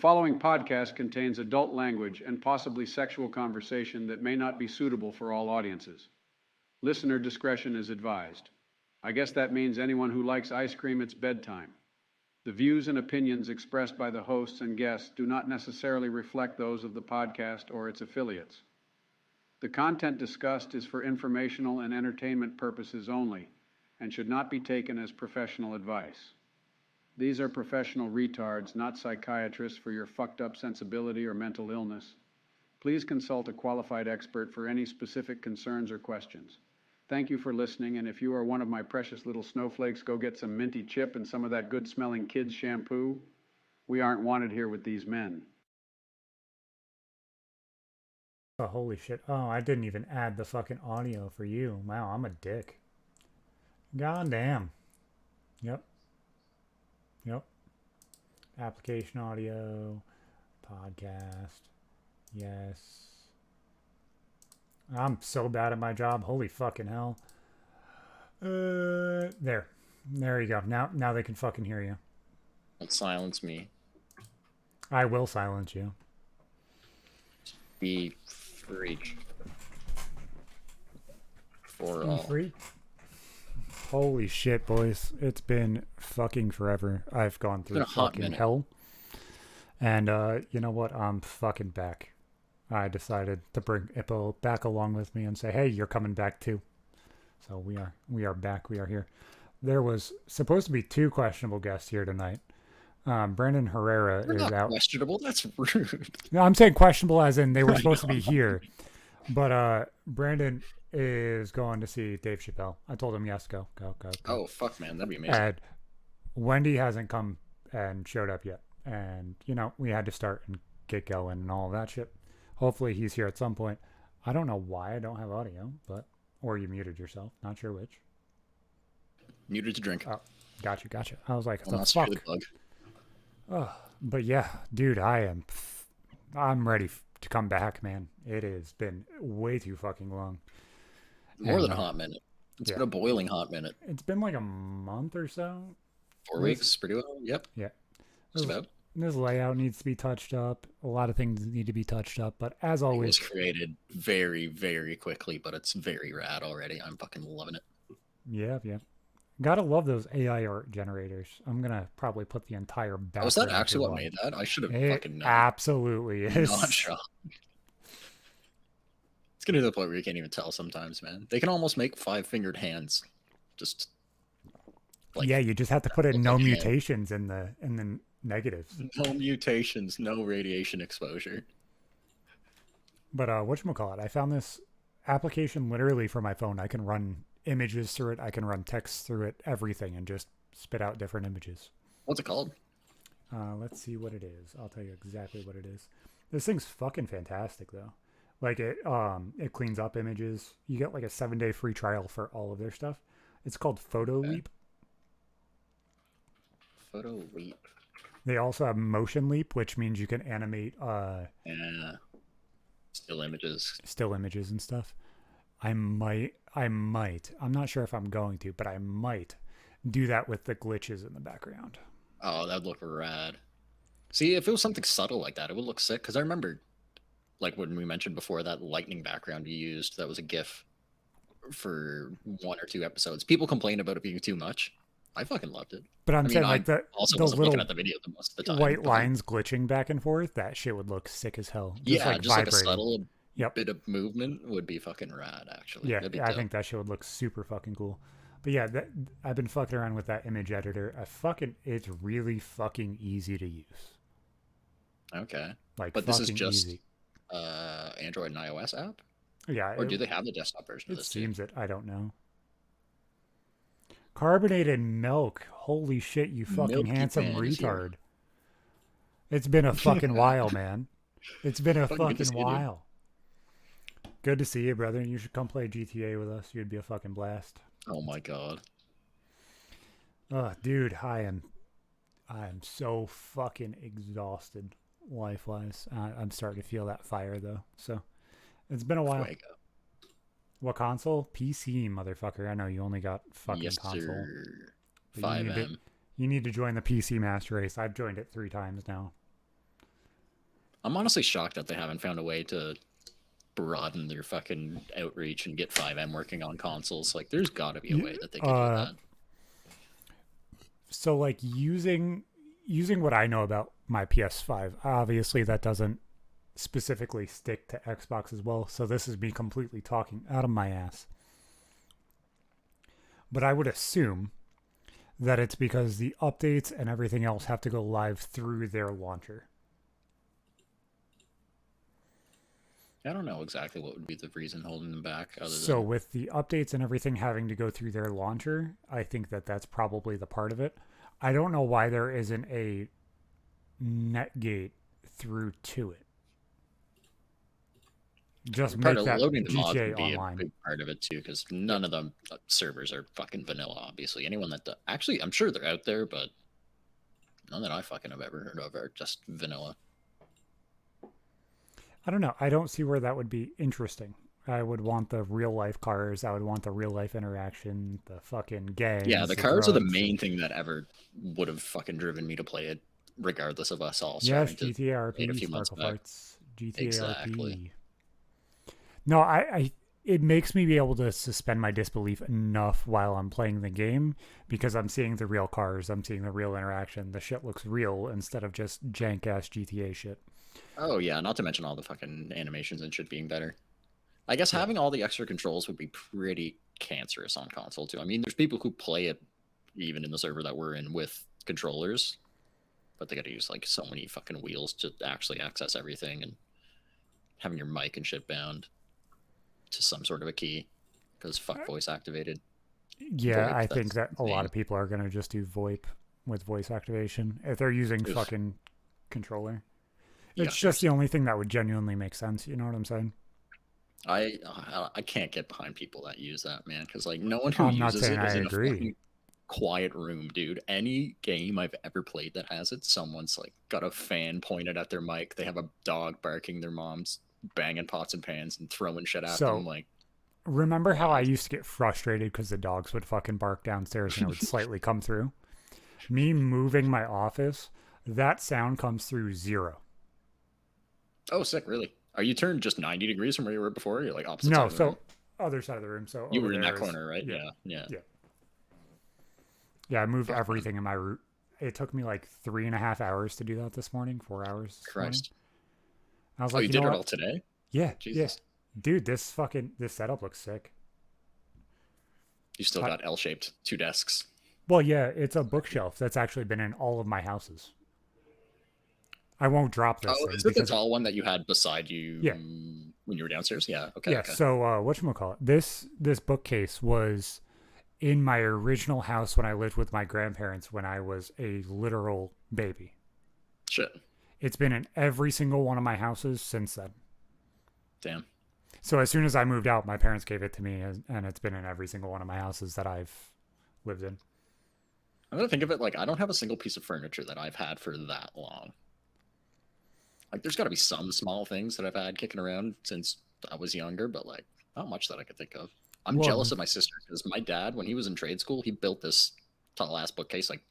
following podcast contains adult language and possibly sexual conversation that may not be suitable for all audiences. Listener discretion is advised. I guess that means anyone who likes ice cream, it's bedtime. The views and opinions expressed by the hosts and guests do not necessarily reflect those of the podcast or its affiliates. The content discussed is for informational and entertainment purposes only and should not be taken as professional advice. These are professional retards, not psychiatrists for your fucked up sensibility or mental illness. Please consult a qualified expert for any specific concerns or questions. Thank you for listening, and if you are one of my precious little snowflakes, go get some minty chip and some of that good-smelling kids' shampoo. We aren't wanted here with these men. Oh, holy shit. Oh, I didn't even add the fucking audio for you. Wow, I'm a dick. God damn. Yep. Application audio. Podcast. Yes. I'm so bad at my job. Holy fucking hell. There. There you go. Now they can fucking hear you. Don't silence me. I will silence you. Be free. For Be all. free? Holy shit, boys. It's been fucking forever. I've gone through fucking hell. And you know what? I'm fucking back. I decided to bring Ippo back along with me and say, hey, you're coming back too. So we are back. We are here. There was supposed to be 2 questionable guests here tonight. Brandon Herrera We're is not out. Questionable? That's rude. No, I'm saying questionable as in they were supposed to be here. But Brandon is going to see Dave Chappelle. I told him, yes, go. Oh, fuck, man. That'd be amazing. And Wendy hasn't come and showed up yet. And, you know, we had to start and get going and all that shit. Hopefully he's here at some point. I don't know why I don't have audio, but... Or you muted yourself. Not sure which. Muted to drink. Oh, gotcha. I was like, Well, the fuck? the bug. Oh, but yeah, dude, I'm ready to come back, man. It has been way too fucking long. More than a hot minute. It's been a boiling hot minute. It's been like a month or so. 4 weeks, pretty well. Yep. Yeah. Just about. This layout needs to be touched up. A lot of things need to be touched up, but as always, it was created very, very quickly, but it's very rad already. I'm fucking loving it. Yeah. Gotta love those AI art generators. I'm gonna probably put the entire background. Was that actually what made that? I should have fucking known. Absolutely is. Not shocked. It's getting to the point where you can't even tell sometimes, man. They can almost make 5-fingered hands. Just like, yeah, you just have to put in no mutations in the negatives. No mutations, no radiation exposure. But whatchamacallit, I found this application literally for my phone. I can run images through it, I can run text through it, everything, and just spit out different images. What's it called? Let's see what it is. I'll tell you exactly what it is. This thing's fucking fantastic though. Like it cleans up images. You get like a 7-day free trial for all of their stuff. It's called Photo Leap. Photo Leap. They also have Motion Leap, which means you can animate still images and stuff. I might, I'm not sure if I'm going to, but I might do that with the glitches in the background. Oh, that'd look rad. See, if it was something subtle like that, it would look sick. Because I remember, like when we mentioned before, that lightning background you used, that was a GIF for 1 or 2 episodes. People complained about it being too much. I fucking loved it. But I'm saying like the little looking at the video most of the time, white lines glitching back and forth, that shit would look sick as hell. Just like just like a subtle bit of movement would be fucking rad, actually. Yeah, I think that shit would look super fucking cool. But yeah, I've been fucking around with that image editor. It's really fucking easy to use. Okay. But this is just easy. Android and iOS app? Yeah. Or do they have the desktop version of this too? It seems it. I don't know. Carbonated milk. Holy shit, you fucking handsome retard. It's been a fucking while, man. It's been a fucking while. Good to see you, brother. You should come play GTA with us. You'd be a fucking blast. Oh my god. Dude, I am so fucking exhausted life-wise. I'm starting to feel that fire though. So it's been a while. What console? PC, motherfucker. I know you only got fucking console. Sir. 5M. You need to join the PC master race. I've joined it 3 times now. I'm honestly shocked that they haven't found a way to broaden their fucking outreach and get 5M working on consoles. Like, there's got to be a way that they can do that. So, like, using what I know about my PS5, obviously that doesn't specifically stick to Xbox as well. So this is me completely talking out of my ass. But I would assume that it's because the updates and everything else have to go live through their launcher. I don't know exactly what would be the reason holding them back. So with the updates and everything having to go through their launcher, I think that that's probably the part of it. I don't know why there isn't a netgate through to it. Just make that loading the GTA mods would be online. a big part of it too, because none of them servers are fucking vanilla. Obviously, anyone that actually, I'm sure they're out there, but none that I fucking have ever heard of are just vanilla. I don't know. I don't see where that would be interesting. I would want the real life cars. I would want the real life interaction, the fucking gangs. Yeah, the cars are the main thing that ever would have fucking driven me to play it, regardless of us all. Yes, GTA RP, Sparkle Farts, GTA exactly. RP. No, it makes me be able to suspend my disbelief enough while I'm playing the game because I'm seeing the real cars, I'm seeing the real interaction. The shit looks real instead of just jank ass GTA shit. Oh yeah, not to mention all the fucking animations and shit being better. I guess having all the extra controls would be pretty cancerous on console too. I mean, there's people who play it even in the server that we're in with controllers, but they got to use like so many fucking wheels to actually access everything, and having your mic and shit bound to some sort of a key because fuck voice activated. Yeah, VoIP, I think that a lot of people are going to just do VoIP with voice activation if they're using fucking controller. It's just the only thing that would genuinely make sense. You know what I'm saying? I can't get behind people that use that, man, because like no one who uses it is in a fucking quiet room, dude. Any game I've ever played that has it, someone's like got a fan pointed at their mic. They have a dog barking. Their mom's banging pots and pans and throwing shit at them. Like, remember how I used to get frustrated because the dogs would fucking bark downstairs and it would slightly come through? Me moving my office, that sound comes through 0. Oh, sick! Really? Are you turned just 90 degrees from where you were before? You're like opposite. No, so other side of the room. So you were in that corner, right? Yeah. I moved everything in my room. It took me like 3.5 hours to do that this morning. 4 hours. Christ. I was like, you did it all today? Yeah. Jesus. Yeah. Dude, this setup looks sick. You still got L-shaped 2 desks. Well, yeah, it's a bookshelf that's actually been in all of my houses. I won't drop this. Oh, is it the tall one that you had beside you when you were downstairs? Yeah. Okay. Yeah. Okay. So whatchamacallit? This bookcase was in my original house when I lived with my grandparents when I was a literal baby. Shit. It's been in every single one of my houses since then. Damn. So as soon as I moved out, my parents gave it to me, and it's been in every single one of my houses that I've lived in. I'm gonna think of it like I don't have a single piece of furniture that I've had for that long. Like, there's got to be some small things that I've had kicking around since I was younger, but like not much that I could think of. I'm jealous of my sister because my dad, when he was in trade school, he built this tall ass bookcase. Like,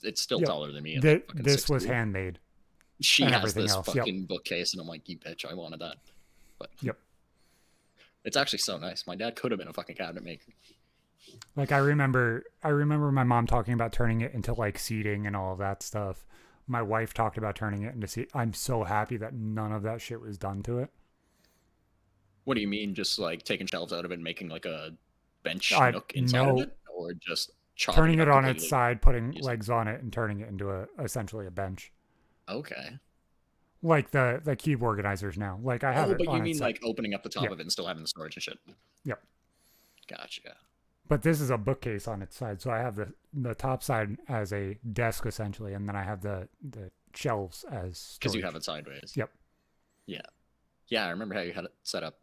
it's still taller than me. This was handmade. She has this fucking bookcase, and I'm like, you bitch, I wanted that. But it's actually so nice. My dad could have been a fucking cabinet maker. Like, I remember my mom talking about turning it into like seating and all of that stuff. My wife talked about turning it into seat. I'm so happy that none of that shit was done to it. What do you mean? Just like taking shelves out of it and making like a bench nook inside of it? Or just turning it on its side, putting legs on it, and turning it into essentially a bench. Okay. Like the cube organizers now. Like I have it. But you mean like opening up the top of it and still having the storage and shit? Yep. Gotcha. But this is a bookcase on its side, so I have the top side as a desk essentially, and then I have the shelves as storage. Because you have it sideways. Yep. Yeah, I remember how you had it set up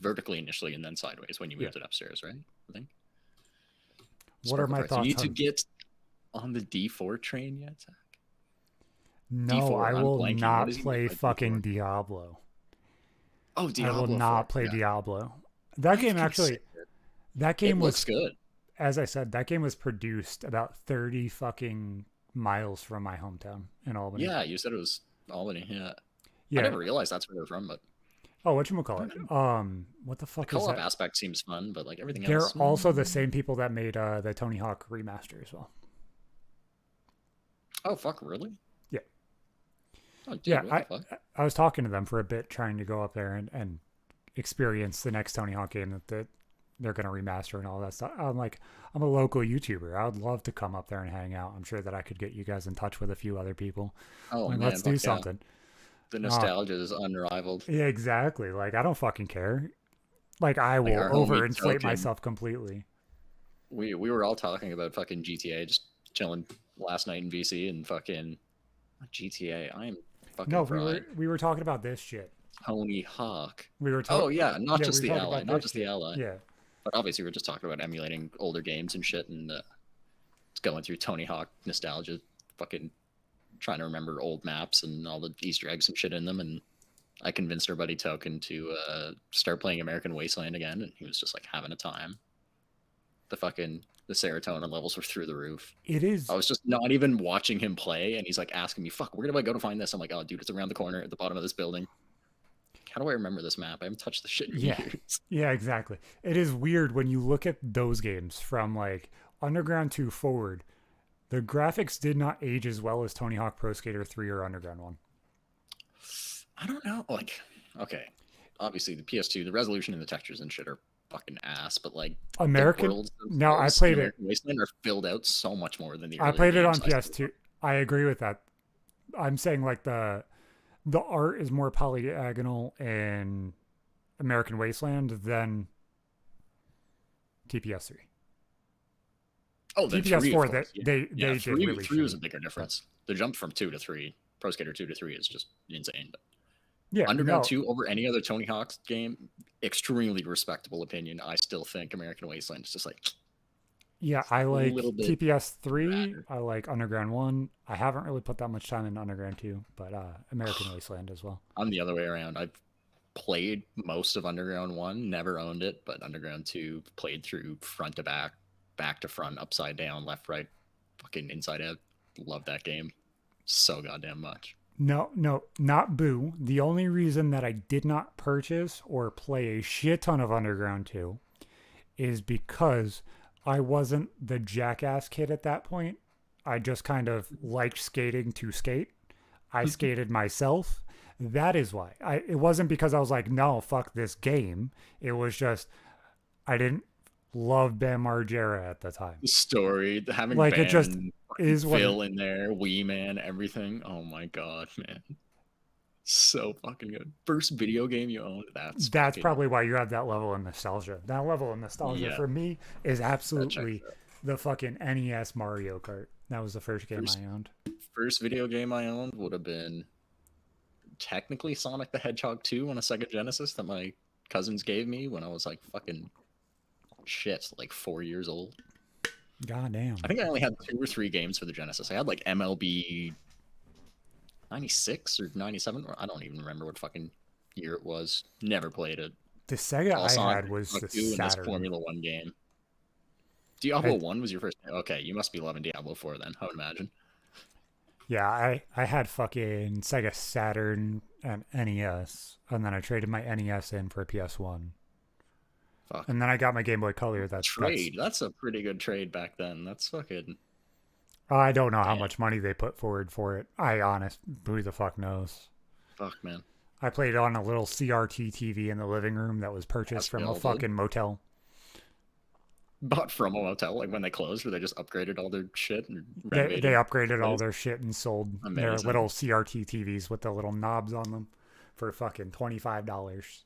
vertically initially and then sideways when you moved it upstairs, right? I think. What are my thoughts? You need to get on the D4 train yet, Zach? No, D4, I will not play fucking Diablo. Oh, Diablo! I will not play Diablo. That game actually. That game was good. As I said, that game was produced about 30 fucking miles from my hometown in Albany. Yeah, you said it was Albany. Yeah. I never realized that's where they're from, but Oh, whatchamacallit? What the fuck the is co-op that? aspect seems fun, but like everything They're else. also the same people that made the Tony Hawk remaster as well. Oh fuck, really? Yeah. Oh, dude, Yeah, what the fuck? I was talking to them for a bit, trying to go up there and experience the next Tony Hawk game that they're going to remaster and all that stuff. I'm like, I'm a local YouTuber. I would love to come up there and hang out. I'm sure that I could get you guys in touch with a few other people. Oh Like, man, let's do something. The nostalgia is unrivaled. Yeah, exactly. Like, I don't fucking care. Like, I will our homie overinflate Token. myself completely. We were all talking about fucking GTA, just chilling last night in VC and fucking GTA. I am fucking. No, fried. we were talking about this shit. Tony Hawk. We were talking. Oh yeah, not yeah, just we the were talking ally, about not this just shit. the ally. Yeah. But obviously, we're just talking about emulating older games and shit, and going through Tony Hawk nostalgia, fucking trying to remember old maps and all the Easter eggs and shit in them. And I convinced our buddy Token to start playing American Wasteland again, and he was just like having a time. The serotonin levels were through the roof. It is. I was just not even watching him play, and he's like asking me, "Fuck, where do I go to find this?" I'm like, "Oh, dude, it's around the corner at the bottom of this building." How do I remember this map? I haven't touched the shit in years. Yeah, exactly. It is weird when you look at those games from like Underground 2 forward. The graphics did not age as well as Tony Hawk Pro Skater 3 or Underground 1. I don't know. Like, okay, obviously the PS2, the resolution and the textures and shit are fucking ass, but like American. No, I played it. Wasteland are filled out so much more than the. I played it on PS2. I agree with that. I'm saying like the art is more polygonal in American Wasteland than TPS3. Oh, then TPS4 3, they did really. 3 was a bigger difference. The jump from 2 to 3, Pro Skater 2 to 3 is just insane. But yeah, Underground 2 over any other Tony Hawk's game, extremely respectable opinion. I still think American Wasteland is just like. Yeah, I like TPS3. I like Underground 1. I haven't really put that much time in Underground 2, but American Wasteland as well. I'm the other way around. I've played most of Underground 1, never owned it, but Underground 2 played through front to back, back to front, upside down, left, right, fucking inside out. Love that game so goddamn much. No, not boo. The only reason that I did not purchase or play a shit ton of Underground 2 is because I wasn't the jackass kid at that point. I just kind of liked skating to skate. I skated myself. That is why. It wasn't because I was like, no, fuck this game. It was just I didn't love Bam Margera at the time. The story, having like Bam, it just is what Phil in there, Wee Man, everything. Oh my god, man. So fucking good. First video game you owned. That's probably why you have that level of nostalgia. That level of nostalgia for me is absolutely the fucking NES Mario Kart. That was the first game I owned. First video game I owned would have been technically Sonic the Hedgehog 2 on a Sega Genesis that my cousins gave me when I was like fucking like 4 years old. God damn. I think I only had 2 or 3 games for the Genesis. I had like MLB 96 or 97. I don't even remember what fucking year it was. Never played it. The Sega I had was the Saturn. Formula 1 game. Diablo 1 was your first. Okay, you must be loving Diablo 4 then, I would imagine. Yeah, I had fucking Sega Saturn and NES, and then I traded my NES in for a PS1. Fuck. And then I got my Game Boy Color. That's a pretty good trade back then. That's fucking. I don't know how much money they put forward for it. Who the fuck knows? Fuck, man. I played on a little CRT TV in the living room that was purchased from a fucking motel. Bought from a motel, like when they closed, where they just upgraded all their shit and they upgraded all their shit and sold their little CRT TVs with the little knobs on them for fucking $25.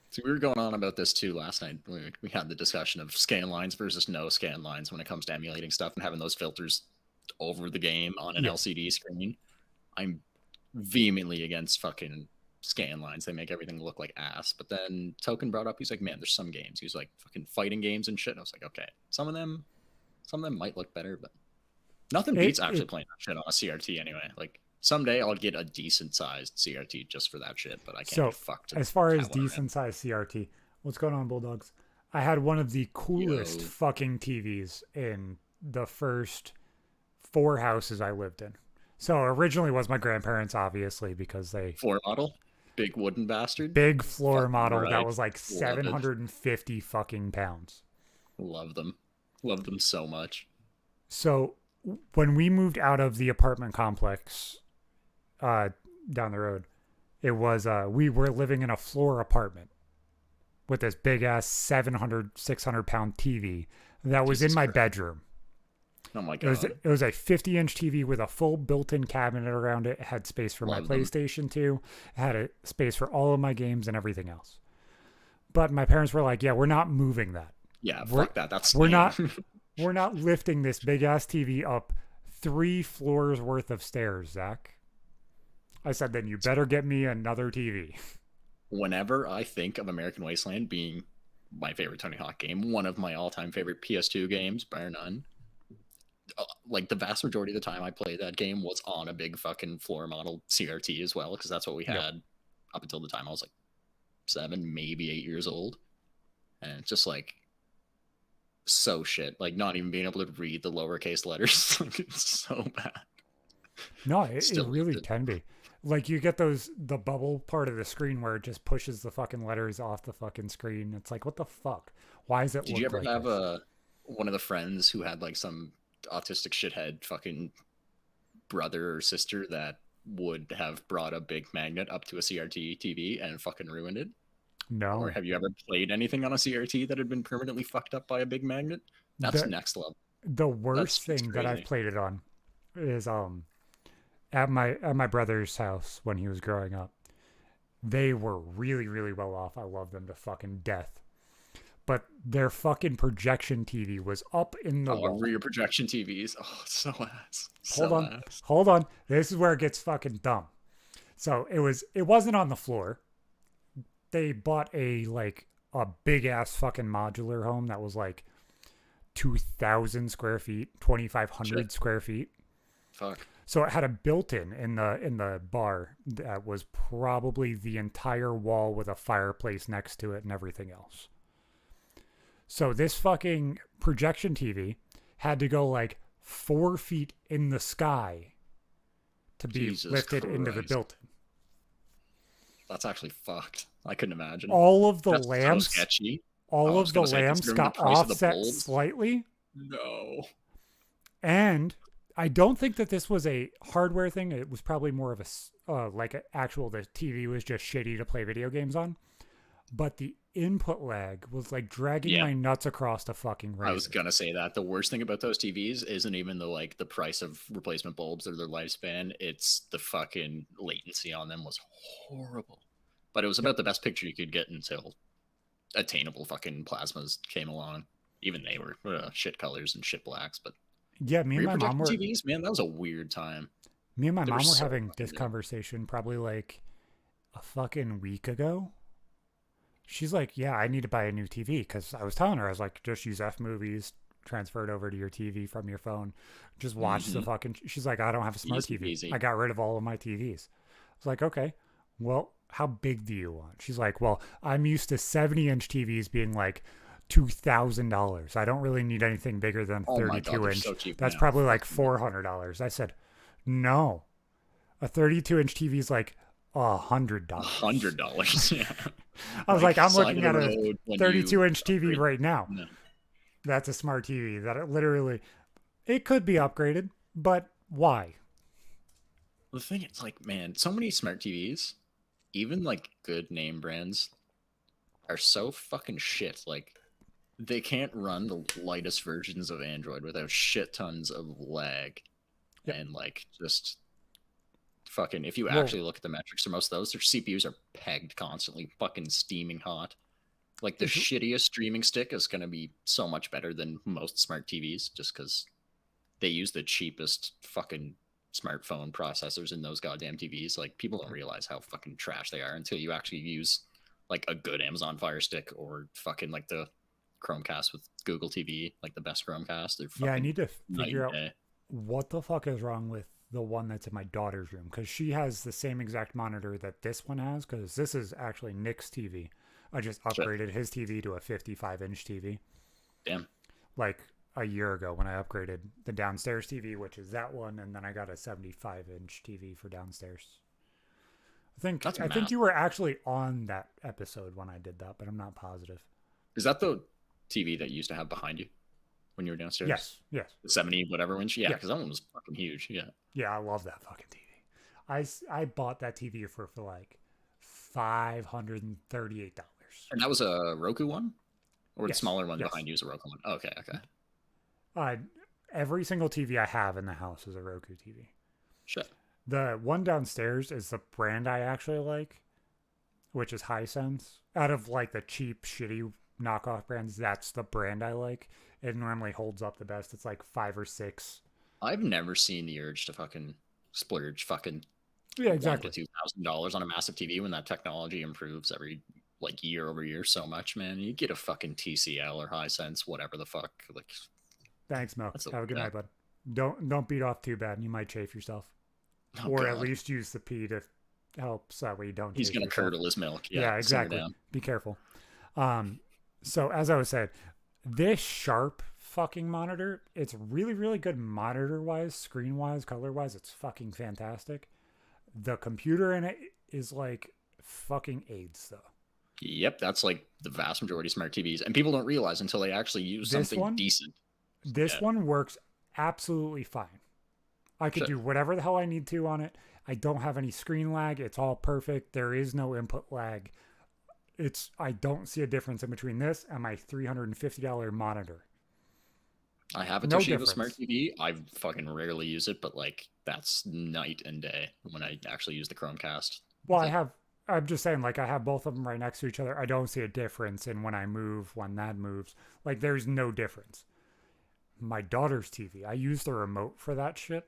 So we were going on about this too last night. We had the discussion of scan lines versus no scan lines when it comes to emulating stuff and having those filters over the game on an LCD screen. I'm vehemently against fucking scan lines. They make everything look like ass. But then Token brought up, he's like, man, there's some games. He was like, fucking fighting games and shit. And I was like, okay, some of them might look better, but nothing beats actually playing that shit on a CRT anyway. Like someday I'll get a decent sized CRT just for that shit, but I can't be fucked. As far as decent sized CRT, what's going on, Bulldogs? I had one of the coolest fucking TVs in the first 4 houses I lived in. So originally was my grandparents, obviously, because they Floor model, big wooden bastard. big floor Fucking model that right. was like Love it. 750 fucking pounds. Love them. Love them so much. So when we moved out of the apartment complex down the road, it was we were living in a floor apartment with this big ass 700, 600-pound TV that was Jesus in my Christ. bedroom. Oh my god. It was a 50-inch TV with a full built-in cabinet around it. It had space for Love my them. PlayStation 2. It had a space for all of my games and everything else. But my parents were like, "Yeah, we're not moving that. Yeah, We're- fuck that. That's we're lame. not- We're not lifting this big ass TV up 3 floors worth of stairs, Zach." I said, "Then you better get me another TV." Whenever I think of American Wasteland being my favorite Tony Hawk game, one of my all-time favorite PS2 games, bar none, like the vast majority of the time I played that game was on a big fucking floor model CRT as well, because that's what we had Yep. up until the time I was like 7, maybe 8 years old. And it's just like so shit. Like not even being able to read the lowercase letters. Like it's so bad. No, it Still really good. can be. Like you get the bubble part of the screen where it just pushes the fucking letters off the fucking screen. It's like, what the fuck? Why is it? Did you ever like have this? one of the friends who had like some autistic shithead fucking brother or sister that would have brought a big magnet up to a CRT TV and fucking ruined it? Or No. have you ever played anything on a CRT that had been permanently fucked up by a big magnet? That's The next level. the worst That's thing that I've crazy. played it on is at my brother's house when he was growing up. They were really, really well off. I love them to fucking death. But their fucking projection TV was up in the wall. Rear projection TVs. Oh, so ass. Hold So on. ass. Hold on. This is where it gets fucking dumb. So it wasn't on the floor. They bought a big ass fucking modular home that was like 2,000 square feet, 2,500 Shit. square feet. Fuck. So it had a built-in in the bar that was probably the entire wall with a fireplace next to it and everything else. So this fucking projection TV had to go like 4 feet in the sky to be Jesus lifted into the Christ. built-in. That's actually fucked. I couldn't imagine. All of the That's so lamps, sketchy. all I of was the gonna say, lamps considering the got price of the offset bulbs. slightly. No. And I don't think that this was a hardware thing. It was probably more of the TV was just shitty to play video games on. But the input lag was like dragging Yeah. my nuts across the fucking razor. I was gonna say that the worst thing about those TVs isn't even the price of replacement bulbs or their lifespan. It's the fucking latency on them was horrible. But it was about the best picture you could get until attainable fucking plasmas came along. Even they were shit colors and shit blacks. But Yeah, me and rear my mom projection were TVs, man, that was a weird time. me and my They mom were were so having fucking this good. conversation probably like a fucking week ago. She's like, "Yeah, I need to buy a new TV," because I was telling her, I was like, "Just use F movies, transfer it over to your TV from your phone, just watch the fucking." She's like, "I don't have a smart Easy TV. peasy. I got rid of all of my TVs." I was like, "Okay, well, how big do you want?" She's like, "Well, I'm used to 70-inch TVs being like $2,000. I don't really need anything bigger than Oh my God, they're 32-inch. so cheap That's now. probably like $400." I said, "No, a 32-inch TV is like $100." $100. Yeah. I was like, I'm side looking of at the a road when you 32-inch TV upgrade- right now. No. That's a smart TV that it could be upgraded, but why? The thing is, like, man, so many smart TVs, even like good name brands, are so fucking shit. Like, they can't run the lightest versions of Android without shit tons of lag. Yep. And like just fucking, if you Well- actually look at the metrics for most of those, their CPUs are pegged constantly, fucking steaming hot. Like the shittiest streaming stick is going to be so much better than most smart TVs just because they use the cheapest fucking smartphone processors in those goddamn TVs. Like, people don't realize how fucking trash they are until you actually use like a good Amazon Fire Stick or fucking like the Chromecast with Google TV, like the best Chromecast. They're fucking Yeah, I need to night figure and out day. what the fuck is wrong with the one that's in my daughter's room, because she has the same exact monitor that this one has, because this is actually Nick's TV. I just Shit. upgraded his TV to a 55-inch TV. Damn. Like, a year ago when I upgraded the downstairs TV, which is that one, and then I got a 75-inch TV for downstairs. I think you were actually on that episode when I did that, but I'm not positive. Is that the TV that you used to have behind you when you were downstairs? Yes. The 70 whatever inch? Yeah, because that one was fucking huge. Yeah. Yeah, I love that fucking TV. I bought that TV for like $538. And that was a Roku one? Or the smaller one behind you is a Roku one? Oh, okay. Every single TV I have in the house is a Roku TV. Shit. The one downstairs is the brand I actually like, which is Hisense. Out of like the cheap, shitty knockoff brands, that's the brand I like. It normally holds up the best. It's like 5 or 6. I've never seen the urge to fucking splurge fucking exactly $1,000 to $2,000 on a massive TV when that technology improves every like year over year so much, man. You get a fucking TCL or Hisense, whatever the fuck. Like, thanks, Mo. Have a good night, bud. Don't beat off too bad. You might chafe yourself. Oh, or God. At least use the pee to help so that way you don't. He's going to curdle his milk. Yeah, exactly. Be careful. So as I was saying, this Sharp fucking monitor, it's really, really good monitor-wise, screen-wise, color-wise. It's fucking fantastic. The computer in it is like fucking AIDS, though. Yep, that's like the vast majority of smart TVs. And people don't realize until they actually use something decent. This one works absolutely fine. I could do whatever the hell I need to on it. I don't have any screen lag. It's all perfect. There is no input lag. I don't see a difference in between this and my $350 monitor. I have a Toshiba Smart TV. I fucking rarely use it, but like that's night and day when I actually use the Chromecast. Well, I'm just saying, like, I have both of them right next to each other. I don't see a difference in when I move, when that moves. Like, there's no difference. My daughter's TV, I use the remote for that shit.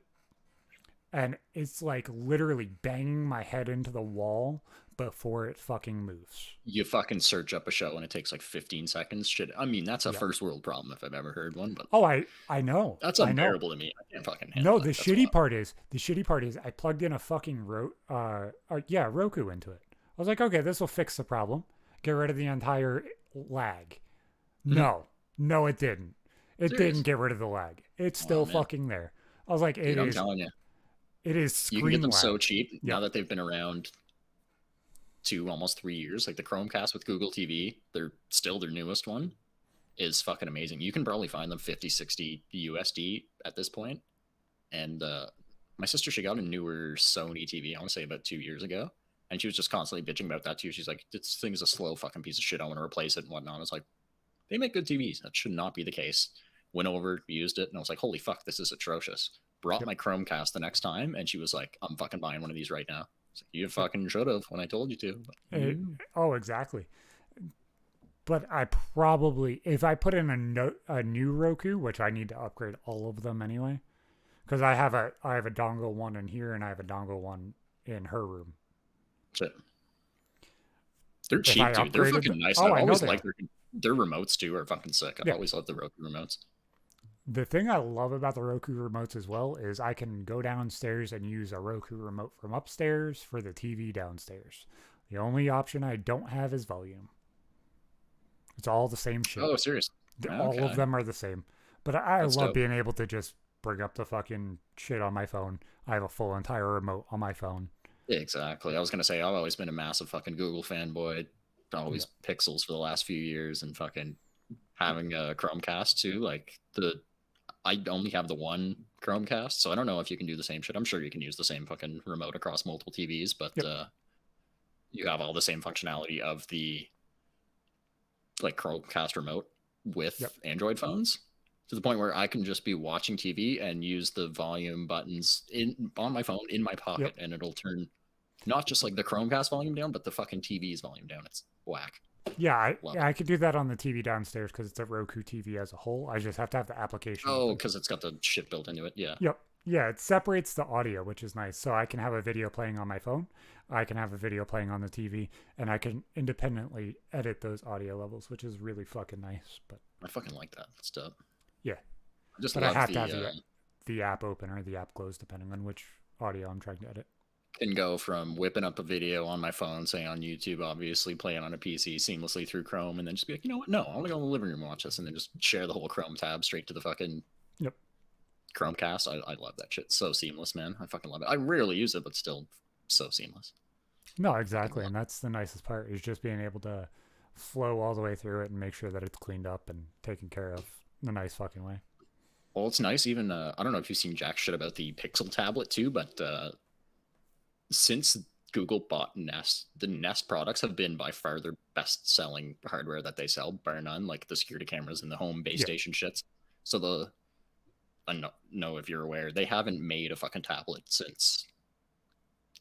And it's like literally banging my head into the wall before it fucking moves. You fucking search up a show and it takes like 15 seconds. Shit. I mean, that's a first world problem if I've ever heard one. But I know. That's unbearable to me. I can't fucking handle the shitty part is I plugged in a fucking Roku into it. I was like, okay, this will fix the problem. Get rid of the entire lag. No, it didn't. It didn't get rid of the lag. It's still fucking there. I was like, I'm telling you. It is screen You can get them lag. so cheap now that they've been around 2, almost 3 years. Like the Chromecast with Google TV, they're still their newest one, is fucking amazing. You can probably find them 50, 60 USD at this point. And my sister, she got a newer Sony TV, I want to say about 2 years ago. And she was just constantly bitching about that too. She's like, this thing is a slow fucking piece of shit. I want to replace it and whatnot. I was like, they make good TVs. That should not be the case. Went over, used it, and I was like, holy fuck, this is atrocious. Brought my Chromecast the next time, and she was like, I'm fucking buying one of these right now. Like, you fucking should have when I told you to. Exactly. But I probably, if I put in a new Roku, which I need to upgrade all of them anyway, because I have a dongle one in here and I have a dongle one in her room. Shit. They're cheap, dude. They're fucking nice. I always like their remotes too are fucking sick. I've always loved the Roku remotes. The thing I love about the Roku remotes as well is I can go downstairs and use a Roku remote from upstairs for the TV downstairs. The only option I don't have is volume. It's all the same shit. Oh, seriously? All of them are the same. But I love being able to just bring up the fucking shit on my phone. I have a full entire remote on my phone. Yeah, exactly. I was going to say, I've always been a massive fucking Google fanboy. Always Pixels for the last few years and fucking having a Chromecast too. Like I only have the one Chromecast, so I don't know if you can do the same shit. I'm sure you can use the same fucking remote across multiple TVs, but you have all the same functionality of the like Chromecast remote with Android phones to the point where I can just be watching TV and use the volume buttons on my phone in my pocket, and it'll turn not just like the Chromecast volume down, but the fucking TV's volume down. It's whack. Yeah, I could do that on the TV downstairs because it's a Roku TV as a whole. I just have to have the application. Oh, because it's got the shit built into it. Yeah. Yep. Yeah, it separates the audio, which is nice. So I can have a video playing on my phone. I can have a video playing on the TV, and I can independently edit those audio levels, which is really fucking nice. But I fucking like that. That's dope. Yeah. I have to have the app open or the app closed, depending on which audio I'm trying to edit. can go from whipping up a video on my phone, say on YouTube, obviously playing on a PC seamlessly through Chrome, and then just be like, you know what? No, I want to go in the living room and watch this, and then just share the whole Chrome tab straight to the fucking Chromecast. I love that shit. So seamless, man. I fucking love it. I rarely use it, but still so seamless. No, exactly. And that's the nicest part, is just being able to flow all the way through it and make sure that it's cleaned up and taken care of in a nice fucking way. Well, it's nice. Even I don't know if you've seen jack shit about the Pixel tablet too, but since Google bought Nest, the Nest products have been by far their best selling hardware that they sell, bar none. Like the security cameras and the home base station shits. So I don't know if you're aware, they haven't made a fucking tablet since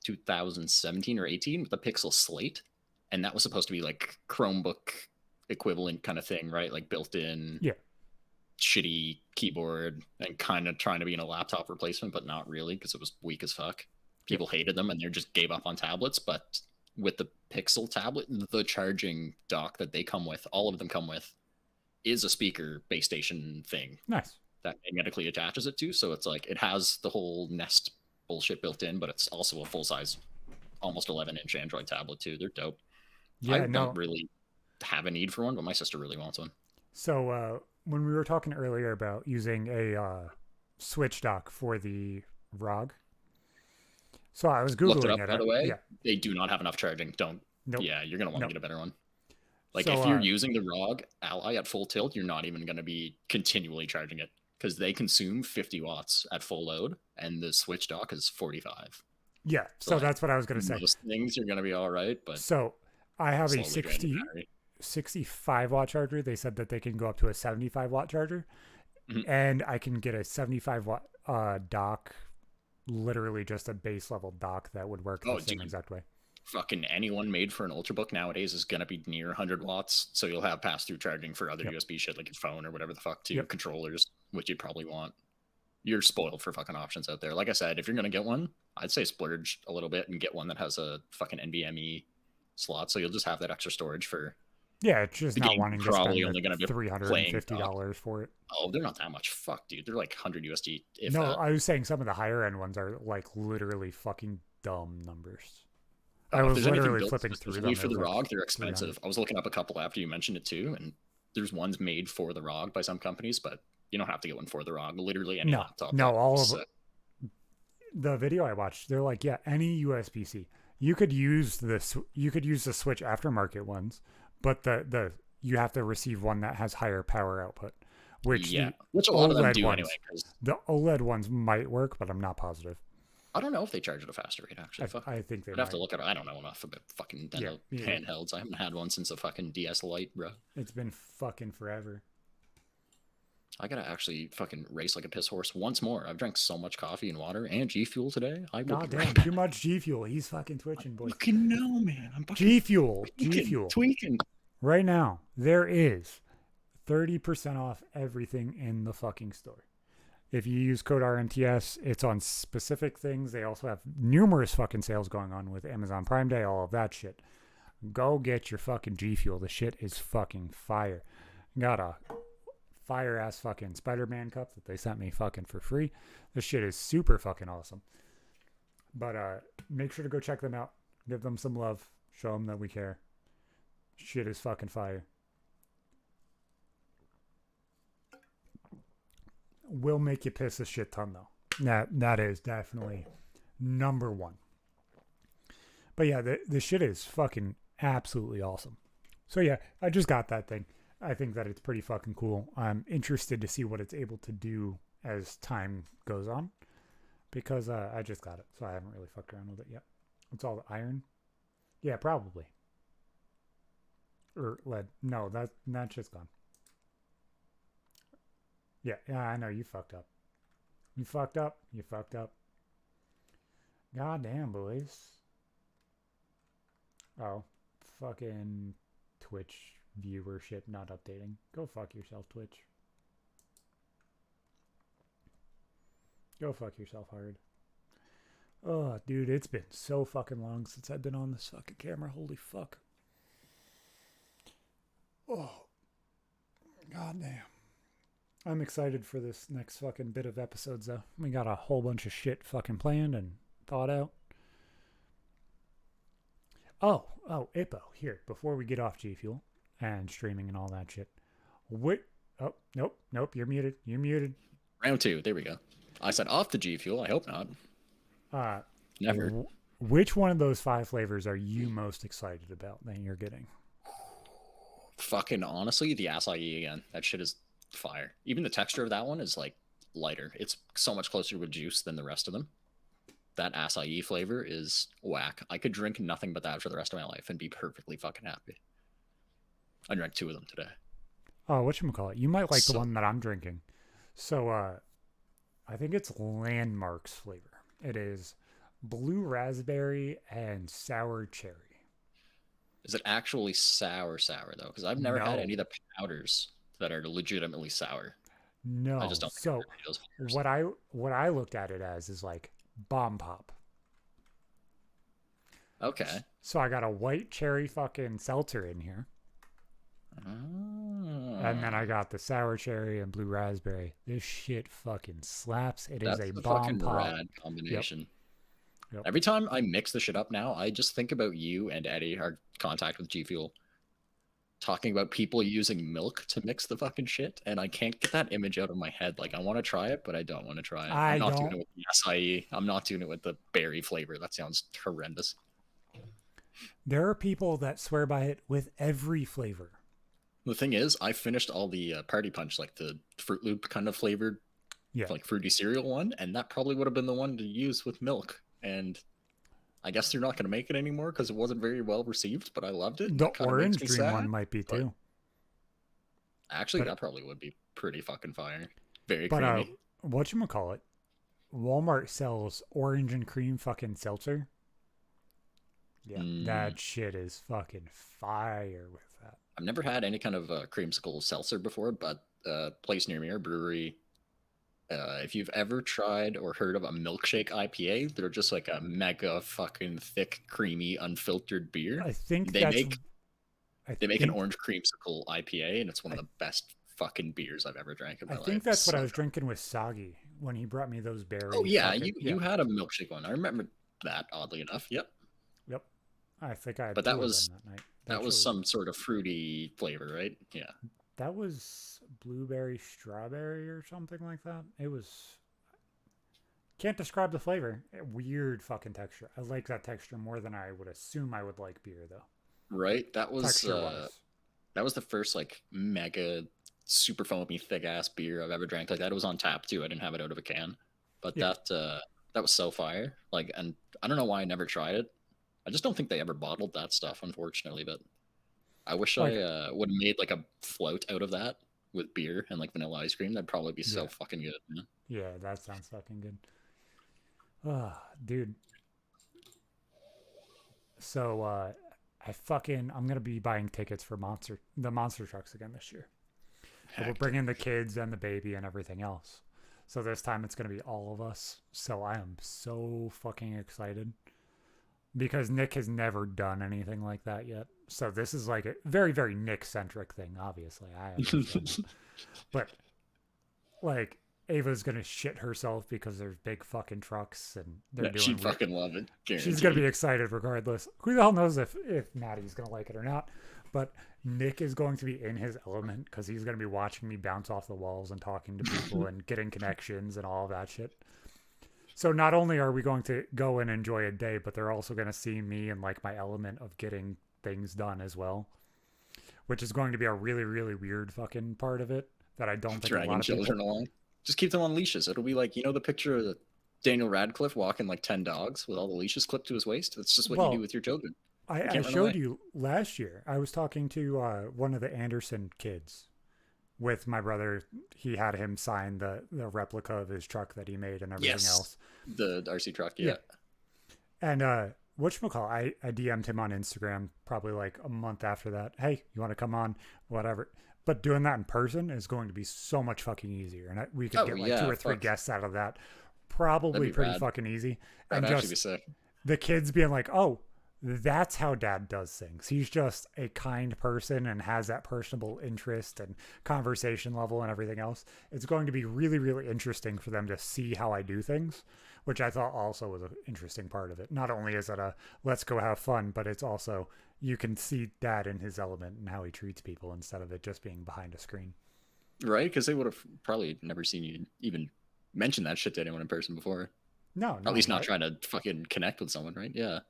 2017 or 18 with the Pixel Slate, and that was supposed to be like Chromebook equivalent kind of thing, right? Like built in, shitty keyboard and kind of trying to be in a laptop replacement, but not really, because it was weak as fuck. People hated them and they just gave up on tablets. But with the Pixel tablet, the charging dock that they come with, all of them come with, is a speaker base station thing. Nice. That magnetically attaches it to. So it's like it has the whole Nest bullshit built in, but it's also a full size, almost 11-inch Android tablet too. They're dope. I don't really have a need for one, but my sister really wants one. So when we were talking earlier about using a switch dock for the ROG, so I was Googling looked it up, by the way. Yeah. They do not have enough charging. Nope. Yeah, you're going to want to get a better one. Like if you're using the ROG Ally at full tilt, you're not even going to be continually charging it, because they consume 50 watts at full load, and the switch dock is 45. Yeah, so like, that's what I was going to say. Most things are going to be all right, but so I have a 65 watt charger. They said that they can go up to a 75 watt charger, and I can get a 75 watt dock, literally just a base level dock that would work the same exact way. Fucking anyone made for an Ultrabook nowadays is going to be near 100 watts, so you'll have pass-through charging for other USB shit like your phone or whatever the fuck too, controllers, which you'd probably want. You're spoiled for fucking options out there. Like I said, if you're going to get one, I'd say splurge a little bit and get one that has a fucking NVMe slot, so you'll just have that extra storage for... Yeah, it's just not wanting to spend only going to be $350 for it. Oh, they're not that much. Fuck, dude. They're like 100 USD. No, I was saying some of the higher end ones are like literally fucking dumb numbers. I was literally flipping through them. For the ROG, they're expensive. I was looking up a couple after you mentioned it too, and there's ones made for the ROG by some companies, but you don't have to get one for the ROG. Literally any laptop. No, all of it. The video I watched, they're like, yeah, any USB-C. You could use this. You could use the Switch aftermarket ones, but the you have to receive one that has higher power output. Which a lot of them do ones, anyway. The OLED ones might work, but I'm not positive. I don't know if they charge at a faster rate, actually. I think they I'd have to look at it. I don't know enough about fucking handhelds. I haven't had one since a fucking DS Lite, bro. It's been fucking forever. I gotta actually fucking race like a piss horse once more. I've drank so much coffee and water and Gfuel today. God damn, too much Gfuel. He's fucking twitching, boy. Fucking no, man. I'm fucking Gfuel. Tweaking. Right now, there is 30% off everything in the fucking store. If you use code RMTS, it's on specific things. They also have numerous fucking sales going on with Amazon Prime Day, all of that shit. Go get your fucking Gfuel. The shit is fucking fire. Got a fire-ass fucking Spider-Man cup that they sent me fucking for free. This shit is super fucking awesome. But make sure to go check them out. Give them some love. Show them that we care. Shit is fucking fire. Will make you piss a shit ton though. That is definitely number one. But yeah, the shit is fucking absolutely awesome. So yeah, I just got that thing. I think that it's pretty fucking cool. I'm interested to see what it's able to do as time goes on, because I just got it, so I haven't really fucked around with it yet. It's all the iron. Yeah, probably. Or lead. No, that's just gone. Yeah, I know, you fucked up. You fucked up. Goddamn, boys. Oh, fucking Twitch viewership not updating. Go fuck yourself, Twitch. Go fuck yourself hard. Oh, dude, it's been so fucking long since I've been on this fucking camera. Holy fuck. Oh, goddamn. I'm excited for this next fucking bit of episodes, though. We got a whole bunch of shit fucking planned and thought out. Ippo, here, before we get off G Fuel and streaming and all that shit. What? Oh, nope, you're muted. You're muted. Round 2, there we go. I said off the G Fuel. I hope not. Never. Which one of those 5 flavors are you most excited about that you're getting? Fucking honestly, the acai again. That shit is fire. Even the texture of that one is like lighter. It's so much closer with juice than the rest of them. That acai flavor is whack. I could drink nothing but that for the rest of my life and be perfectly fucking happy. I drank 2 of them today. Oh, whatchamacallit? You might like the one that I'm drinking. So, I think it's Landmark's flavor. It is blue raspberry and sour cherry. Is it actually sour though? Because I've never had any of the powders that are legitimately sour. No. I just don't. So what I looked at it as is like bomb pop. Okay. So I got a white cherry fucking seltzer in here. And then I got the sour cherry and blue raspberry. This shit fucking slaps. That's a bomb fucking pop. Rad combination. Yep. Every time I mix the shit up now, I just think about you and Eddie, our contact with G Fuel, talking about people using milk to mix the fucking shit, and I can't get that image out of my head. Like, I want to try it, but I don't want to try it. I'm not doing it with the acai. I'm not doing it with the berry flavor. That sounds horrendous. There are people that swear by it with every flavor. The thing is, I finished all the Party Punch, like the Fruit Loop kind of flavored, like fruity cereal one, and that probably would have been the one to use with milk. And I guess they're not going to make it anymore because it wasn't very well received, but I loved it. The Orange Dream one might be too. Actually, that probably would be pretty fucking fire. Very creamy. Whatchamacallit? Walmart sells orange and cream fucking seltzer. Yeah, that shit is fucking fire with that. I've never had any kind of creamsicle seltzer before, but place near me, a brewery. If you've ever tried or heard of a milkshake IPA, they're just like a mega fucking thick, creamy, unfiltered beer. I think they make an orange creamsicle IPA, and it's one of the best fucking beers I've ever drank in my life. I think that's what I was drinking with Sagi when he brought me those berries. Oh yeah, you had a milkshake one. I remember that, oddly enough. Yep. I think I had but that was that night. That was some sort of fruity flavor, right? Yeah. That was blueberry strawberry or something like that. It was... Can't describe the flavor. Weird fucking texture. I like that texture more than I would assume I would like beer, though. Right? That was the first, like, mega, super foamy, thick-ass beer I've ever drank. Like, that was on tap, too. I didn't have it out of a can. But that was so fire. Like, and I don't know why I never tried it. I just don't think they ever bottled that stuff, unfortunately, but... I wish I would have made like a float out of that with beer and like vanilla ice cream. That'd probably be so fucking good. Man. Yeah, that sounds fucking good. Dude. So I'm gonna be buying tickets for the monster trucks again this year. So we're bringing the kids and the baby and everything else. So this time it's gonna be all of us. So I am so fucking excited. Because Nick has never done anything like that yet. So this is like a very, very Nick-centric thing, obviously. I understand. But, like, Ava's going to shit herself because there's big fucking trucks and they're doing... She'd fucking love it. Guaranteed. She's going to be excited regardless. Who the hell knows if Maddie's going to like it or not. But Nick is going to be in his element because he's going to be watching me bounce off the walls and talking to people and getting connections and all of that shit. So not only are we going to go and enjoy a day, but they're also going to see me in like my element of getting things done as well, which is going to be a really, really weird fucking part of it that I don't think a lot of children along. Just keep them on leashes. It'll be like, the picture of Daniel Radcliffe walking like 10 dogs with all the leashes clipped to his waist. That's just what you do with your children. I showed you last year. I was talking to one of the Anderson kids. With my brother, he had him sign the replica of his truck that he made and everything else. The RC truck, yeah. And whatchamacallit, I DM'd him on Instagram probably like a month after that. Hey, you want to come on? Whatever. But doing that in person is going to be so much fucking easier. And we could get like 2 or 3 guests out of that. Probably pretty fucking easy. That'd actually be sick. The kids being like, oh, That's how Dad does things. He's just a kind person and has that personable interest and conversation level and everything else. It's going to be really, really interesting for them to see how I do things, which I thought also was an interesting part of it. Not only is it a let's go have fun, but it's also you can see Dad in his element and how he treats people instead of it just being behind a screen. Right? Because they would have probably never seen you even mention that shit to anyone in person before. No, at least not trying to fucking connect with someone, right? Yeah.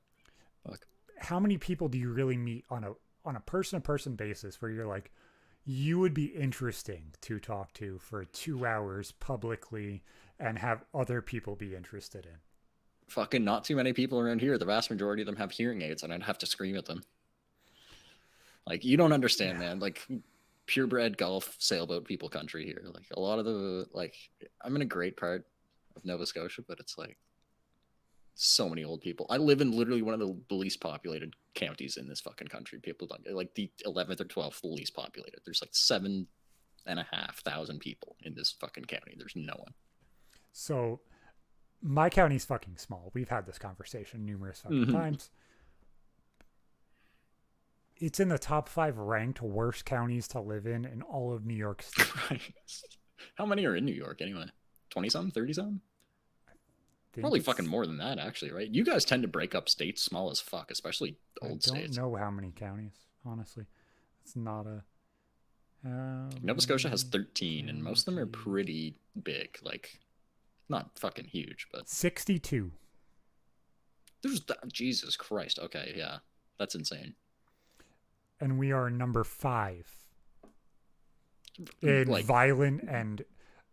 Fuck. How many people do you really meet on a person-to-person basis where you're like, you would be interesting to talk to for 2 hours publicly and have other people be interested in? Fucking not too many people around here. The vast majority of them have hearing aids, and I'd have to scream at them. Like, you don't understand, man. Like, purebred golf sailboat people country here. Like, a lot of the, like, I'm in a great part of Nova Scotia, but it's like so many old people. I live in literally one of the least populated counties in this fucking country. People don't, like, the 11th or 12th least populated. There's like 7,500 people in this fucking county. There's no one. So my county's fucking small. We've had this conversation numerous fucking times. It's in the top 5 ranked worst counties to live in all of New York State. How many are in New York anyway? 20-some? 30-some? Probably fucking more than that, actually, right? You guys tend to break up states small as fuck, especially old states. I don't know how many counties, honestly. It's not a... Nova Scotia has 13, and most of them are pretty big. Like, not fucking huge, but... 62. Jesus Christ. Okay, yeah. That's insane. And we are number 5 in like, violent and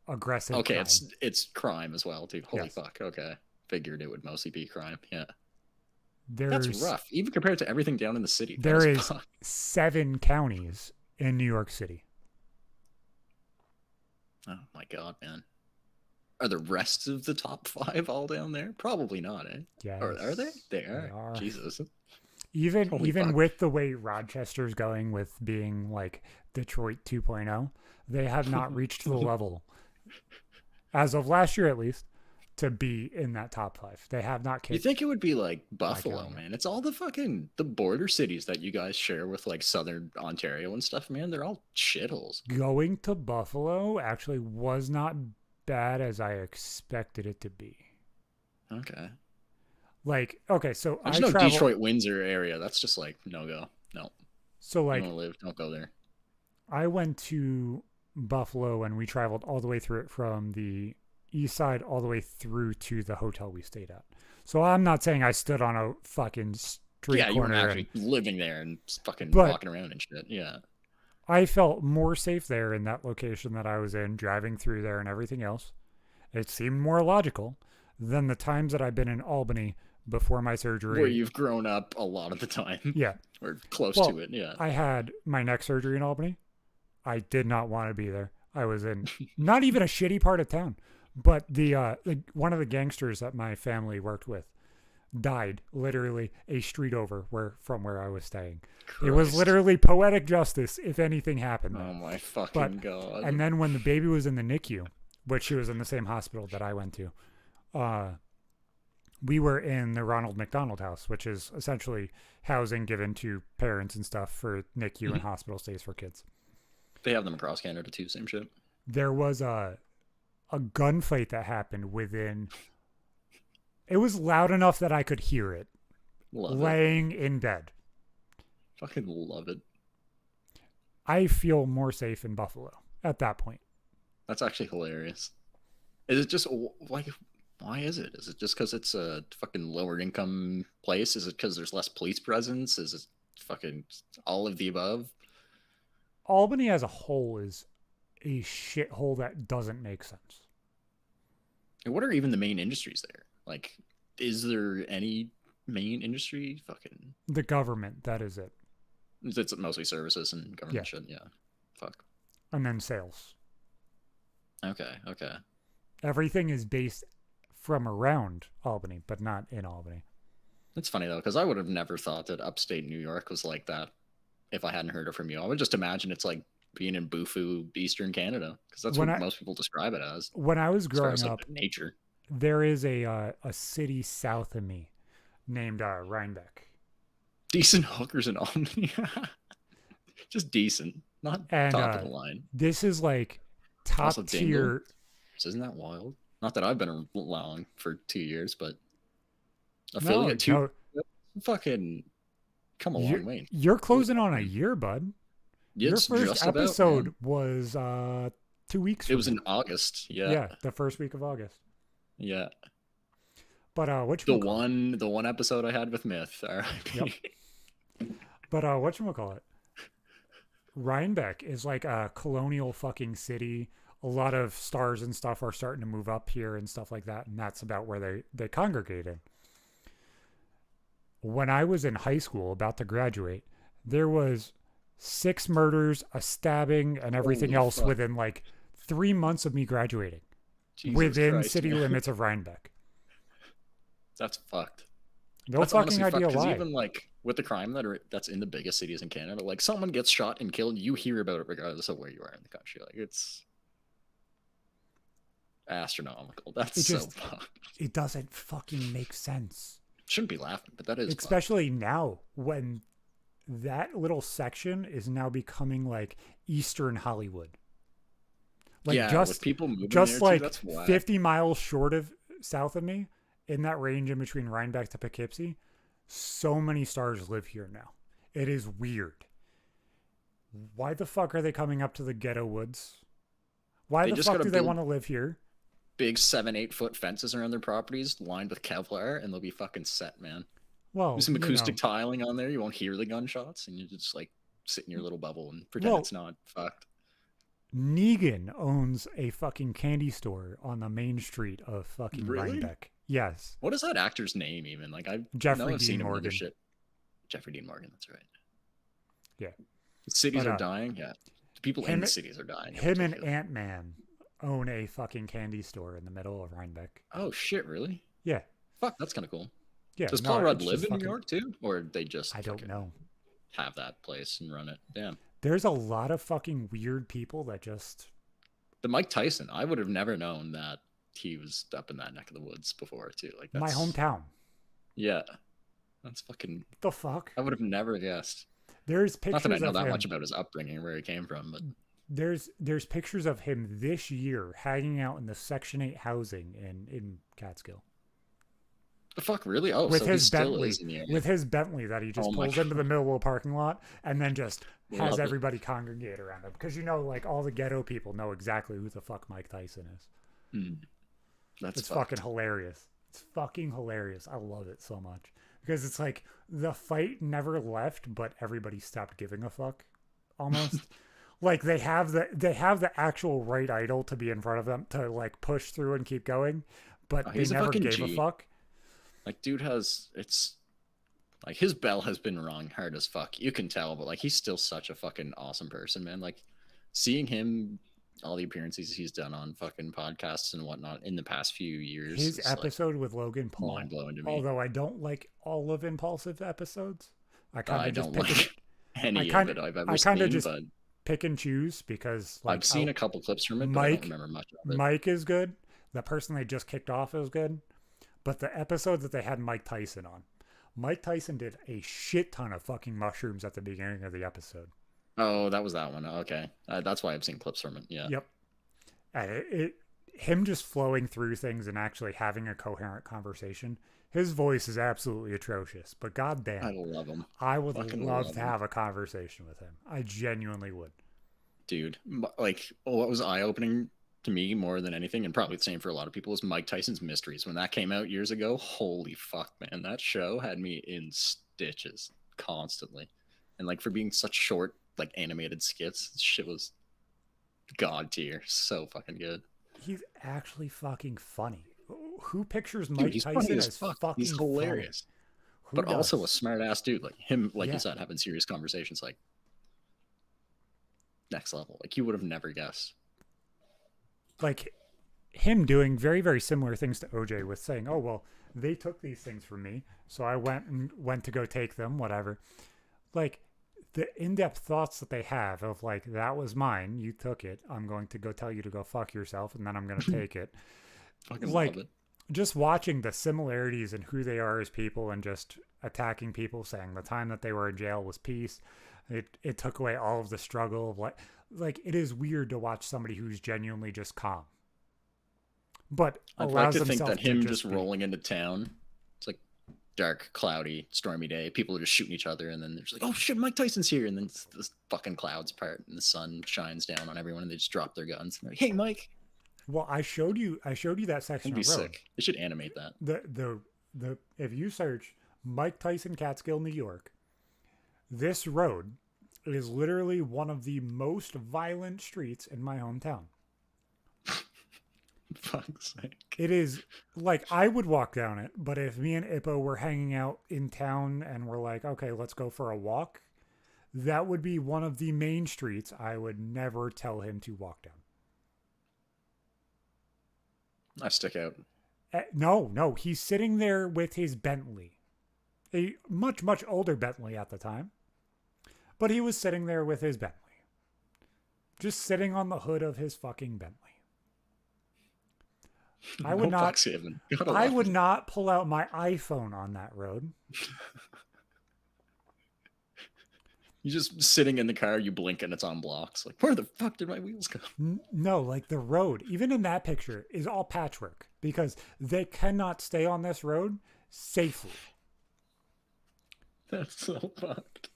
aggressive crime. It's crime as well, too. Holy fuck. Okay. Figured it would mostly be crime. Yeah. That's rough. Even compared to everything down in the city. There is 7 counties in New York City. Oh my God, man. Are the rest of the top 5 all down there? Probably not, eh? Yeah. Or are they? They are. Jesus. Even with the way Rochester's going with being like Detroit 2.0, they have not reached the level, as of last year at least, to be in that top 5. They have not. You think it would be like Buffalo, man? It's all the border cities that you guys share with like Southern Ontario and stuff, man. They're all shitholes. Going to Buffalo actually was not bad as I expected it to be. Okay. Like, okay, so I know Detroit, Windsor area. That's just like no go. No. So like, don't go there. I went to Buffalo and we traveled all the way through it from the east side all the way through to the hotel we stayed at. So I'm not saying I stood on a fucking street corner. Yeah, you weren't actually living there and fucking walking around and shit. Yeah. I felt more safe there in that location that I was in, driving through there and everything else. It seemed more logical than the times that I've been in Albany before my surgery. Where you've grown up a lot of the time. Yeah. Or close to it, yeah. I had my neck surgery in Albany. I did not want to be there. I was in not even a shitty part of town, but the one of the gangsters that my family worked with died literally a street over from where I was staying. Christ. It was literally poetic justice if anything happened there. Oh my fucking God. And then when the baby was in the NICU, which she was in the same hospital that I went to, we were in the Ronald McDonald House, which is essentially housing given to parents and stuff for NICU and hospital stays for kids. They have them across Canada too, same shit. There was a gunfight that happened within... It was loud enough that I could hear it. Laying in bed. Fucking love it. I feel more safe in Buffalo at that point. That's actually hilarious. Is it just like... Why is it? Is it just because it's a fucking lower income place? Is it because there's less police presence? Is it fucking all of the above? Albany as a whole is a shithole that doesn't make sense. And what are even the main industries there? Like, is there any main industry? Fucking... The government, that is it. It's mostly services and government shit, yeah. Fuck. And then sales. Okay. Everything is based... from around Albany, but not in Albany. It's funny though, because I would have never thought that upstate New York was like that if I hadn't heard it from you. I would just imagine it's like being in Bufu, Eastern Canada, because that's what most people describe it as. When I was growing up, nature. There is a city south of me named Rhinebeck, Decent hookers and Omni. Just decent, not And top of the line. this is like top Also, tier. Isn't that wild? Not that I've been allowing for 2 years, but No, affiliate no, fucking come a long way. You're closing on a year, bud. Your It's first just about, episode man. was 2 weeks. It was in August. Yeah. Yeah, the first week of August. Yeah. But what The one episode I had with Myth. All right. Yep. But whatchamacallit? Rhinebeck is like a colonial fucking city. A lot of stars and stuff are starting to move up here and stuff like that, and that's about where they congregated. When I was in high school, about to graduate, there was 6 murders, a stabbing, and everything Holy else fuck. within like 3 months of me graduating. Jesus within Christ, city man. limits of Rhinebeck. That's fucked. No That's fucking honestly idea fucked, 'cause why. even like with the crime that's in the biggest cities in Canada, like someone gets shot and killed, you hear about it regardless of where you are in the country. Like it's astronomical. That's It so just- fucked. It doesn't fucking make sense. Shouldn't be laughing, but that is fucked. Especially now when that little section is now becoming like Eastern Hollywood. Like yeah, just with people moving just there like too, that's whack. 50 miles short of south of me, in that range in between Rhinebeck to Poughkeepsie, so many stars live here now. It is weird. Why the fuck are they coming up to the ghetto woods? Why They the just fuck gotta do they build- want to live here? Big 7-8 foot fences around their properties lined with Kevlar, and they'll be fucking set, man. Well, Do some you acoustic know, tiling on there. You won't hear the gunshots, and you just like sit in your little bubble and pretend Well- it's not fucked. Negan owns a fucking candy store on the main street of fucking Really? Rhinebeck. Yes. What is that actor's name even? Like I Jeffrey know I've Dean seen him in other Morgan. shit. Jeffrey Dean Morgan, that's right. Yeah. The cities But, are dying. Yeah, the people in him- the cities are dying. in Him and particular. Ant-Man own a fucking candy store in the middle of Rhinebeck. Oh shit! Really? Yeah. Fuck, that's kind of cool. Yeah. Does no, Paul Rudd it's live just in fucking- New York too, or they just I don't fucking know. have that place and run it? Damn. There's a lot of fucking weird people that just The Mike Tyson, I would have never known that he was up in that neck of the woods before too. Like my that's hometown. Yeah, that's fucking. The fuck? I would have never guessed. There's Not pictures that I know of that him. much about his upbringing, where he came from, but There's pictures of him this year hanging out in the Section 8 housing in Catskill. the fuck, really? Oh, With so he his still Bentley, is in the area. with his Bentley that he just Oh my pulls into the middle of the parking lot and then just has Love it. everybody congregate around him because like all the ghetto people know exactly who the fuck Mike Tyson is. Hmm. That's It's fucked. fucking hilarious. It's fucking hilarious. I love it so much because it's like the fight never left, but everybody stopped giving a fuck. Almost like they have the actual right idol to be in front of them to like push through and keep going, but Oh, they he's a never fucking gave a G. fuck. Like, dude it's like his bell has been rung hard as fuck. You can tell, but like he's still such a fucking awesome person, man. Like seeing him, all the appearances he's done on fucking podcasts and whatnot in the past few years. His is, like, episode with Logan Paul, mind blowing to me. although I don't like all of Impulsive episodes, I kind I of just don't pick, like any I kinda- of it I've ever I kinda seen, just but pick and choose because like I've seen a couple clips from it, but I Mike- don't remember much of it. Mike is good. The person they just kicked off is good. But the episode that they had Mike Tyson on, Mike Tyson did a shit ton of fucking mushrooms at the beginning of the episode. Oh, that was that one. Okay, that's why I've seen clips from it. Yeah. Yep. And him just flowing through things and actually having a coherent conversation. His voice is absolutely atrocious, but goddamn, I love him, I would fucking love love to him. have a conversation with him. I genuinely would. dude. Like, what was eye opening to me more than anything, and probably the same for a lot of people, is Mike Tyson's Mysteries. When that came out years ago, holy fuck, man, that show had me in stitches constantly. And like for being such short, like animated skits, shit was god tier. So fucking good. He's actually fucking funny. Who pictures Dude, Mike he's Tyson funny as as fuck. fucking He's hilarious. Funny? Who But also a does? smart ass dude. Like him, like Yeah. you said, having serious conversations, like next level. Like you would have never guessed. Like him doing very, very similar things to OJ with saying, oh, well, they took these things from me. So I went to go take them, whatever. Like the in-depth thoughts that they have of like, that was mine. You took it. I'm going to go tell you to go fuck yourself. And then I'm going to take it. Fucking Like, love it. just watching the similarities in who they are as people and just attacking people, saying the time that they were in jail was peace. It took away all of the struggle of like it is weird to watch somebody who's genuinely just calm. But I'd like to think that him just rolling into town, it's like dark, cloudy, stormy day. People are just shooting each other, and then they're just like, "Oh shit, Mike Tyson's here!" And then the fucking clouds part, and the sun shines down on everyone, and they just drop their guns. And they're like, "Hey, Mike." Well, I showed you that section That'd be of road. sick. They should animate that. The if you search Mike Tyson Catskill, New York, this road is literally one of the most violent streets in my hometown. Fuck's sake. It is like I would walk down it, but if me and Ippo were hanging out in town and we're like, okay, let's go for a walk, that would be one of the main streets I would never tell him to walk down. I stick out. No, he's sitting there with his Bentley, a much, much older Bentley at the time, but he was sitting there with his Bentley, just sitting on the hood of his fucking Bentley. I would not pull out my iPhone on that road. You're just sitting in the car, you blink and it's on blocks. Like, where the fuck did my wheels go? No, like the road, even in that picture, is all patchwork because they cannot stay on this road safely. That's so fucked.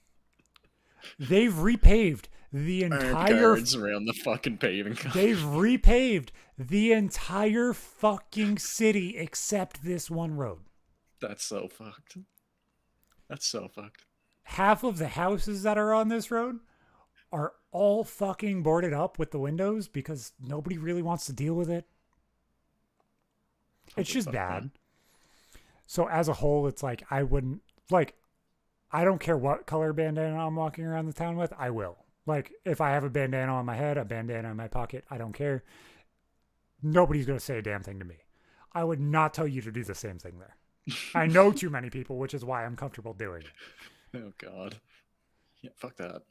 They've repaved the entire around the fucking paving. They've repaved the entire fucking city except this one road. That's so fucked. That's so fucked. Half of the houses that are on this road are all fucking boarded up with the windows because nobody really wants to deal with it. It's just bad. So as a whole, it's like I wouldn't like. I don't care what color bandana I'm walking around the town with. I will. Like if I have a bandana on my head, a bandana in my pocket, I don't care. Nobody's gonna say a damn thing to me. I would not tell you to do the same thing there. I know too many people, which is why I'm comfortable doing it. Oh God. Yeah, fuck that.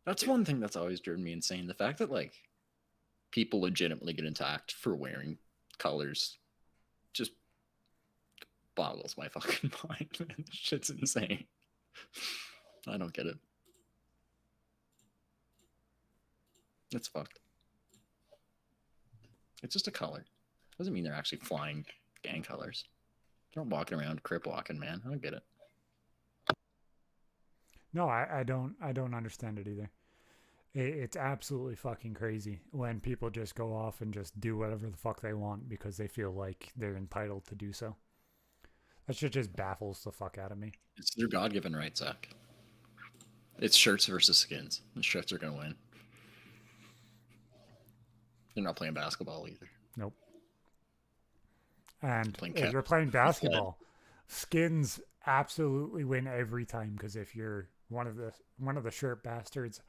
That's one thing that's always driven me insane. The fact that like people legitimately get attacked for wearing colors just boggles my fucking mind, man. Shit's insane. I don't get it. It's fucked. It's just a color. Doesn't mean they're actually flying gang colors. They're not walking around crip walking, man. I don't get it. No, I don't understand it either. It's absolutely fucking crazy when people just go off and just do whatever the fuck they want because they feel like they're entitled to do so. That shit just baffles the fuck out of me. It's their God-given right, Zach. It's shirts versus skins. The shirts are going to win. They're not playing basketball either. Nope. And if you're playing basketball, skins absolutely win every time because if you're one of the shirt bastards,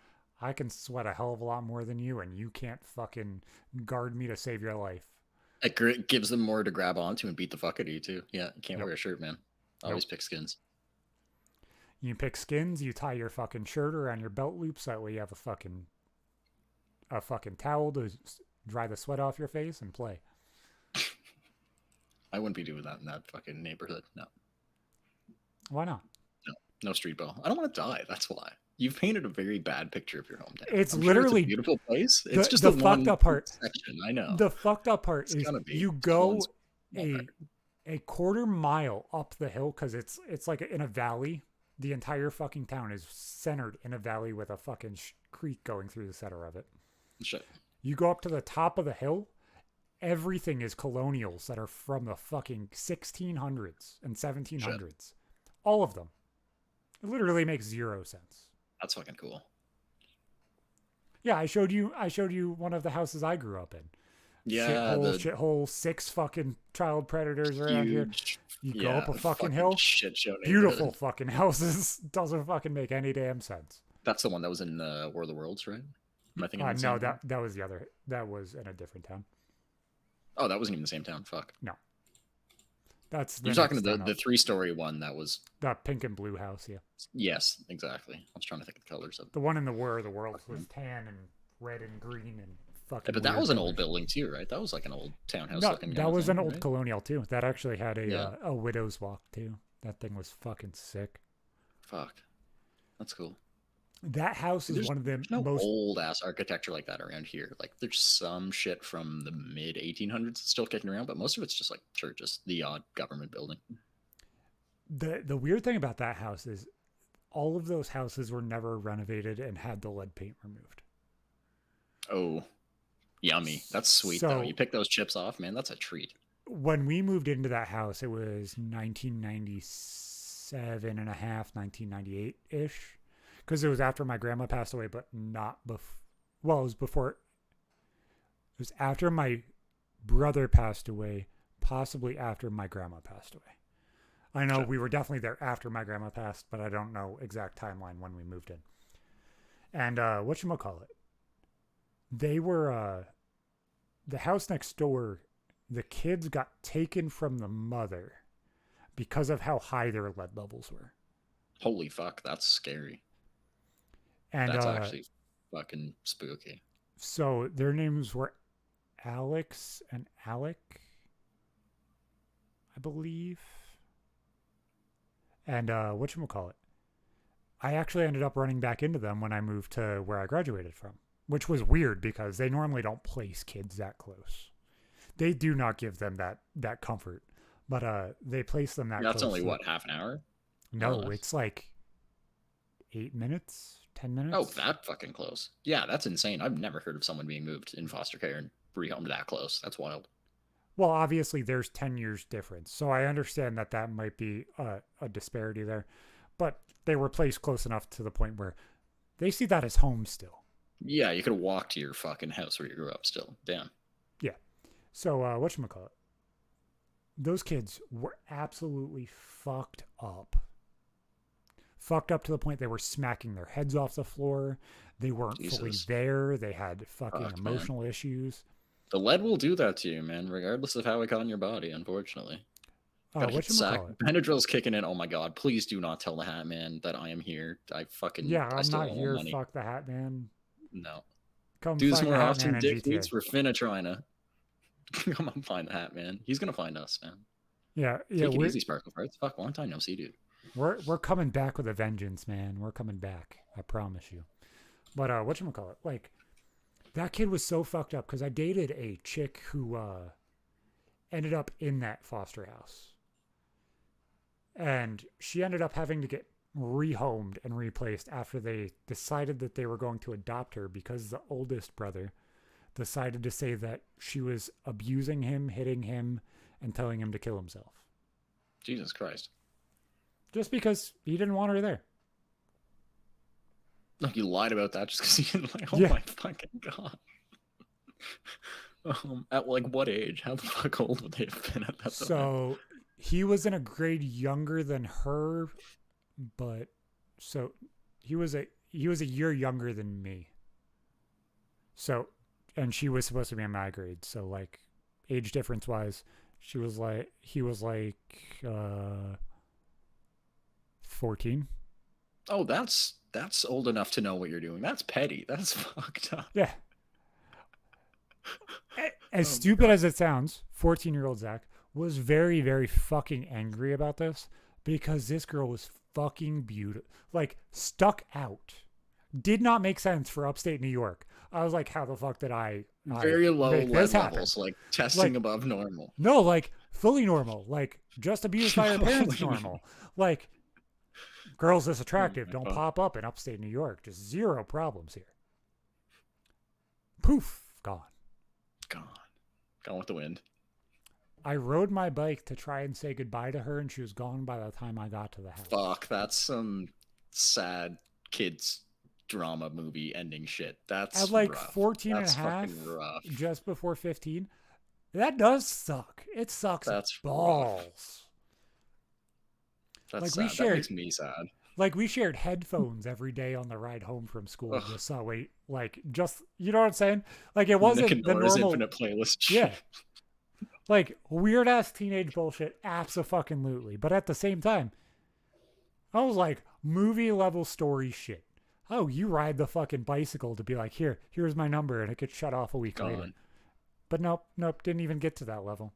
I can sweat a hell of a lot more than you, and you can't fucking guard me to save your life. It gives them more to grab onto and beat the fuck out of you too. Yeah, you can't wear a shirt, man. Always pick skins. You pick skins. You tie your fucking shirt around your belt loops. That way you have a fucking towel to dry the sweat off your face and play. I wouldn't be doing that in that fucking neighborhood. No. Why not? No street ball. I don't want to die. That's why. You've painted a very bad picture of your hometown. It's literally it's a beautiful place. It's just the fucked up part. Section. I know. The fucked up part is you go a quarter mile up the hill because it's like in a valley. The entire fucking town is centered in a valley with a fucking creek going through the center of it. Shit. You go up to the top of the hill. Everything is colonials that are from the fucking 1600s and 1700s. Shit. All of them. It literally makes zero sense. That's fucking cool. Yeah, I showed you one of the houses I grew up in. Yeah, shithole, 6 fucking child predators around here. You go up a fucking hill. Shit show. Beautiful fucking houses. Doesn't fucking make any damn sense. That's the one that was in War of the Worlds, right? Am I thinking no, that was the other. That was in a different town. Oh, that wasn't even the same town. Fuck. No. That's you're talking to the 3-story one that was the pink and blue house, yeah. Yes, exactly. I was trying to think of the colors of the one in the War of the Worlds was tan and red and green and fucking. But that was an old building too, right? That was like an old townhouse No, looking. that was thing, an old right? colonial too. That actually had a widow's walk too. That thing was fucking sick. Fuck, that's cool. That house is one of the no most old ass architecture like that around here. Like there's some shit from the mid 1800s still kicking around, but most of it's just like churches, the odd government building. The weird thing about that house is all of those houses were never renovated and had the lead paint removed. Oh, yummy. That's sweet though. You pick those chips off, man, that's a treat. When we moved into that house, it was 1997 and a half, 1998-ish. Because it was after my grandma passed away, but not before. Well, it was before. It was after my brother passed away, possibly after my grandma passed away. I know we were definitely there after my grandma passed, but I don't know exact timeline when we moved in. And whatchamacallit? They were, the house next door, the kids got taken from the mother because of how high their lead levels were. Holy fuck, that's scary. And that's actually fucking spooky. So their names were Alex and Alec, I believe. And whatchamacallit? I actually ended up running back into them when I moved to where I graduated from, which was weird because they normally don't place kids that close. They do not give them that comfort, but they place them that close. That's only, what, half an hour? No, it's like 8 minutes. 10 minutes? Oh, that fucking close. Yeah, that's insane. I've never heard of someone being moved in foster care and rehomed that close. That's wild. Well, obviously there's 10 years difference. So I understand that might be a disparity there. But they were placed close enough to the point where they see that as home still. Yeah, you could walk to your fucking house where you grew up still. Damn. Yeah. So whatchamacallit? Those kids were absolutely fucked up. Fucked up to the point they were smacking their heads off the floor. They weren't fully there. They had fucking emotional issues. The lead will do that to you, man, regardless of how it got in your body, unfortunately. Benadryl's kicking in. Oh my god, please do not tell the Hat Man that I am here. I'm not here. Money. Fuck the Hat Man. No. Come do this more often, Dick Beats. We're finna trying to come on, find the Hat Man. He's gonna find us, man. Yeah. Take it easy, Sparkle Farts. Fuck, long time no see, dude. We're coming back with a vengeance, man. We're coming back. I promise you. But whatchamacallit? Like, that kid was so fucked up because I dated a chick who ended up in that foster house. And she ended up having to get rehomed and replaced after they decided that they were going to adopt her because the oldest brother decided to say that she was abusing him, hitting him, and telling him to kill himself. Jesus Christ. Just because he didn't want her there. Like you lied about that just because you didn't like, my fucking god. At like what age? How the fuck old would they have been at that time? So he was in a grade younger than her, but so he was a year younger than me. So, and she was supposed to be in my grade. So like age difference wise, he was like 14. Oh, that's old enough to know what you're doing. That's petty. That's fucked up. Yeah. As stupid as it sounds, 14-year-old Zach was very, very fucking angry about this because this girl was fucking beautiful. Like, stuck out. Did not make sense for upstate New York. I was like, how the fuck did I very low levels, like testing above normal. No, like fully normal. Like just abused by her parents normal. Like, girls this attractive don't pop up in upstate New York. Just zero problems here. Poof, gone. Gone with the wind. I rode my bike to try and say goodbye to her, and she was gone by the time I got to the house. Fuck, that's some sad kids drama movie ending shit. That's at like rough. 14 that's and a half, rough. Just before 15. That does suck. It sucks. That's balls. Rough. That's like sad. That makes me sad. Like we shared headphones every day on the ride home from school. Just so just you know what I'm saying? Like it wasn't the normal infinite playlist. Yeah. Like weird ass teenage bullshit, abso-fucking-lutely. But at the same time, I was like movie level story shit. oh, you ride the fucking bicycle to be like, here's my number, and it gets shut off a week later. Gone. But nope, didn't even get to that level.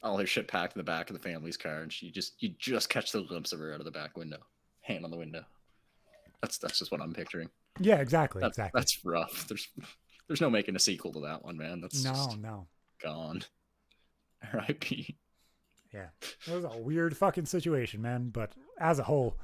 All her shit packed in the back of the family's car, and you just catch the glimpse of her out of the back window, hand on the window. That's just what I'm picturing. Yeah, exactly. That's rough. There's no making a sequel to that one, man. That's no. Gone. R.I.P. Yeah, it was a weird fucking situation, man. But as a whole,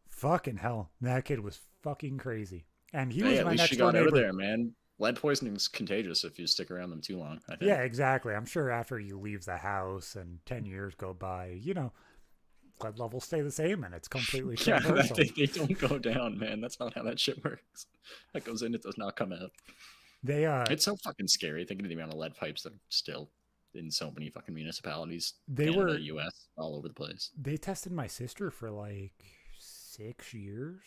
fucking hell, that kid was fucking crazy. And he was at my least next she door got out neighbor. of there, man. Lead poisoning's contagious if you stick around them too long, I think. Yeah, exactly. I'm sure after you leave the house and 10 years go by, lead levels stay the same and it's completely universal. They don't go down, man. That's not how that shit works. That goes in, it does not come out. It's so fucking scary thinking of the amount of lead pipes that are still in so many fucking municipalities. Canada, US, all over the place. They tested my sister for like 6 years.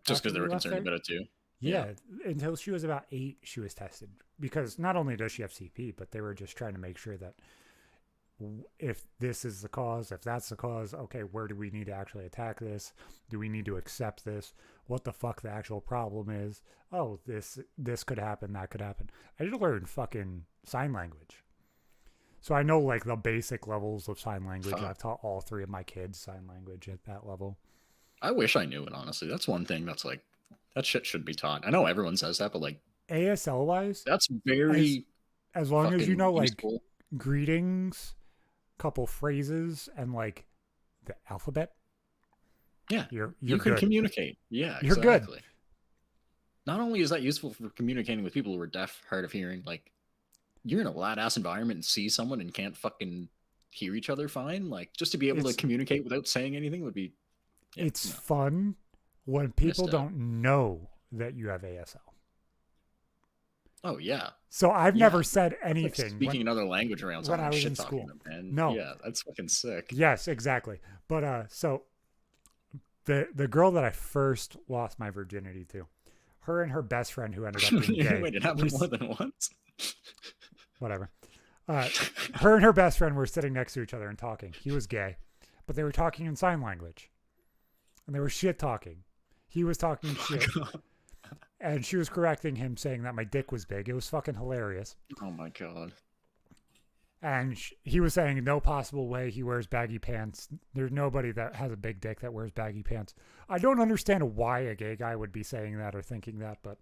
Just because they were concerned about it too. Yeah, until she was about 8, she was tested. Because not only does she have CP, but they were just trying to make sure that if this is the cause, if that's the cause, okay, where do we need to actually attack this? Do we need to accept this? What the fuck the actual problem is? Oh, this could happen, that could happen. I did learn fucking sign language. So I know like the basic levels of sign language. I've taught all 3 of my kids sign language at that level. I wish I knew it, honestly. That's one thing that's like, that shit should be taught. I know everyone says that, but like ASL wise, that's very as long as you know useful. Like greetings, couple phrases, and like the alphabet. Yeah, you can good. Communicate. Yeah, you're exactly. Good. Not only is that useful for communicating with people who are deaf, hard of hearing, like you're in a loud ass environment and see someone and can't fucking hear each other fine. Like just to be able to communicate without saying anything would be. Yeah, it's fun when people don't know that you have ASL. Oh yeah. So I've never said anything. Like speaking another language around someone when I was shit in talking school. Them, man. No. Yeah, that's fucking sick. Yes, exactly. But so the girl that I first lost my virginity to, her and her best friend who ended up being gay. Wait, it happened more than once. Whatever. Her and her best friend were sitting next to each other and talking. He was gay, but they were talking in sign language. And they were shit talking. He was talking shit. And she was correcting him, saying that my dick was big. It was fucking hilarious. Oh my God. And he was saying no possible way he wears baggy pants. There's nobody that has a big dick that wears baggy pants. I don't understand why a gay guy would be saying that or thinking that, but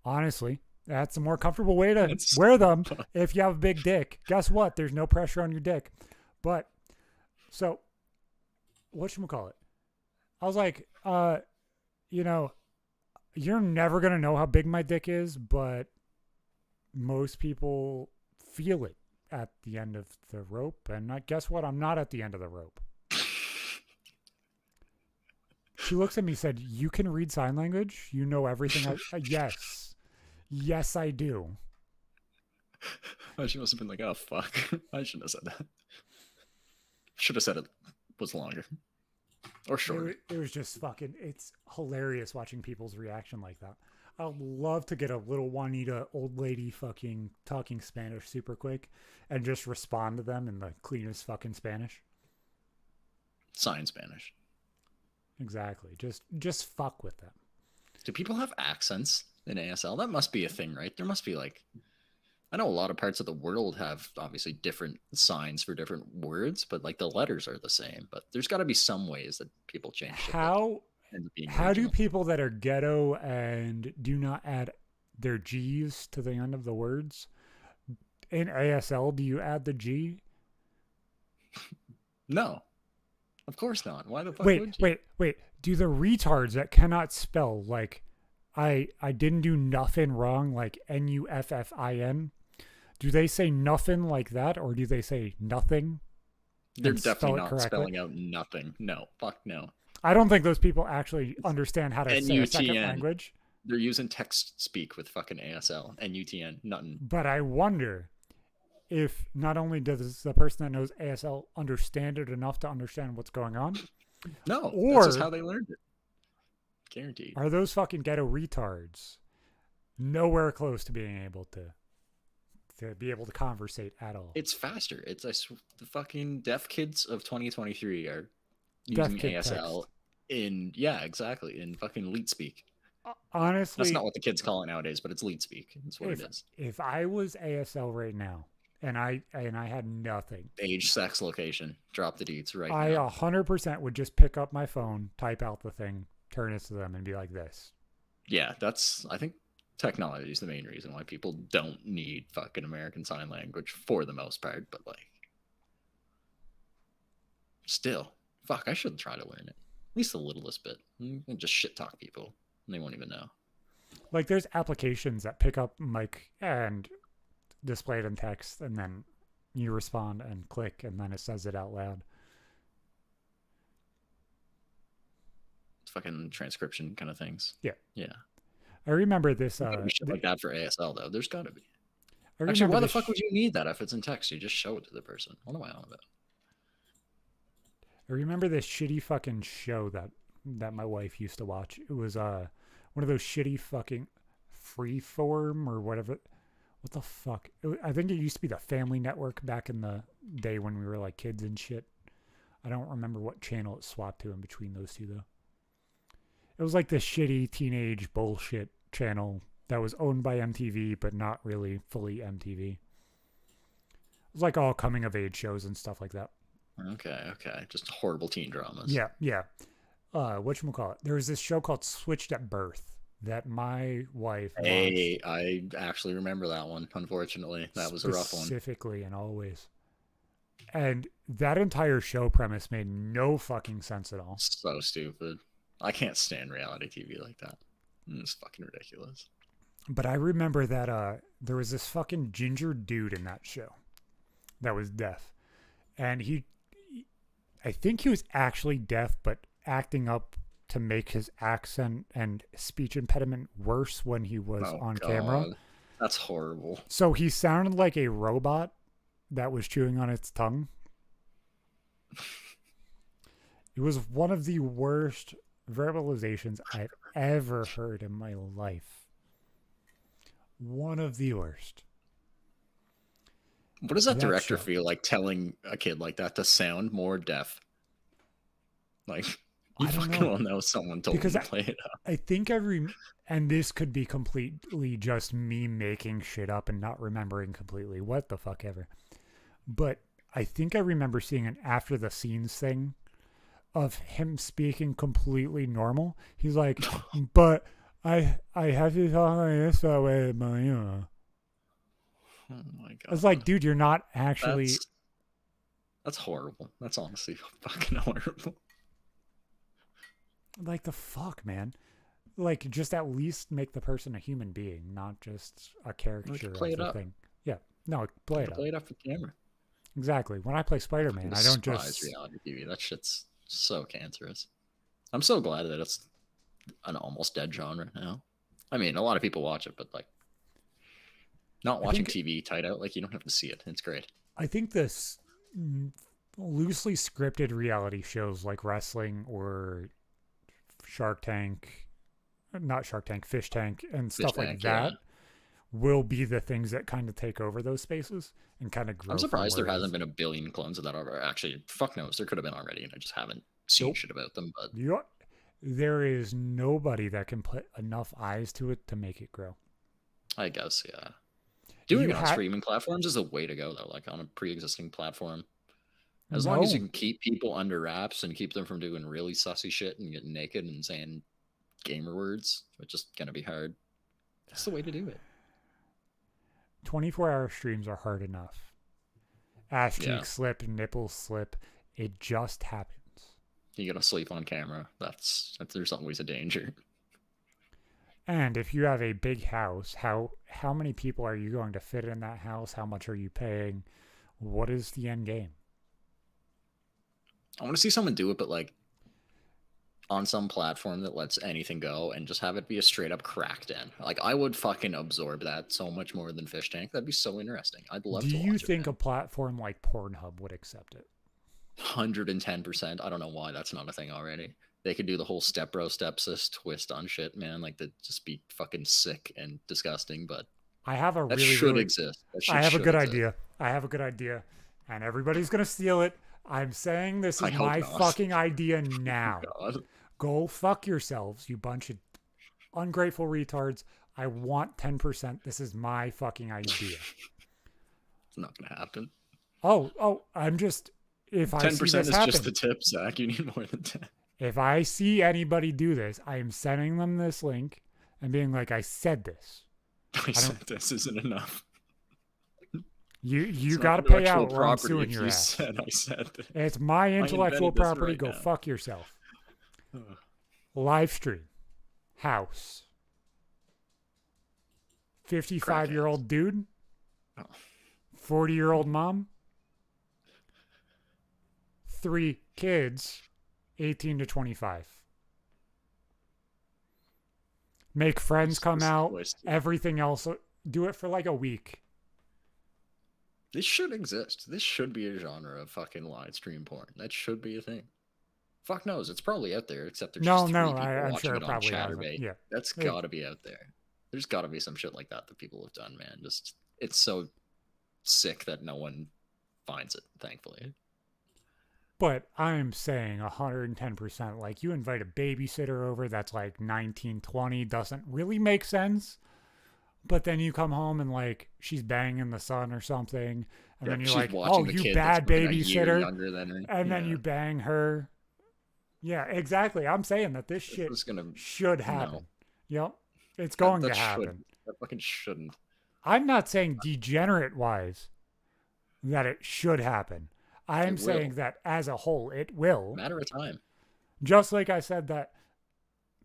honestly, that's a more comfortable way to wear them if you have a big dick. Guess what? There's no pressure on your dick. But, so, whatchamacallit? I was like, you're never going to know how big my dick is, but most people feel it at the end of the rope. And guess what? I'm not at the end of the rope. She looks at me and said, you can read sign language? You know everything? Yes. Yes, I do. Oh, she must have been like, oh, fuck. I shouldn't have said that. Should have said it was longer. Or shorter. It was just fucking, it's hilarious watching people's reaction like that. I'd love to get a little Juanita old lady fucking talking Spanish super quick and just respond to them in the cleanest fucking Spanish. Sign Spanish. Exactly. Just fuck with them. Do people have accents in ASL? That must be a thing, right? There must be like, I know a lot of parts of the world have obviously different signs for different words, but like the letters are the same. But there's got to be some ways that people change. How do people that are ghetto and do not add their G's to the end of the words in ASL? Do you add the G? No, of course not. Why the fuck would you? Wait. Do the retards that cannot spell like I didn't do nothing wrong, like NUFFIN? Do they say nothing like that, or do they say nothing? They're definitely not spelling out nothing. No, fuck no. I don't think those people actually understand how to say a second language. They're using text speak with fucking ASL. NUTN, nothing. But I wonder if not only does the person that knows ASL understand it enough to understand what's going on. No, or that's just how they learned it. Guaranteed. Are those fucking ghetto retards nowhere close to being able to be able to conversate at all? It's faster. It's the fucking deaf kids of 2023 are using ASL exactly, in fucking leet speak. Honestly, that's not what the kids call it nowadays, but it's leet speak. That's what it is. If I was ASL right now and I had nothing, age, sex, location, drop the deets right I now. 100% would just pick up my phone, type out the thing, turn it to them, and be like this. Yeah, I think technology is the main reason why people don't need fucking American Sign Language for the most part, but like, still, fuck, I should try to learn it. At least the littlest bit. And just shit talk people, and they won't even know. Like, there's applications that pick up mic and display it in text, and then you respond and click, and then it says it out loud. It's fucking transcription kind of things. Yeah. Yeah. I remember this. Shit like that for ASL, though. There's got to be. Actually, Actually, why the fuck would you need that if it's in text? You just show it to the person. What am I on about? I remember this shitty fucking show that my wife used to watch. It was one of those shitty fucking Freeform or whatever. What the fuck? I think it used to be the Family Network back in the day when we were like kids and shit. I don't remember what channel it swapped to in between those two though. It was like this shitty teenage bullshit channel that was owned by MTV but not really fully MTV. It was like all coming of age shows and stuff like that. Okay. Just horrible teen dramas. Yeah. Whatchamacallit? There was this show called Switched at Birth that my wife watched. Hey, I actually remember that one, unfortunately. That was a rough one. Specifically and always. And that entire show premise made no fucking sense at all. So stupid. I can't stand reality TV like that. It's fucking ridiculous. But I remember that there was this fucking ginger dude in that show that was deaf. And I think he was actually deaf, but acting up to make his accent and speech impediment worse when he was on camera. That's horrible. So he sounded like a robot that was chewing on its tongue. It was one of the worst verbalizations I've ever heard in my life. One of the worst. What does that director feel like telling a kid like that to sound more deaf? Like, you fucking will know someone told him to play it up. I think and this could be completely just me making shit up and not remembering completely. What the fuck ever. But I think I remember seeing an after the scenes thing of him speaking completely normal. He's like, but I have to talk like this that way, but you know. Oh my god. I was like, dude, you're not actually. That's horrible. That's honestly fucking horrible. Like the fuck, man. Like, just at least make the person a human being, not just a caricature of the thing. Yeah. No, play it up. Play it up for camera. Exactly. When I play Spider-Man, I don't just reality TV. That shit's so cancerous. I'm so glad that it's an almost dead genre now. I mean, a lot of people watch it, but like not watching TV tied out, like you don't have to see it. It's great. I think this loosely scripted reality shows like wrestling or Fish Tank, and stuff like that will be the things that kind of take over those spaces and kind of grow. I'm surprised there hasn't been a billion clones of that already. Actually, fuck knows. There could have been already, and I just haven't seen shit about them. But there is nobody that can put enough eyes to it to make it grow. I guess, yeah. Doing it on streaming platforms is a way to go, though. Like on a pre-existing platform, as long as you can keep people under wraps and keep them from doing really sussy shit and getting naked and saying gamer words, which is gonna be hard. That's the way to do it. 24-hour streams are hard enough. Ass cheek slip, nipples slip. It just happens. You gotta sleep on camera. There's always a danger. And if you have a big house, how many people are you going to fit in that house? How much are you paying? What is the end game? I want to see someone do it, but like on some platform that lets anything go and just have it be a straight up crackdown. Like I would fucking absorb that so much more than Fish Tank. That'd be so interesting. I'd love to watch it. Do you think a platform like Pornhub would accept it? 110%. I don't know why that's not a thing already. They could do the whole step bro, step sis twist on shit, man. Like that'd just be fucking sick and disgusting. But I have a that really should exist. I have a good idea. I have a good idea, and everybody's gonna steal it. I'm saying this is my fucking idea now. Go fuck yourselves, you bunch of ungrateful retards. I want 10%. This is my fucking idea. It's not gonna happen. I'm just, if I 10% see this is happen, just the tip, Zach. You need more than 10. if I see anybody do this, I am sending them this link and being like, I said this. I said this isn't enough. You got to pay out or I'm suing your ass. Said I said this. It's my intellectual property. Go fuck yourself. Live stream. House. 55-year-old dude. 40-year-old mom. 3 kids, 18 to 25. Make friends come out. Everything else. Do it for like a week. This should exist. This should be a genre of fucking live stream porn. That should be a thing. Fuck knows. It's probably out there, except there's just 3 people I'm watching sure it on probably Chatterbait. Yeah. That's got to be out there. There's got to be some shit like that people have done, man. Just, it's so sick that no one finds it, thankfully. But I'm saying 110%. Like, you invite a babysitter over that's like 19, 20, doesn't really make sense. But then you come home and like she's banging the son or something, and then you're like, "Oh, you bad babysitter," and then you bang her. Yeah, exactly. I'm saying that this shit should happen. Yep, it's going to happen. That fucking shouldn't. I'm not saying degenerate wise that it should happen. I am saying that as a whole, it will. Matter of time. Just like I said that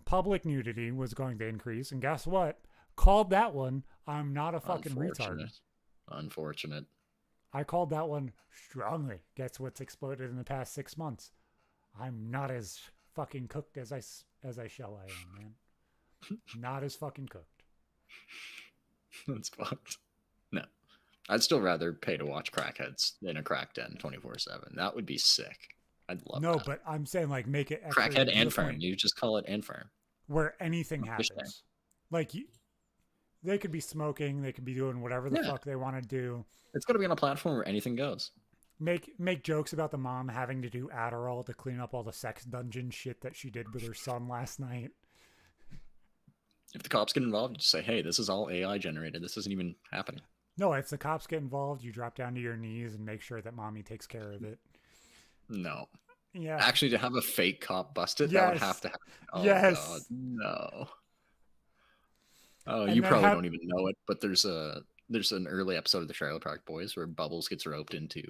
public nudity was going to increase, and guess what? Called that one. I'm not a fucking retard. Unfortunate. I called that one strongly. Guess what's exploded in the past 6 months? I'm not as fucking cooked as I shall I am, man. Not as fucking cooked. That's fucked. No. I'd still rather pay to watch crackheads than a crack den 24/7. That would be sick. I'd love that. No, but I'm saying like make it crackhead and firm. You just call it infirm. Where anything happens. Like they could be smoking, they could be doing whatever the fuck they want to do. It's got to be on a platform where anything goes. Make jokes about the mom having to do Adderall to clean up all the sex dungeon shit that she did with her son last night. If the cops get involved, you just say, hey, this is all AI generated. This isn't even happening. No, if the cops get involved, you drop down to your knees and make sure that mommy takes care of it. No. Yeah. Actually, to have a fake cop busted, that would have to happen. Oh, yes. God, no. Oh, you probably don't even know it, but there's an early episode of the Trailer Park Boys where Bubbles gets roped into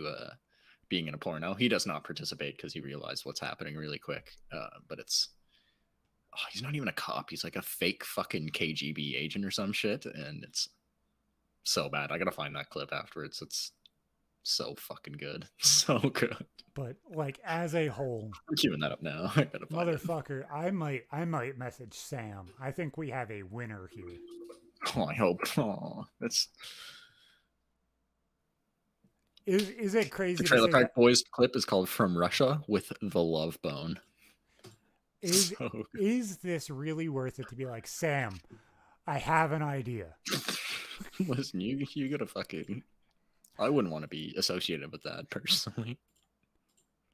being in a porno. He does not participate because he realized what's happening really quick. But he's not even a cop. He's like a fake fucking KGB agent or some shit, and it's so bad. I gotta find that clip afterwards. It's so fucking good. So good. But like as a whole, I'm queuing that up now. I gotta find motherfucker, it. I might message Sam. I think we have a winner here. Oh, I hope. Oh, that's. Is it crazy? The Trailer Park Boys clip is called "From Russia with the Love Bone." Is this really worth it to be like, Sam, I have an idea? Listen, you gotta fucking. I wouldn't want to be associated with that personally.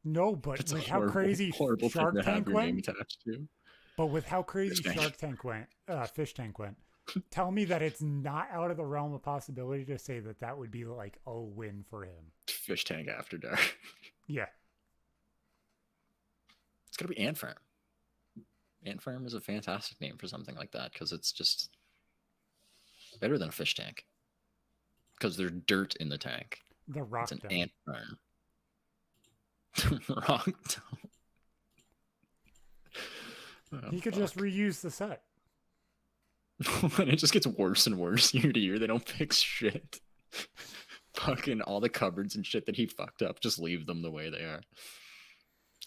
No, but it's like how crazy Shark Tank went. But with how crazy Shark Tank went, Fish Tank went. Tell me that it's not out of the realm of possibility to say that would be like a win for him. Fish Tank After Dark. Yeah. It's gonna be Ant Farm. Ant Farm is a fantastic name for something like that because it's just better than a fish tank. Because there's dirt in the tank. The rock It's an dome. ant farm. Rock dome. He could just reuse the set. And it just gets worse and worse year to year. They don't fix shit. Fucking all the cupboards and shit that he fucked up, just leave them the way they are.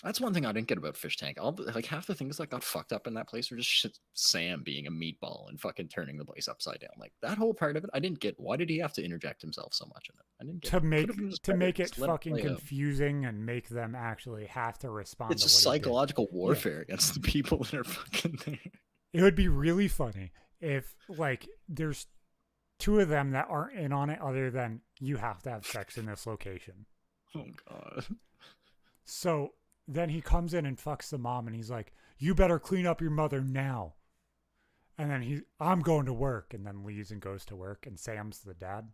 That's one thing I didn't get about Fish Tank. Like half the things that got fucked up in that place were just shit. Sam being a meatball and fucking turning the place upside down. Like that whole part of it, I didn't get. Why did he have to interject himself so much in it? I didn't get to make it fucking confusing and make them actually have to respond. It's a psychological warfare against the people that are fucking there. It would be really funny if like there's 2 of them that aren't in on it, other than you have to have sex in this location. Oh God. So then he comes in and fucks the mom, and he's like, "You better clean up your mother now." And then I'm going to work, and then leaves and goes to work, and Sam's the dad.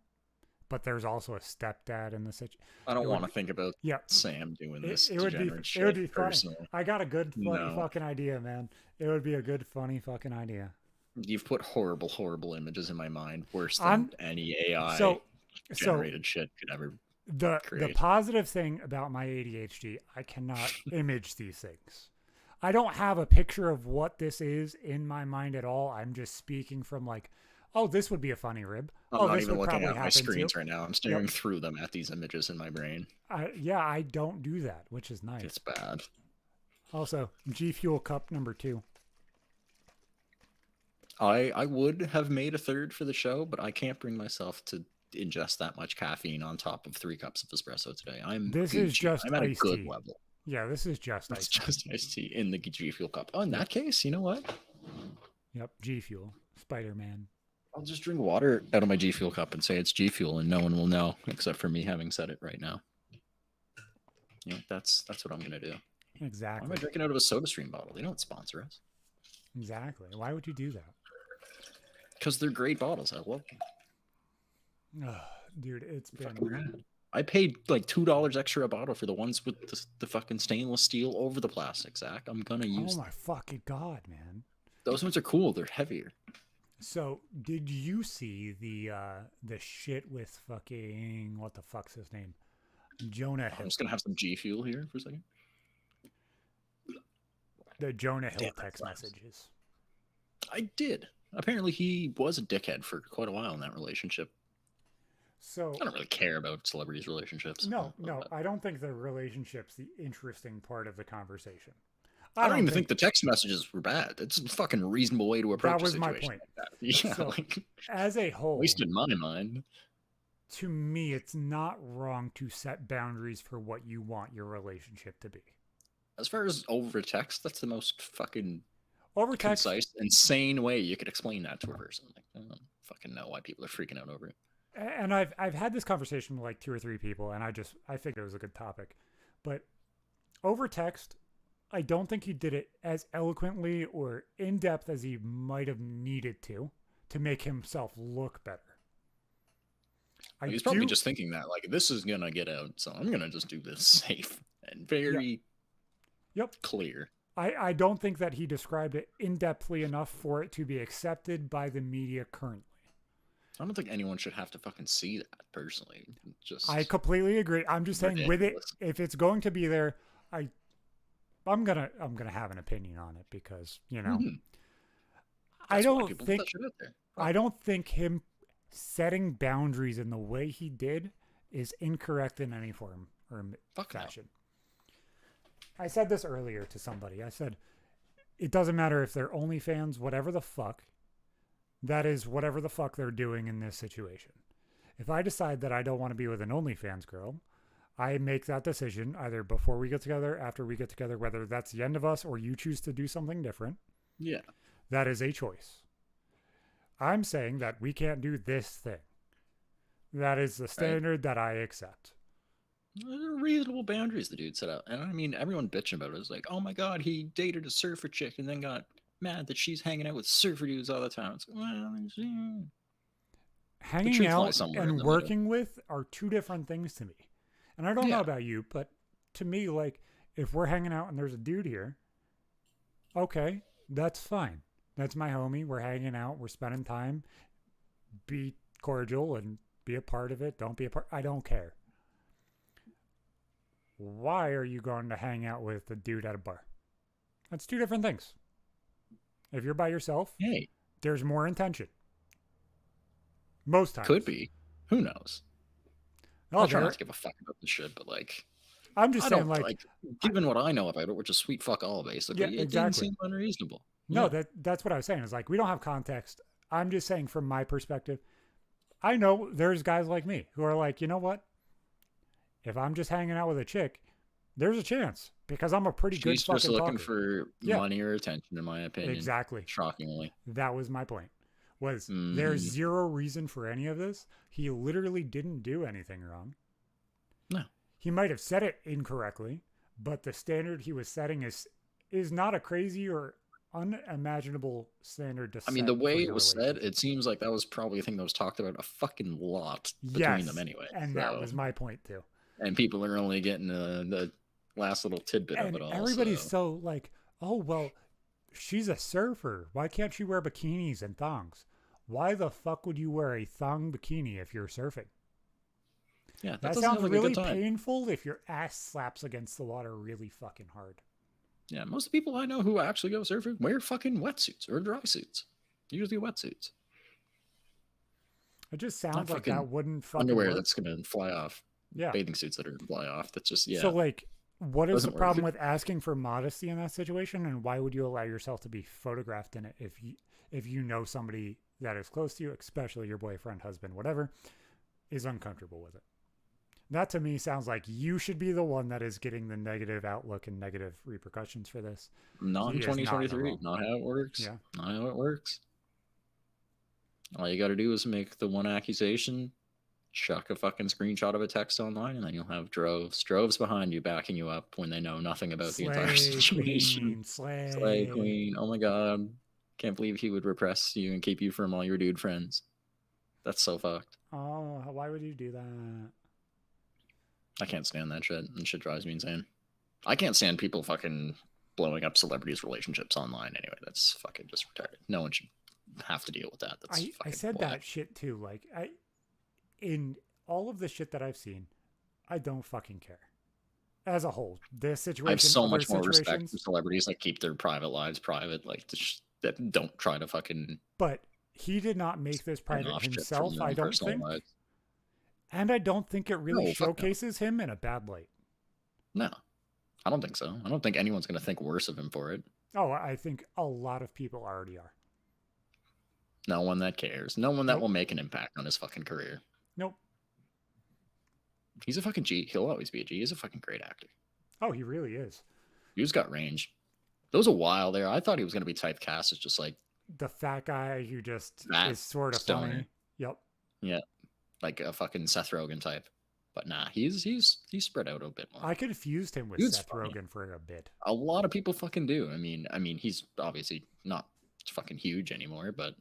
But there's also a stepdad in the situation. I don't want to think about Sam doing this. It would be funny. I got a good funny fucking idea, man. It would be a good funny fucking idea. You've put horrible images in my mind, worse than any AI generated shit could ever create. The positive thing about my ADHD, I cannot image these things. I don't have a picture of what this is in my mind at all. I'm just speaking from like, oh, this would be a funny rib. I'm not even looking at my screens right now. I'm staring through them at these images in my brain. I don't do that, which is nice. It's bad. Also, Gfuel cup number 2. I would have made a third for the show, but I can't bring myself to ingest that much caffeine on top of 3 cups of espresso today. I'm at a good level. Yeah, this is just iced tea. Just iced tea in the Gfuel cup. Oh, in that case, you know what? Yep, Gfuel, Spider-Man. I'll just drink water out of my Gfuel cup and say it's Gfuel, and no one will know except for me having said it right now. Yeah, that's what I'm gonna do. Exactly. Why am I drinking out of a SodaStream bottle? They don't sponsor us. Exactly. Why would you do that? Because they're great bottles. I love them. Dude, it's been... I paid like $2 extra a bottle for the ones with the fucking stainless steel over the plastic, Zach. I'm gonna use them. Oh my fucking God, man. Those ones are cool. They're heavier. So, did you see the shit with fucking... What the fuck's his name? Jonah Hill. I'm just gonna have some Gfuel here for a second. The Jonah Hill text messages. I did. Apparently he was a dickhead for quite a while in that relationship. So I don't really care about celebrities' relationships. No, I don't think the relationship's the interesting part of the conversation. I don't even think the text messages were bad. It's a fucking reasonable way to approach a situation. That was my point. Like that. Yeah, so, as a whole, at least in my mind, to me, it's not wrong to set boundaries for what you want your relationship to be. As far as over text, that's the most fucking over text, concise, insane way you could explain that to a person. Like, I don't fucking know why people are freaking out over it. And I've had this conversation with like 2 or 3 people, and I figured it was a good topic. But over text, I don't think he did it as eloquently or in depth as he might have needed to make himself look better. He's probably just thinking that like this is gonna get out, so I'm gonna just do this safe and very clear. I don't think that he described it in-depthly enough for it to be accepted by the media currently. I don't think anyone should have to fucking see that personally. I completely agree. I'm just saying with it, if it's going to be there, I'm gonna have an opinion on it because, you know, I don't think him setting boundaries in the way he did is incorrect in any form or fashion. I said this earlier to somebody. I said, it doesn't matter if they're OnlyFans, whatever the fuck. That is whatever the fuck they're doing in this situation. If I decide that I don't want to be with an OnlyFans girl, I make that decision either before we get together, after we get together, whether that's the end of us or you choose to do something different. Yeah. That is a choice. I'm saying that we can't do this thing. That is the standard that I accept. There are reasonable boundaries the dude set out. And I mean, everyone bitching about it is like, oh my God, he dated a surfer chick and then got mad that she's hanging out with surfer dudes all the time. It's like, well, hanging out and working with are 2 different things to me. And I don't know about you, but to me, like, if we're hanging out and there's a dude here, okay, that's fine. That's my homie. We're hanging out. We're spending time. Be cordial and be a part of it. Don't be a part. I don't care. Why are you going to hang out with a dude at a bar? That's 2 different things. If you're by yourself, there's more intention. Most times. Could be. Who knows? I try not to give a fuck about this shit, but like, I'm just saying, like, given what I know about it, which is sweet fuck all, basically, it didn't seem unreasonable. No, that's what I was saying. Is like, we don't have context. I'm just saying from my perspective, I know there's guys like me who are like, you know what? If I'm just hanging out with a chick, there's a chance because I'm a pretty good fucking talker. She's just looking for money or attention, in my opinion. Exactly. Shockingly. That was my point. There's zero reason for any of this. He literally didn't do anything wrong. No. He might have said it incorrectly, but the standard he was setting is not a crazy or unimaginable standard to set. I mean, the way for it your was said, relationship. it seems like that was probably a thing that was talked about a fucking lot between Yes, them anyway. and that was my point too. And people are only getting the last little tidbit And of it all. everybody's so like, oh, well, she's a surfer. Why can't she wear bikinis and thongs? Why the fuck would you wear a thong bikini if you're surfing? Yeah, that sounds really painful if your ass slaps against the water really fucking hard. Yeah, most of the people I know who actually go surfing wear fucking wetsuits or dry suits. Usually wetsuits. It just sounds like that wouldn't fucking underwear work. That's going to fly off. Yeah. Bathing suits that are going to fly off. That's just, yeah. So, like, what is the problem with asking for modesty in that situation? And why would you allow yourself to be photographed in it if you know somebody that is close to you, especially your boyfriend, husband, whatever, is uncomfortable with it? That to me sounds like you should be the one that is getting the negative outlook and negative repercussions for this. Not in 2023. Not how it works. Yeah. Not how it works. All you got to do is make the one accusation, chuck a fucking screenshot of a text online, and then you'll have droves behind you backing you up when they know nothing about the entire situation. Slay queen. Oh my god. Can't believe he would repress you and keep you from all your dude friends. That's so fucked. Oh, why would you do that? I can't stand that shit. And shit drives me insane. I can't stand people fucking blowing up celebrities' relationships online anyway. That's fucking just retarded. No one should have to deal with that. That's I said that shit too. Like, in all of the shit that I've seen, I don't fucking care. As a whole, this situation. I have so much more respect for celebrities that keep their private lives private, like that don't try to fucking. But he did not make this private himself, I don't think. Lives. And I don't think it really showcases him in a bad light. No, I don't think so. I don't think anyone's going to think worse of him for it. Oh, I think a lot of people already are. No one that cares. No one that will make an impact on his fucking career. Nope. He's a fucking G. He'll always be a G. He's a fucking great actor. Oh, he really is. He's got range. There was a while there. I thought he was going to be typecast as just like the fat guy who just is sort of funny. Yep. Yeah. Like a fucking Seth Rogen type. But nah, he's spread out a bit more. I confused him with Seth Rogen for a bit. A lot of people fucking do. I mean, he's obviously not fucking huge anymore, but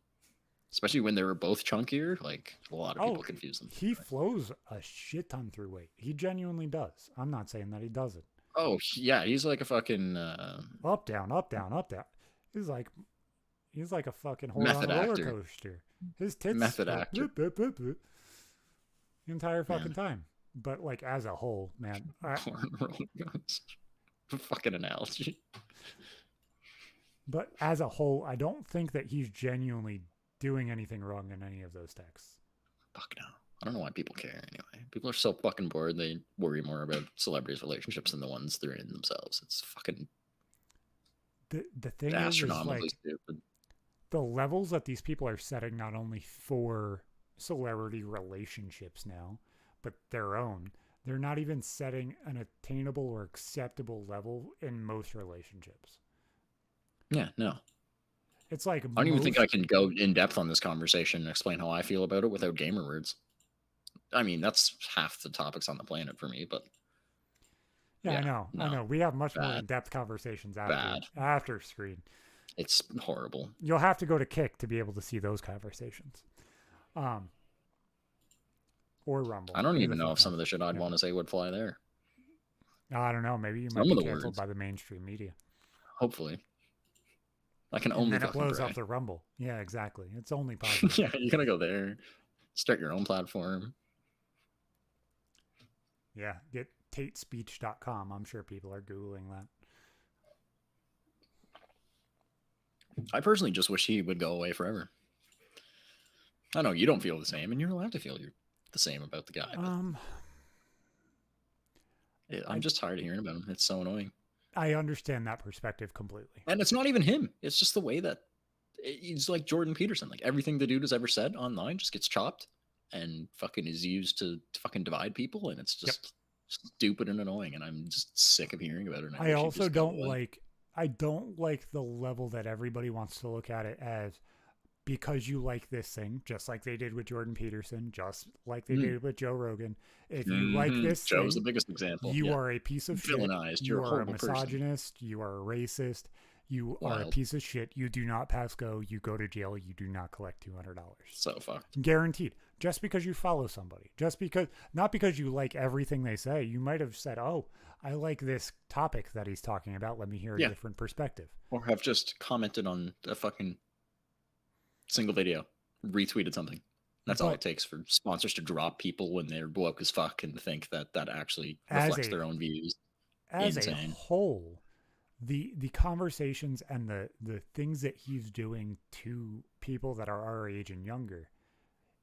especially when they were both chunkier, like a lot of people confuse them. He flows a shit ton through weight. He genuinely does. I'm not saying that he doesn't. Oh yeah, he's like a fucking up down, up down, up down. He's like a fucking horse on a roller coaster. His tits method actor. Bloop, bloop, bloop, bloop, the entire fucking time. But like as a whole, man, fucking analogy. But as a whole, I don't think that he's genuinely doing anything wrong in any of those texts. Fuck no. I don't know why people care anyway. People are so fucking bored. They worry more about celebrities' relationships than the ones they're in themselves. It's fucking the thing is like stupid. The levels that these people are setting not only for celebrity relationships now, but their own. They're not even setting an attainable or acceptable level in most relationships. Yeah, no. It's like I don't even think I can go in depth on this conversation and explain how I feel about it without gamer words. I mean, that's half the topics on the planet for me, but yeah, I know. We have much more in-depth conversations after screen. It's horrible. You'll have to go to Kick to be able to see those conversations. Or Rumble. I don't even know if some of the shit I'd want to say would fly there. I don't know. Maybe you might be canceled by the mainstream media. Hopefully. I can only and then it blows up the Rumble. Yeah, exactly. It's only positive. Yeah, you're gonna go there, start your own platform. Yeah, get tatespeech.com. I'm sure people are Googling that. I personally just wish he would go away forever. I know you don't feel the same, and you're allowed to feel the same about the guy. I'm just tired of hearing about him. It's so annoying. I understand that perspective completely. And it's not even him. It's just the way that he's like Jordan Peterson. Like everything the dude has ever said online just gets chopped and fucking is used to fucking divide people. And it's just stupid and annoying. And I'm just sick of hearing about it. I also don't like the level that everybody wants to look at it as because you like this thing, just like they did with Jordan Peterson, just like they did with Joe Rogan. If you like this Joe's thing, the biggest example. you are a piece of shit. Villainized. You You're a are a horrible misogynist. person. You are a racist. You are a piece of shit. You do not pass go. You go to jail. You do not collect $200. So fucked. Guaranteed. Just because you follow somebody. Not because you like everything they say. You might have said, oh, I like this topic that he's talking about. Let me hear a different perspective. Or have just commented on a fucking single video, retweeted something. That's all it takes for sponsors to drop people when they're woke as fuck and think that that actually reflects their own views. As a whole, the conversations and the things that he's doing to people that are our age and younger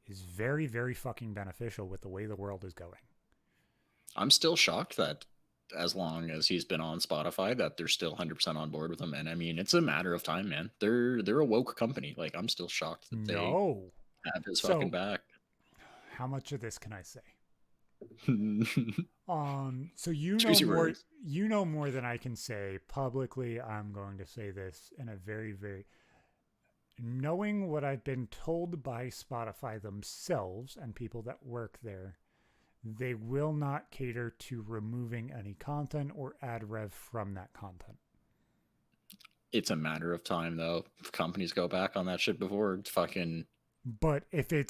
is very, very fucking beneficial with the way the world is going. I'm still shocked that as long as he's been on Spotify, that they're still 100% on board with him. And I mean, it's a matter of time, man. They're a woke company. Like, I'm still shocked that they have his fucking back. How much of this can I say? So you know more than I can say publicly. I'm going to say this in a very, very, knowing what I've been told by Spotify themselves and people that work there, they will not cater to removing any content or ad rev from that content. It's a matter of time, though. If companies go back on that shit before, it's fucking. But if Twitter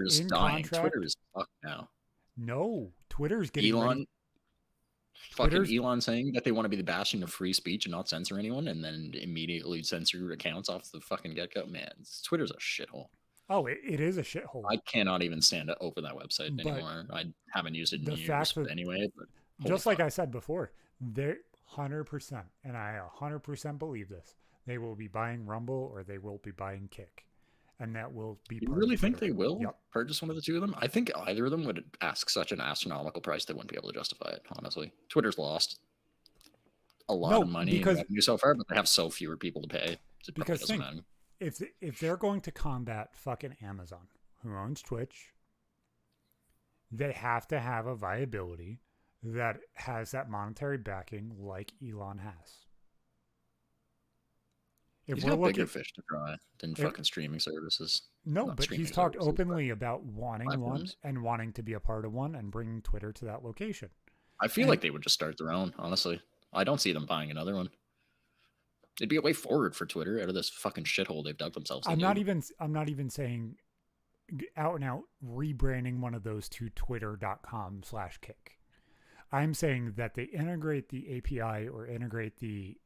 it's is in dying. contract, Twitter is fucked now. No, Twitter's getting Elon. Elon saying that they want to be the bastion of free speech and not censor anyone, and then immediately censor accounts off the fucking get-go. Man, Twitter's a shithole. Oh, it is a shithole. I cannot even stand to open that website anymore. I haven't used it in years anyway. But just like I said before, they're 100%, and I 100% believe this. They will be buying Rumble or they will be buying Kick. And that will be. You really think they will purchase one of the two of them? I think either of them would ask such an astronomical price they wouldn't be able to justify it. Honestly, Twitter's lost a lot of money and revenue so far, but they have so fewer people to pay. Because if they're going to combat fucking Amazon, who owns Twitch, they have to have a viability that has that monetary backing like Elon has. He's got bigger fish to fry than fucking streaming services. No, but he's talked openly about wanting one and wanting to be a part of one and bringing Twitter to that location. I feel like they would just start their own, honestly. I don't see them buying another one. It'd be a way forward for Twitter out of this fucking shithole they've dug themselves into. I'm not even saying out and out rebranding one of those to twitter.com/kick. I'm saying that they integrate the API or integrate the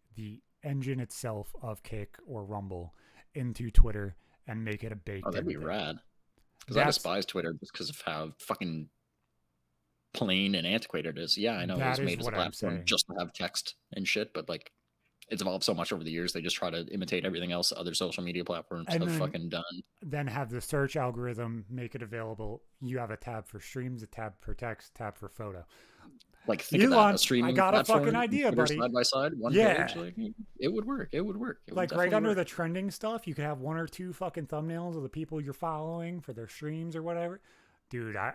engine itself of Kick or Rumble into Twitter and make it a baked. Oh, that'd be rad. Because I despise Twitter just because of how fucking plain and antiquated it is. Yeah, I know it was made as a platform just to have text and shit, but like it's evolved so much over the years. They just try to imitate everything else other social media platforms have fucking done. Then have the search algorithm make it available. You have a tab for streams, a tab for text, tab for photo. Like think of that, a streaming I got a fucking idea, buddy. Side by side, one page. Like, it would work. It would like right under the trending stuff, you could have one or two fucking thumbnails of the people you're following for their streams or whatever. Dude, I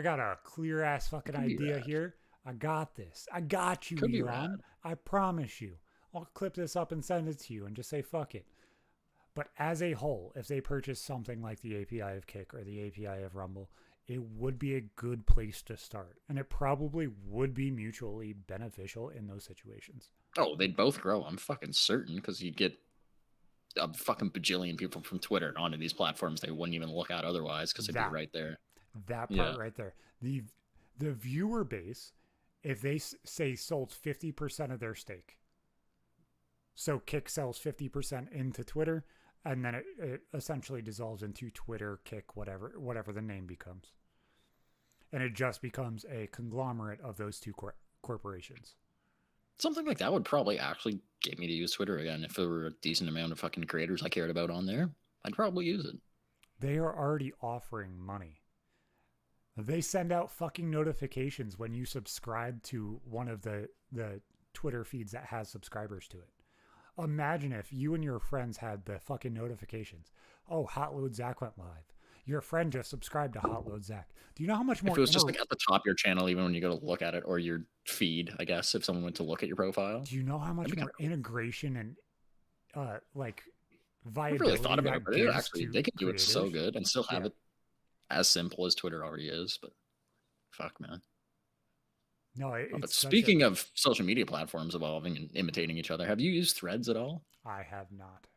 got a clear ass fucking idea here. I got this. I got you, Elon. I promise you. I'll clip this up and send it to you and just say fuck it. But as a whole, if they purchase something like the API of Kick or the API of Rumble, it would be a good place to start. And it probably would be mutually beneficial in those situations. Oh, they'd both grow. I'm fucking certain, because you'd get a fucking bajillion people from Twitter onto these platforms they wouldn't even look at otherwise because they'd be right there. That part right there. The viewer base, if they say sold 50% of their stake, so Kick sells 50% into Twitter, and then it essentially dissolves into Twitter, Kick, whatever the name becomes. And it just becomes a conglomerate of those two corporations. Something like that would probably actually get me to use Twitter again. If there were a decent amount of fucking creators I cared about on there, I'd probably use it. They are already offering money. They send out fucking notifications when you subscribe to one of the Twitter feeds that has subscribers to it. Imagine if you and your friends had the fucking notifications. Oh, Hot Load Zach went live. Your friend just subscribed to Hot Load Zach. Do you know how much more? If it was just like at the top of your channel, even when you go to look at it, or your feed, I guess, if someone went to look at your profile. Do you know how much more integration and like I've viability really thought about that it, but gives actually to they could do it so creators. good and still have Yeah. it as simple as Twitter already is. But fuck, man. No, But speaking of social media platforms evolving and imitating each other, have you used Threads at all? I have not.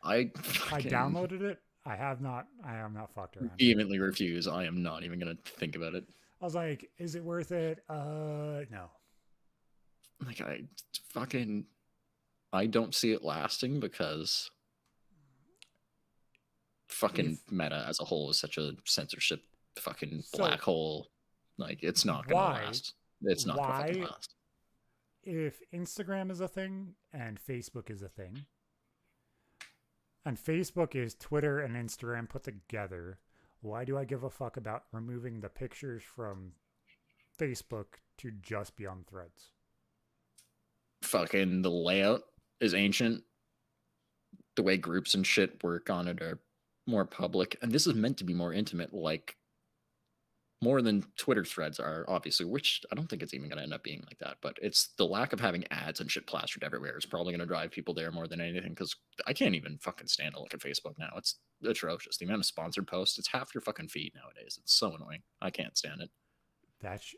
I downloaded it. I have not fucked around. Vehemently refuse. I am not even gonna think about it. I was like, is it worth it? No. Like I don't see it lasting because fucking Meta as a whole is such a censorship fucking black hole. Like, it's not gonna last. It's not gonna fucking last. If Instagram is a thing and Facebook is a thing, and Facebook is Twitter and Instagram put together, why do I give a fuck about removing the pictures from Facebook to just be on Threads? Fucking the layout is ancient. The way groups and shit work on it are more public, and this is meant to be more intimate, like more than Twitter threads are, obviously, which I don't think it's even going to end up being like that. But it's the lack of having ads and shit plastered everywhere is probably going to drive people there more than anything, because I can't even fucking stand to look at Facebook now. It's atrocious. The amount of sponsored posts, it's half your fucking feed nowadays. It's so annoying. I can't stand it. That's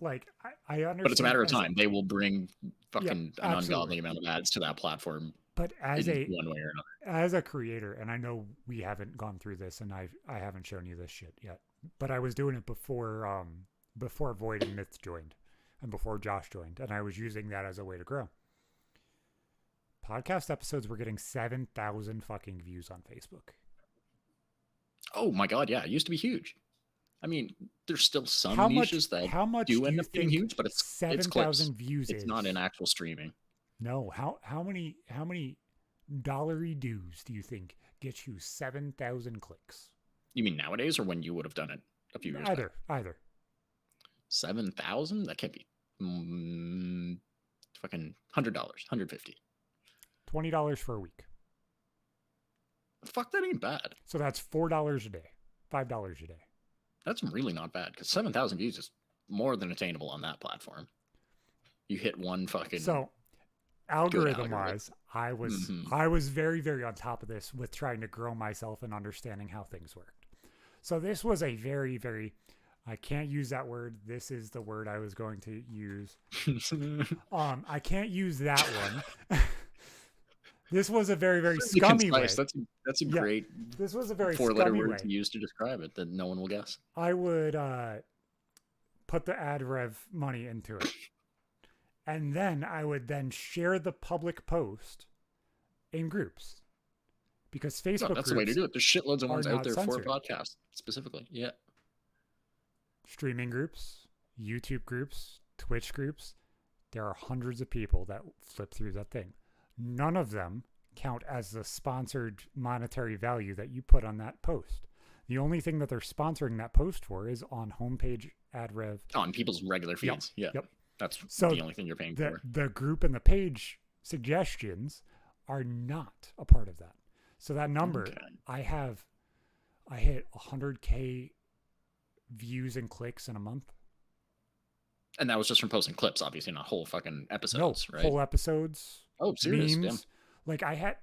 like, I understand. But it's a matter of time. They will bring fucking an ungodly amount of ads to that platform. But as one way or another, as a creator, and I know we haven't gone through this, and I haven't shown you this shit yet, but I was doing it before Void and Myth joined, and before Josh joined, and I was using that as a way to grow. Podcast episodes were getting 7,000 fucking views on Facebook. Oh my god, yeah, it used to be huge. I mean, there's still some niches that do end up being huge, but it's 7,000 views. It's not in actual streaming. No, how many dollary dues do you think get you 7,000 clicks? You mean nowadays, or when you would have done it a few years back? Either. 7,000? That can't be. Fucking $100, $150. $20 for a week. Fuck, that ain't bad. So that's $4 a day, $5 a day. That's really not bad, because 7,000 views is more than attainable on that platform. You hit one fucking. So, algorithm-wise, I was very, very on top of this with trying to grow myself and understanding how things worked. So this was a very, very, I can't use that word. This is the word I was going to use. I can't use that one. This was a very, very scummy way. That's a great. This was a very four-letter word to use to describe it that no one will guess. I would put the ad rev money into it, and then I would share the public post in groups, because Facebook. That's the way to do it. There's shitloads of ones out there censored. for podcasts specifically. Yeah. Streaming groups, YouTube groups, Twitch groups. There are hundreds of people that flip through that thing. None of them count as the sponsored monetary value that you put on that post. The only thing that they're sponsoring that post for is on homepage ad rev. On people's regular feeds. Yep. That's the only thing you're paying for. The group and the page suggestions are not a part of that. So that number, I hit 100K views and clicks in a month. And that was just from posting clips, obviously, not whole fucking episodes, right? Whole episodes. Oh, serious? Memes. Like I had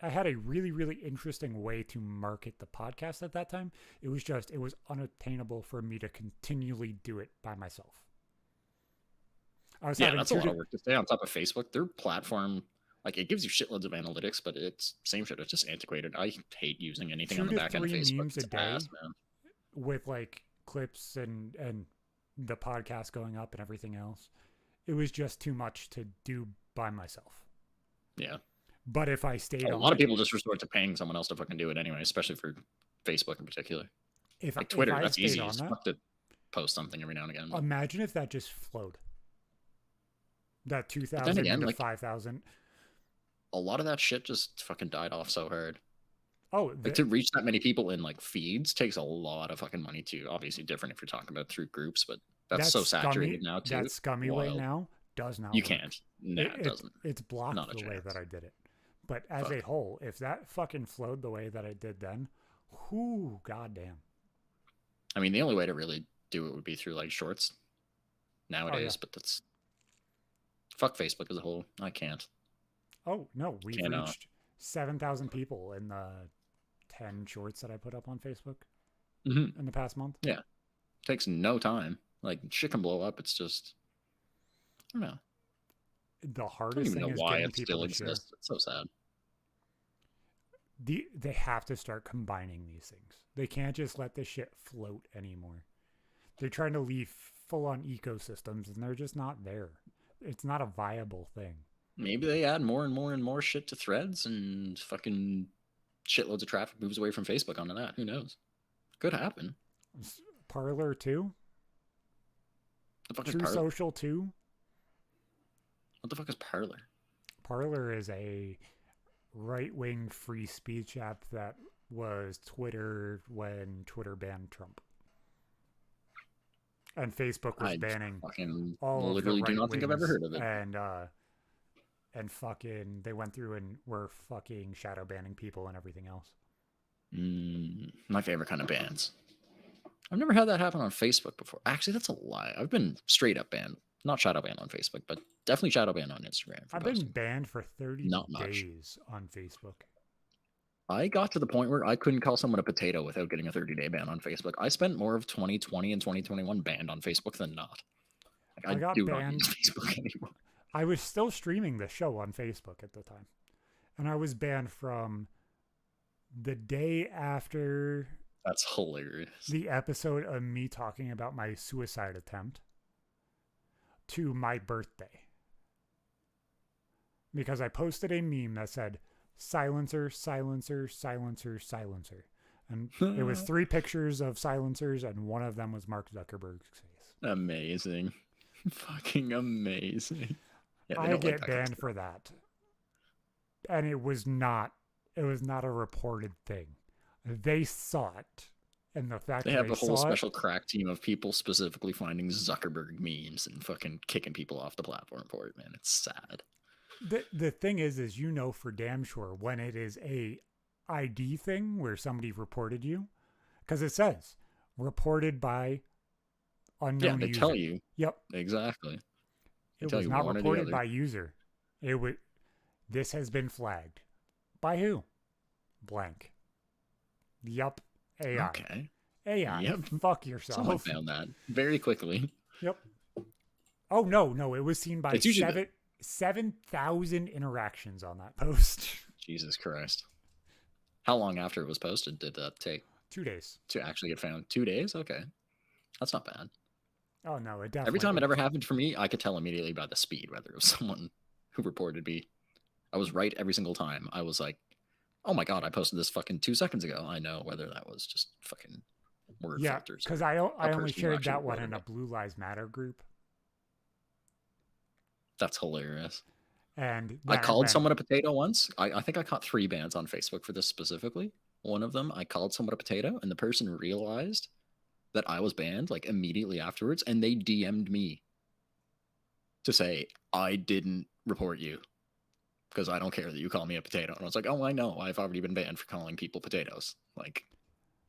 a really, really interesting way to market the podcast at that time. It was unattainable for me to continually do it by myself. That's a lot of work to stay on top of Facebook. Their platform, like, it gives you shitloads of analytics, but it's same shit. It's just antiquated. I hate using anything on the back end of Facebook. Memes a day with like clips and the podcast going up and everything else. It was just too much to do by myself. Yeah. But if I stayed a lot of people just resort to paying someone else to fucking do it anyway, especially for Facebook in particular. Like Twitter, that's easy. You just have to post something every now and again. Imagine if that just flowed. That 2,000 to 5,000. A lot of that shit just fucking died off so hard. Oh, to reach that many people in like feeds takes a lot of fucking money too. Obviously different if you're talking about through groups, but that's so saturated now too. That scummy way now does not. You work. Can't. No, it doesn't. It's blocked the way that I did it. But as a whole, if that fucking flowed the way that I did then, whoo, goddamn. I mean, the only way to really do it would be through like shorts nowadays, but that's fuck Facebook as a whole. I can't. Oh no, 7,000 people in the 10 shorts that I put up on Facebook Mm-hmm. in the past month. Yeah. Takes no time. Like, shit can blow up. It's just, I don't know. The I don't hardest even thing know is why getting it people still to share. exists. It's so sad. They have to start combining these things. They can't just let this shit float anymore. They're trying to leave full-on ecosystems, and they're just not there. It's not a viable thing. Maybe they add more and more and more shit to threads, and fucking shitloads of traffic moves away from Facebook onto that. Who knows? Could happen. Parler too? The fuck True is Parler? Social too? What the fuck is Parler? Parler is a right-wing free speech app that was Twitter when Twitter banned Trump. And Facebook was banning all of the right do not think I've ever heard of it. And fucking, they went through and were fucking shadow banning people and everything else. My favorite kind of bans. I've never had that happen on Facebook before. Actually, that's a lie. I've been straight up banned. Not shadow banned on Facebook, but definitely shadow banned on Instagram. I've been banned for 30 days on Facebook. I got to the point where I couldn't call someone a potato without getting a 30-day ban on Facebook. I spent more of 2020 and 2021 banned on Facebook than not. Like, I got banned. Not use Facebook anymore. I was still streaming the show on Facebook at the time. And I was banned from the day after... That's hilarious. The episode of me talking about my suicide attempt to my birthday. Because I posted a meme that said, silencer, silencer, silencer, silencer. And it was 3 pictures of silencers, and one of them was Mark Zuckerberg's face. Amazing. Fucking amazing. Yeah, I get banned for that. And it was not a reported thing. They saw it. And the fact they have a whole special crack team of people specifically finding Zuckerberg memes and fucking kicking people off the platform for it, man. It's sad. The thing is for damn sure when it is a ID thing where somebody reported you, because it says reported by unknown user. Yeah, they tell you. Yep. Exactly. It was not reported by user. This has been flagged. By who? Blank. Yup. AI. Okay. AI. Yep. Fuck yourself. Someone found that very quickly. Yep. Oh, no. It was seen by 7,000 interactions on that post. Jesus Christ. How long after it was posted did that take? 2 days. To actually get found? 2 days? Okay. That's not bad. Oh, no, it definitely Every time it ever happened for me, I could tell immediately by the speed whether it was someone who reported me. I was right every single time. I was like, oh my God, I posted this fucking 2 seconds ago. I know whether that was just fucking word filters. Yeah, because I only shared that one in a Blue Lives Matter group. That's hilarious. And I called someone a potato once. I think I caught 3 bans on Facebook for this specifically. One of them, I called someone a potato, and the person realized that I was banned like immediately afterwards, and they DM'd me to say, I didn't report you because I don't care that you call me a potato. And I was like, oh, I know. I've already been banned for calling people potatoes. Like,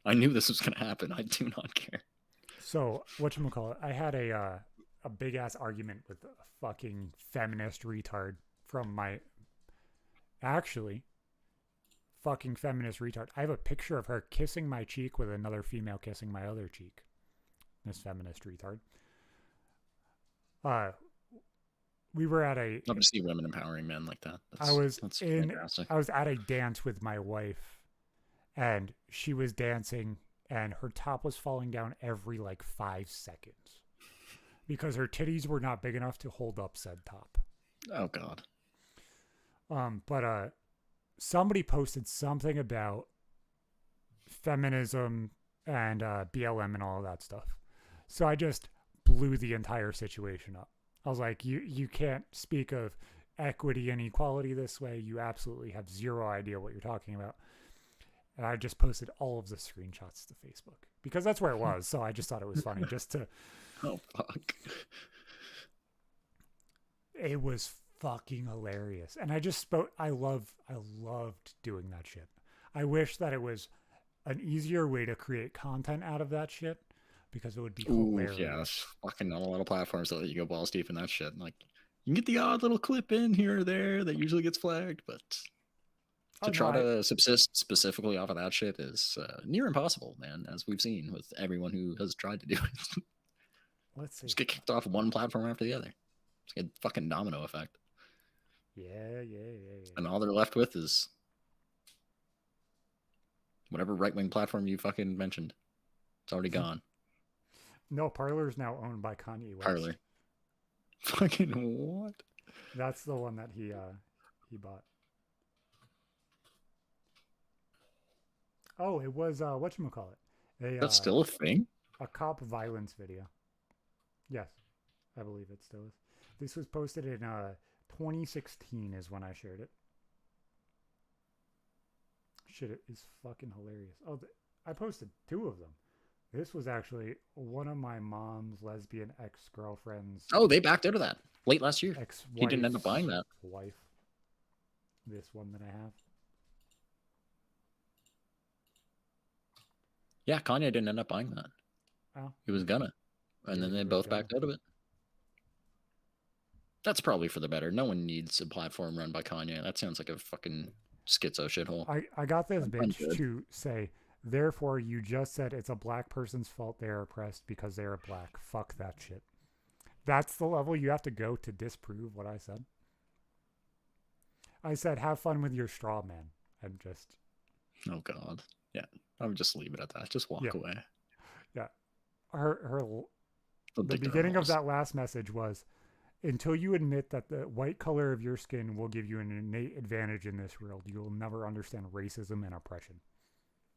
I knew this was going to happen. I do not care. So, whatchamacallit, I had a big-ass argument with a fucking feminist retard from my... Actually, fucking feminist retard. I have a picture of her kissing my cheek with another female kissing my other cheek. This feminist retard. We were at a... Love to see women empowering men like that. I was at a dance with my wife, and she was dancing, and her top was falling down every 5 seconds because her titties were not big enough to hold up said top. Oh God. But somebody posted something about feminism and BLM and all of that stuff. So I just blew the entire situation up. I was like, you can't speak of equity and equality this way. You absolutely have zero idea what you're talking about. And I just posted all of the screenshots to Facebook because that's where it was. So I just thought it was funny just to... Oh, fuck. It was fucking hilarious. And I loved doing that shit. I wish that it was an easier way to create content out of that shit because it would be hilarious. Yeah, there's fucking not a lot of platforms that let you go balls deep in that shit. Like, you can get the odd little clip in here or there that usually gets flagged, but To try to subsist specifically off of that shit is near impossible, man, as we've seen with everyone who has tried to do it. Let's see. Just get kicked off one platform after the other. It's a fucking domino effect. Yeah. And all they're left with is whatever right-wing platform you fucking mentioned. It's already gone. No, Parler's now owned by Kanye West. Parler. Fucking what? That's the one that he bought. Oh, it was whatchamacallit? That's still a thing? A cop violence video. Yes, I believe it still is. This was posted in 2016 is when I shared it. Shit, it is fucking hilarious. Oh, I posted 2 of them. This was actually one of my mom's lesbian ex-girlfriends. Oh, they backed out of that late last year. Ex-wife. He didn't end up buying that. Wife. This one that I have. Yeah, Kanye didn't end up buying that. Oh. He was gonna. And then they both backed out of it. That's probably for the better. No one needs a platform run by Kanye. That sounds like a fucking schizo shithole. I got this bitch to say, therefore you just said it's a black person's fault they're oppressed because they're black. Fuck that shit. That's the level you have to go to disprove what I said. I said, have fun with your straw man. I'm just... Oh, God. Yeah. I would just leave it at that. Just walk away. Yeah. The beginning of that last message was, until you admit that the white color of your skin will give you an innate advantage in this world, you will never understand racism and oppression.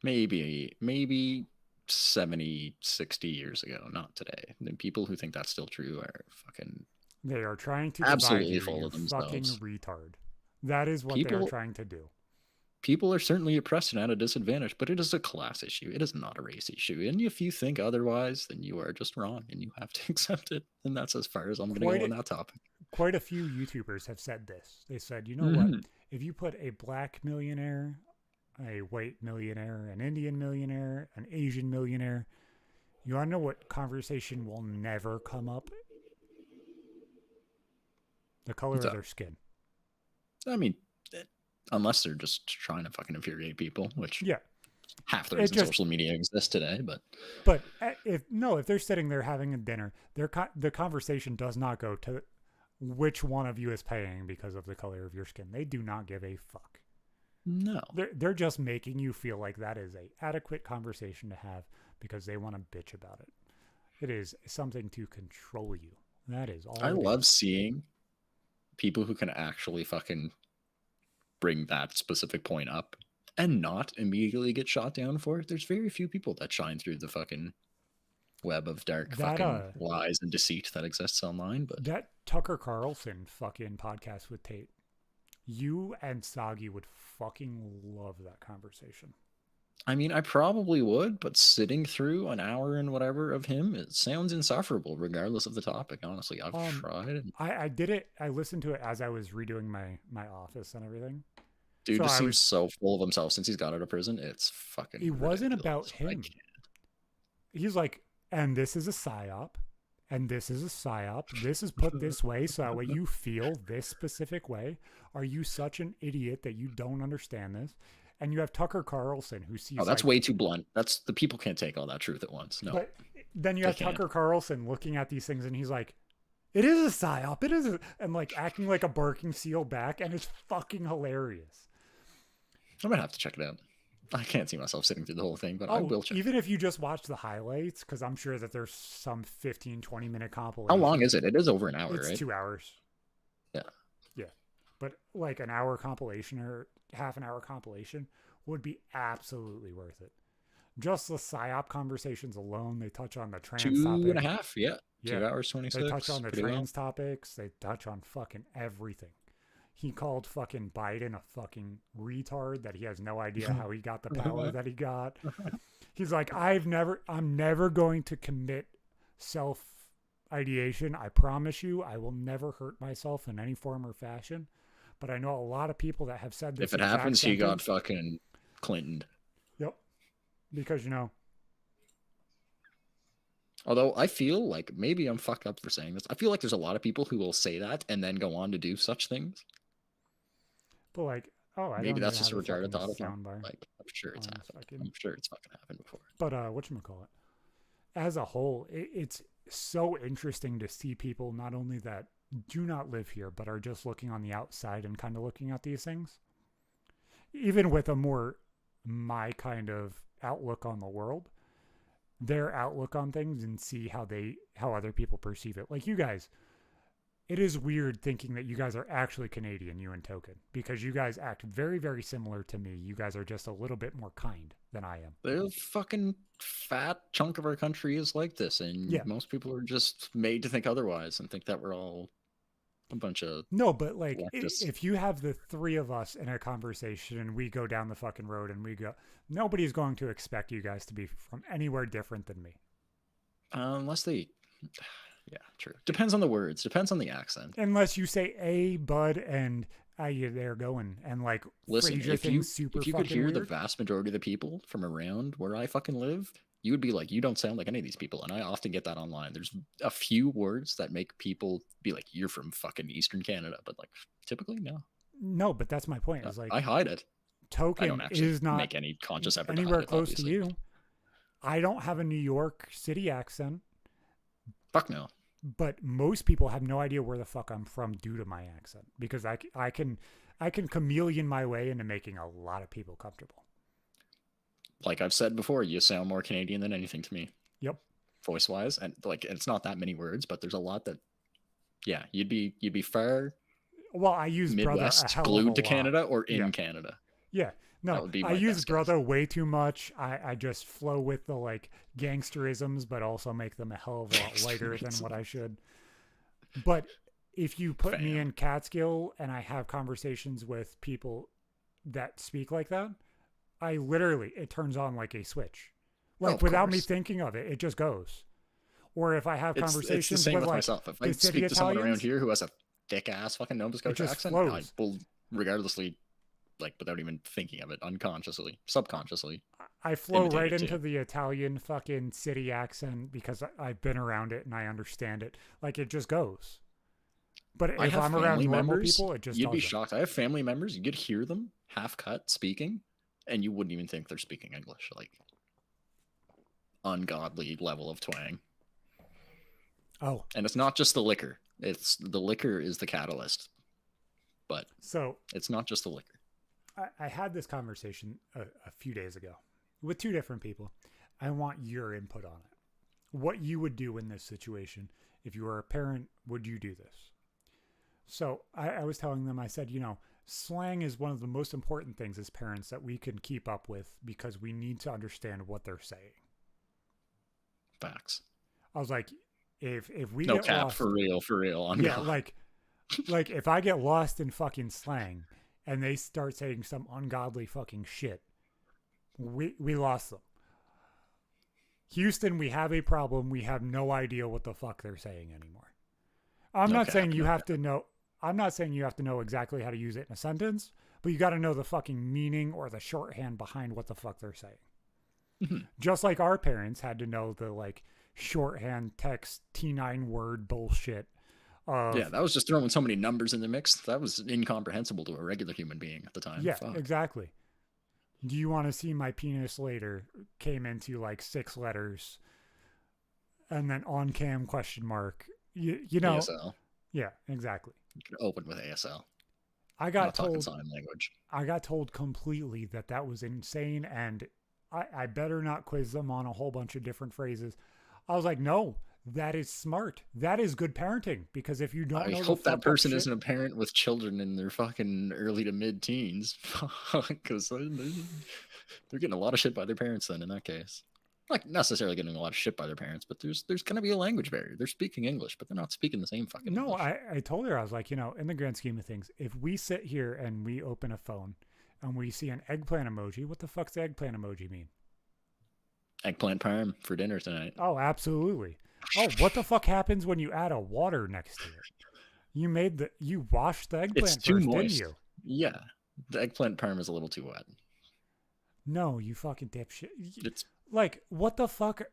Maybe 70, 60 years ago, not today. The people who think that's still true are fucking... They are trying to absolutely divide you, full of themselves. Fucking retard. That is what they're trying to do. People are certainly oppressed and at a disadvantage, but it is a class issue. It is not a race issue. And if you think otherwise, then you are just wrong and you have to accept it. And that's as far as I'm going to go on that topic. Quite a few YouTubers have said this. They said, you know what? If you put a black millionaire, a white millionaire, an Indian millionaire, an Asian millionaire, you want to know what conversation will never come up? The color of their skin. I mean, unless they're just trying to fucking infuriate people, which half the reason social media exists today. But if they're sitting there having a dinner, the conversation does not go to which one of you is paying because of the color of your skin. They do not give a fuck. No, they're just making you feel like that is a adequate conversation to have because they want to bitch about it. It is something to control you. That is all. I love seeing people who can actually fucking bring that specific point up and not immediately get shot down for it. There's very few people that shine through the fucking web of dark fucking lies and deceit that exists online. But that Tucker Carlson fucking podcast with Tate, you and Sagi would fucking love that conversation. I mean, I probably would, but sitting through an hour and whatever of him, it sounds insufferable regardless of the topic. Honestly, I've tried. I did it. I listened to it as I was redoing my office and everything. Dude just seems so full of himself since he's got out of prison. It's fucking... It wasn't about him. He's like, and this is a psyop, and this is a psyop. This is put this way so that way you feel this specific way. Are you such an idiot that you don't understand this? And you have Tucker Carlson who sees... Oh, that's way too blunt. That's the people can't take all that truth at once. No. But then you have Tucker Carlson looking at these things and he's like, it is a psyop. It is and like acting like a barking seal back. And it's fucking hilarious. I'm going to have to check it out. I can't see myself sitting through the whole thing, but I will check. Even if you just watch the highlights, because I'm sure that there's some 15, 20-minute compilation. How long is it? It is over an hour, right? It's 2 hours. Yeah. Yeah. But like an hour compilation or half an hour compilation would be absolutely worth it. Just the PSYOP conversations alone, they touch on the trans topic. 2.5, yeah. 2 hours, 26. They touch on the trans topics. They touch on fucking everything. He called fucking Biden a fucking retard that he has no idea how he got the power that he got. He's like, I'm never going to commit self-ideation. I promise you, I will never hurt myself in any form or fashion. But I know a lot of people that have said this. If it happens, he got fucking Clintoned. Yep. Because, although I feel like maybe I'm fucked up for saying this. I feel like there's a lot of people who will say that and then go on to do such things. But like, Oh, I Maybe don't that's even just a have a retarded fucking thought of mine. soundbar. Like, I'm sure it's on happened. fucking- I'm sure it's fucking happened before. But whatchamacallit? As a whole, it's so interesting to see people not only that do not live here, but are just looking on the outside and kind of looking at these things. Even with a more my kind of outlook on the world, their outlook on things, and see how other people perceive it. Like you guys, it is weird thinking that you guys are actually Canadian, you and Token, because you guys act very, very similar to me. You guys are just a little bit more kind than I am. The fucking fat chunk of our country is like this, and Yeah. most people are just made to think otherwise and think that we're all a bunch of No, but like leftists. if you have the three of us in a conversation and we go down the fucking road and we go, nobody's going to expect you guys to be from anywhere different than me. Unless they, yeah, true. Depends on the words. Depends on the accent. Unless you say "a bud" and they're going and like Listen, phrase your if you things super if you could fucking hear weird. the vast majority of the people from around where I fucking live, you would be like, you don't sound like any of these people. And I often get that online. There's a few words that make people be like, you're from fucking Eastern Canada, but like typically no. No, but that's my point. Is like I hide it. I Token don't actually is not make any conscious effort anywhere to hide it, close obviously. to you. I don't have a New York City accent, Fuck no. but most people have no idea where the fuck I'm from due to my accent, because I can chameleon my way into making a lot of people comfortable. Like I've said before, you sound more Canadian than anything to me. Yep. Voice wise, and like it's not that many words, but there's a lot that, yeah, you'd be far Well, I use brother a Midwest, hell of a glued to lot. Canada or in Yeah. Canada. Yeah. That No, would be I my use best guess. brother way too much. I just flow with the like gangsterisms, but also make them a hell of a lot lighter than what I should. But if you put me Fam. in Catskill and I have conversations with people that speak like that, I literally, it turns on like a switch. Like of without me course. thinking of it, it just goes. Or if I have It's conversations the same with with like myself. If the I city speak to someone around Italians, here who has a thick ass fucking Nova Scotia just accent, flows. I will regardlessly, like without even thinking of it, unconsciously, subconsciously. I flow imitate right it, into too. the Italian fucking city accent because I've been around it and I understand it. Like it just goes. But I if have I'm around family normal members, people, it just you'd be doesn't. shocked. I have family members, you could hear them half cut speaking, and you wouldn't even think they're speaking English. Like ungodly level of twang. Oh, And it's not just the liquor. It's the liquor is the catalyst. But so it's not just the liquor. I had this conversation a few days ago with two different people. I want your input on it. What you would do in this situation. If you were a parent, would you do this? So I was telling them, I said, you know, slang is one of the most important things as parents that we can keep up with because we need to understand what they're saying. Facts. I was like, if we No get cap, lost, for real. On yeah, God. like if I get lost in fucking slang and they start saying some ungodly fucking shit, we lost them. Houston, we have a problem. We have no idea what the fuck they're saying anymore. I'm not saying you have to know. I'm not saying you have to know exactly how to use it in a sentence, but you got to know the fucking meaning or the shorthand behind what the fuck they're saying. Just like our parents had to know the like shorthand text T9 word bullshit. Yeah, that was just throwing so many numbers in the mix. That was incomprehensible to a regular human being at the time. Yeah, Fuck. exactly. Do you want to see my penis later? Came into like 6 letters, and then on cam question mark. You know. ASL. Yeah, exactly. You could open with ASL. I I'm got not talking told. sign language. I got told completely that was insane, and I better not quiz them on a whole bunch of different phrases. I was like, no, that is smart. That is good parenting, because if you don't I know, hope that person shit, isn't a parent with children in their fucking early to mid teens, because they're getting a lot of shit by their parents. Then in that case, not necessarily getting a lot of shit by their parents, but there's going to be a language barrier. They're speaking English, but they're not speaking the same fucking No, English. I told her, I was like, you know, in the grand scheme of things, if we sit here and we open a phone and we see an eggplant emoji, what the fuck's the eggplant emoji mean? Eggplant parm for dinner tonight. Oh, absolutely. Oh, what the fuck happens when you add a water next to it? You washed the eggplant It's too first, moist. didn't you? Yeah, the eggplant parm is a little too wet. No, you fucking dipshit. It's Like, what the fuck?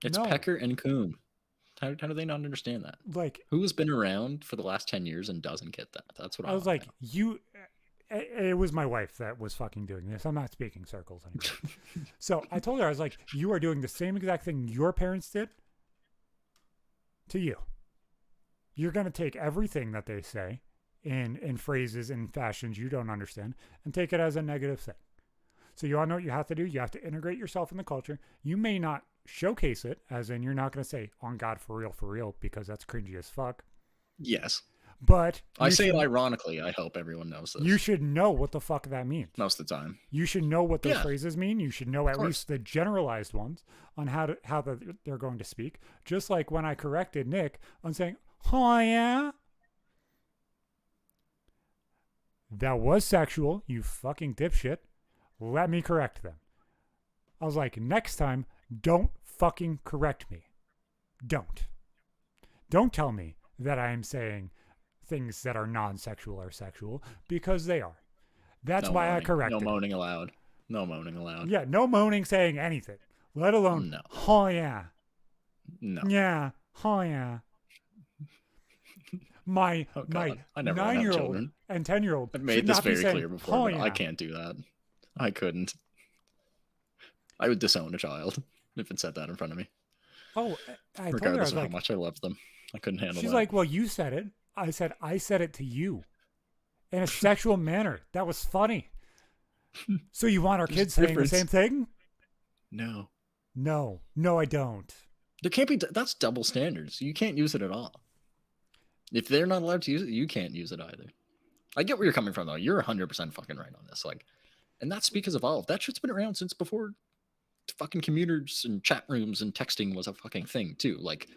No. pecker and coom. How do they not understand that? Like, Who has been around for the last 10 years and doesn't get that? That's what I was like, it was my wife that was fucking doing this. I'm not speaking circles anymore. So I told her, I was like, you are doing the same exact thing your parents did to you. You're going to take everything that they say in phrases and fashions you don't understand and take it as a negative thing. So you all know what you have to do. You have to integrate yourself in the culture. You may not showcase it, as in you're not going to say, on God, for real, because that's cringy as fuck. Yes. But I say it ironically. I hope everyone knows this. You should know what the fuck that means. Most of the time. You should know what those phrases mean. You should know at course. least the generalized ones on how they're going to speak. Just like when I corrected Nick on saying, oh yeah. That was sexual, you fucking dipshit. Let me correct them. I was like, next time, don't fucking correct me. Don't. Don't tell me that I am saying things that are non-sexual or sexual, because they are. That's why I corrected. No moaning allowed. No moaning allowed. Yeah, no moaning saying anything, let alone, no. Oh yeah. No. Yeah, oh yeah. My 9-year-old and 10-year-old. I've made this very clear before, but I can't do that. I couldn't. I would disown a child if it said that in front of me. Oh, I told her, regardless of how much I loved them. I couldn't handle that. She's like, well, you said it. I said it to you in a sexual manner. That was funny. So you want our kids saying the same thing? No. No, I don't. There can't be, that's double standards. You can't use it at all. If they're not allowed to use it, you can't use it either. I get where you're coming from, though. You're 100% fucking right on this. Like, and that speak has evolved. That shit's been around since before fucking commuters and chat rooms and texting was a fucking thing, too. Like,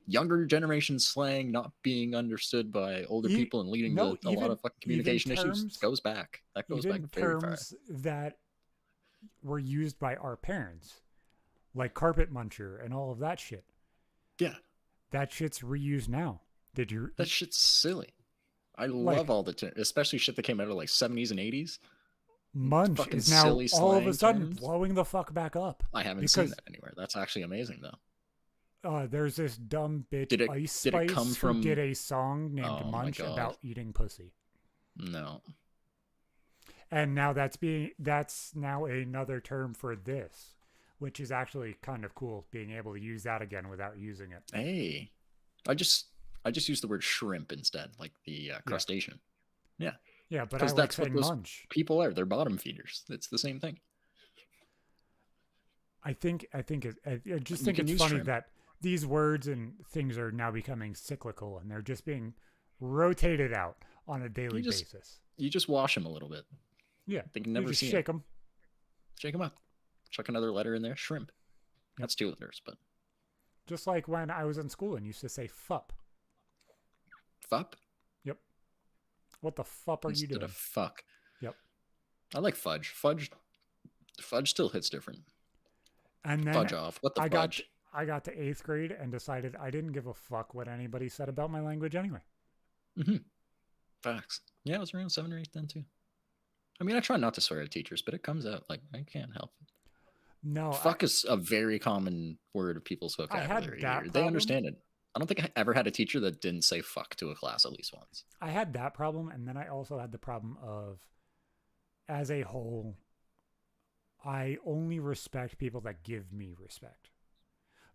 younger generation slang not being understood by older people and leading to a lot of fucking communication issues goes back. That goes back very far. Terms that were used by our parents, like carpet muncher and all of that shit. Yeah. That shit's reused now. That shit's silly. I love all the especially shit that came out of like 70s and 80s. Munch is now all of a sudden blowing the fuck back up. I haven't seen that anywhere. That's actually amazing, though. There's this dumb bitch Ice Spice who did a song named Munch about eating pussy. No. And now that's now another term for this, which is actually kind of cool, being able to use that again without using it. Hey, I just use the word shrimp instead, like the crustacean. Yeah. Yeah, but because that's what those munch. People are. They're bottom feeders. It's the same thing. I just think it's funny that these words and things are now becoming cyclical, and they're just being rotated out on a daily basis. You just wash them a little bit. Yeah. They can never see shake them. Shake them up. Chuck another letter in there. Shrimp. That's 2 letters, but. Just like when I was in school and used to say fup. Fup? Yep. What the fup are you doing? Instead of fuck. Yep. I like fudge. Fudge still hits different. And then fudge off. What the fudge? I got to 8th grade and decided I didn't give a fuck what anybody said about my language anyway. Mm-hmm. Facts. Yeah, I was around 7 or 8 then too. I mean, I try not to swear at teachers, but it comes out. Like, I can't help it. No. Fuck is a very common word of people's vocabulary here. They understand it. I don't think I ever had a teacher that didn't say fuck to a class at least once. I had that problem, and then I also had the problem of, as a whole, I only respect people that give me respect.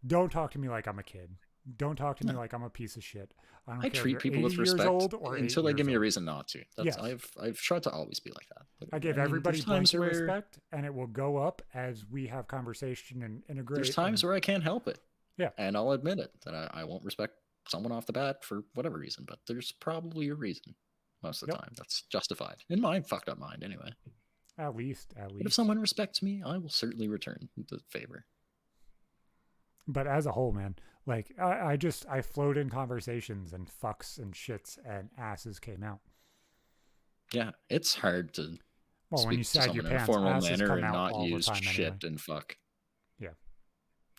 Don't talk to me like I'm a kid. Don't talk to me like I'm a piece of shit. I treat people with respect until they give me a reason not to. That's, yes. I've tried to always be like that. But, I give everybody blanket respect, and it will go up as we have conversation and integrate. There's times where I can't help it. Yeah. And I'll admit it, that I won't respect someone off the bat for whatever reason, but there's probably a reason most of the time that's justified. In my fucked up mind, anyway. At least. But if someone respects me, I will certainly return the favor. But as a whole, man, like, I flowed in conversations and fucks and shits and asses came out. Yeah, it's hard to when you sag your pants, in a formal asses manner come and out not use shit anyway. And fuck. Yeah.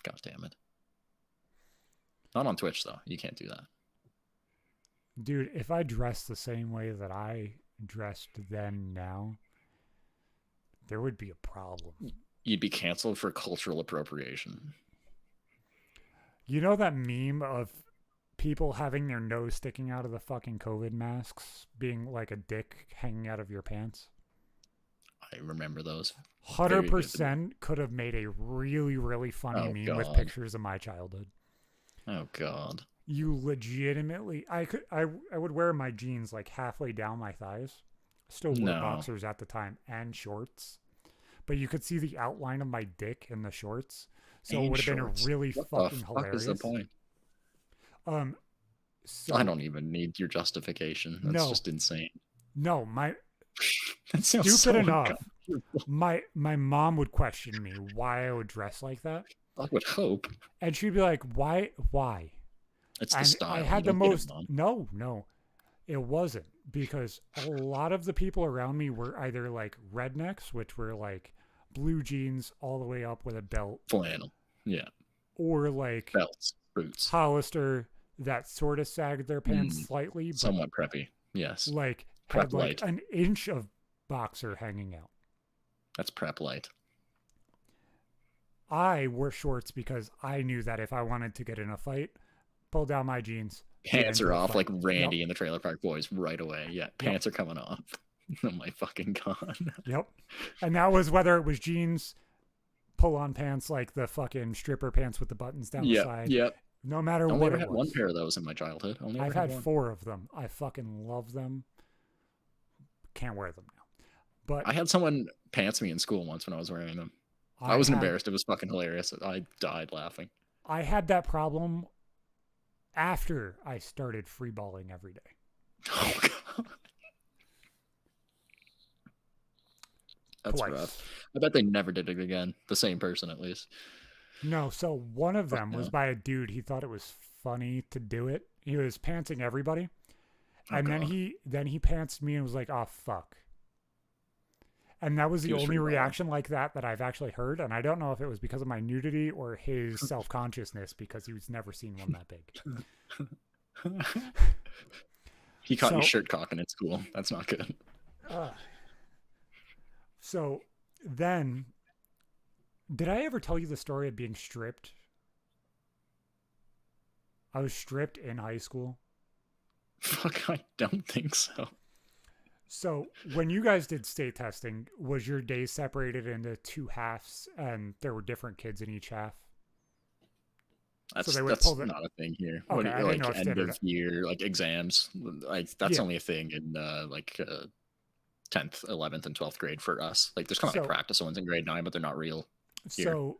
God damn it. Not on Twitch, though. You can't do that. Dude, if I dressed the same way that I dressed then now, there would be a problem. You'd be canceled for cultural appropriation. You know that meme of people having their nose sticking out of the fucking COVID masks being like a dick hanging out of your pants. I remember those. 100% could have made a really, really funny meme with pictures of my childhood. Oh God. You legitimately, I would wear my jeans like halfway down my thighs. Still wore boxers at the time and shorts, but you could see the outline of my dick in the shorts. So it would have been really fucking hilarious. What the fuck is the point? So, I don't even need your justification. That's just insane. No, stupid enough. My mom would question me why I would dress like that. I would hope. And she'd be like, "Why? It's the style. I had the most. No, it wasn't, because a lot of the people around me were either like rednecks, which were like blue jeans all the way up with a belt, flannel, or like belts, boots, Hollister that sort of sagged their pants slightly, but somewhat preppy. Yes, like prep had like an inch of boxer hanging out. That's prep light. I wore shorts because I knew that if I wanted to get in a fight, pull down my jeans. Pants are off like Randy in the Trailer Park Boys right away. Yeah, pants are coming off. Oh my fucking God. Yep. And that was whether it was jeans, pull-on pants like the fucking stripper pants with the buttons down the side. Yep. No matter what. I only ever had one pair of those in my childhood. I've had 4 of them. I fucking love them. Can't wear them now. But I had someone pants me in school once when I was wearing them. I wasn't embarrassed. It was fucking hilarious. I died laughing. I had that problem after I started freeballing every day. Oh, God. That's rough. I bet they never did it again. The same person, at least. No, so one of them was by a dude. He thought it was funny to do it. He was pantsing everybody. And then he pantsed me and was like, "Oh, fuck." And that was the only reaction like that I've actually heard. And I don't know if it was because of my nudity or his self-consciousness, because he was never seen one that big. He caught you shirt cocking at school. That's not good. So then, did I ever tell you the story of being stripped? I was stripped in high school. Fuck, I don't think so. So when you guys did state testing, was your days separated into 2 halves and there were different kids in each half? That's not a thing here. Okay, like end of year, like exams, like that's only a thing in 10th, 11th, and 12th grade for us. Like there's kind of like practice ones in grade 9, but they're not real here. So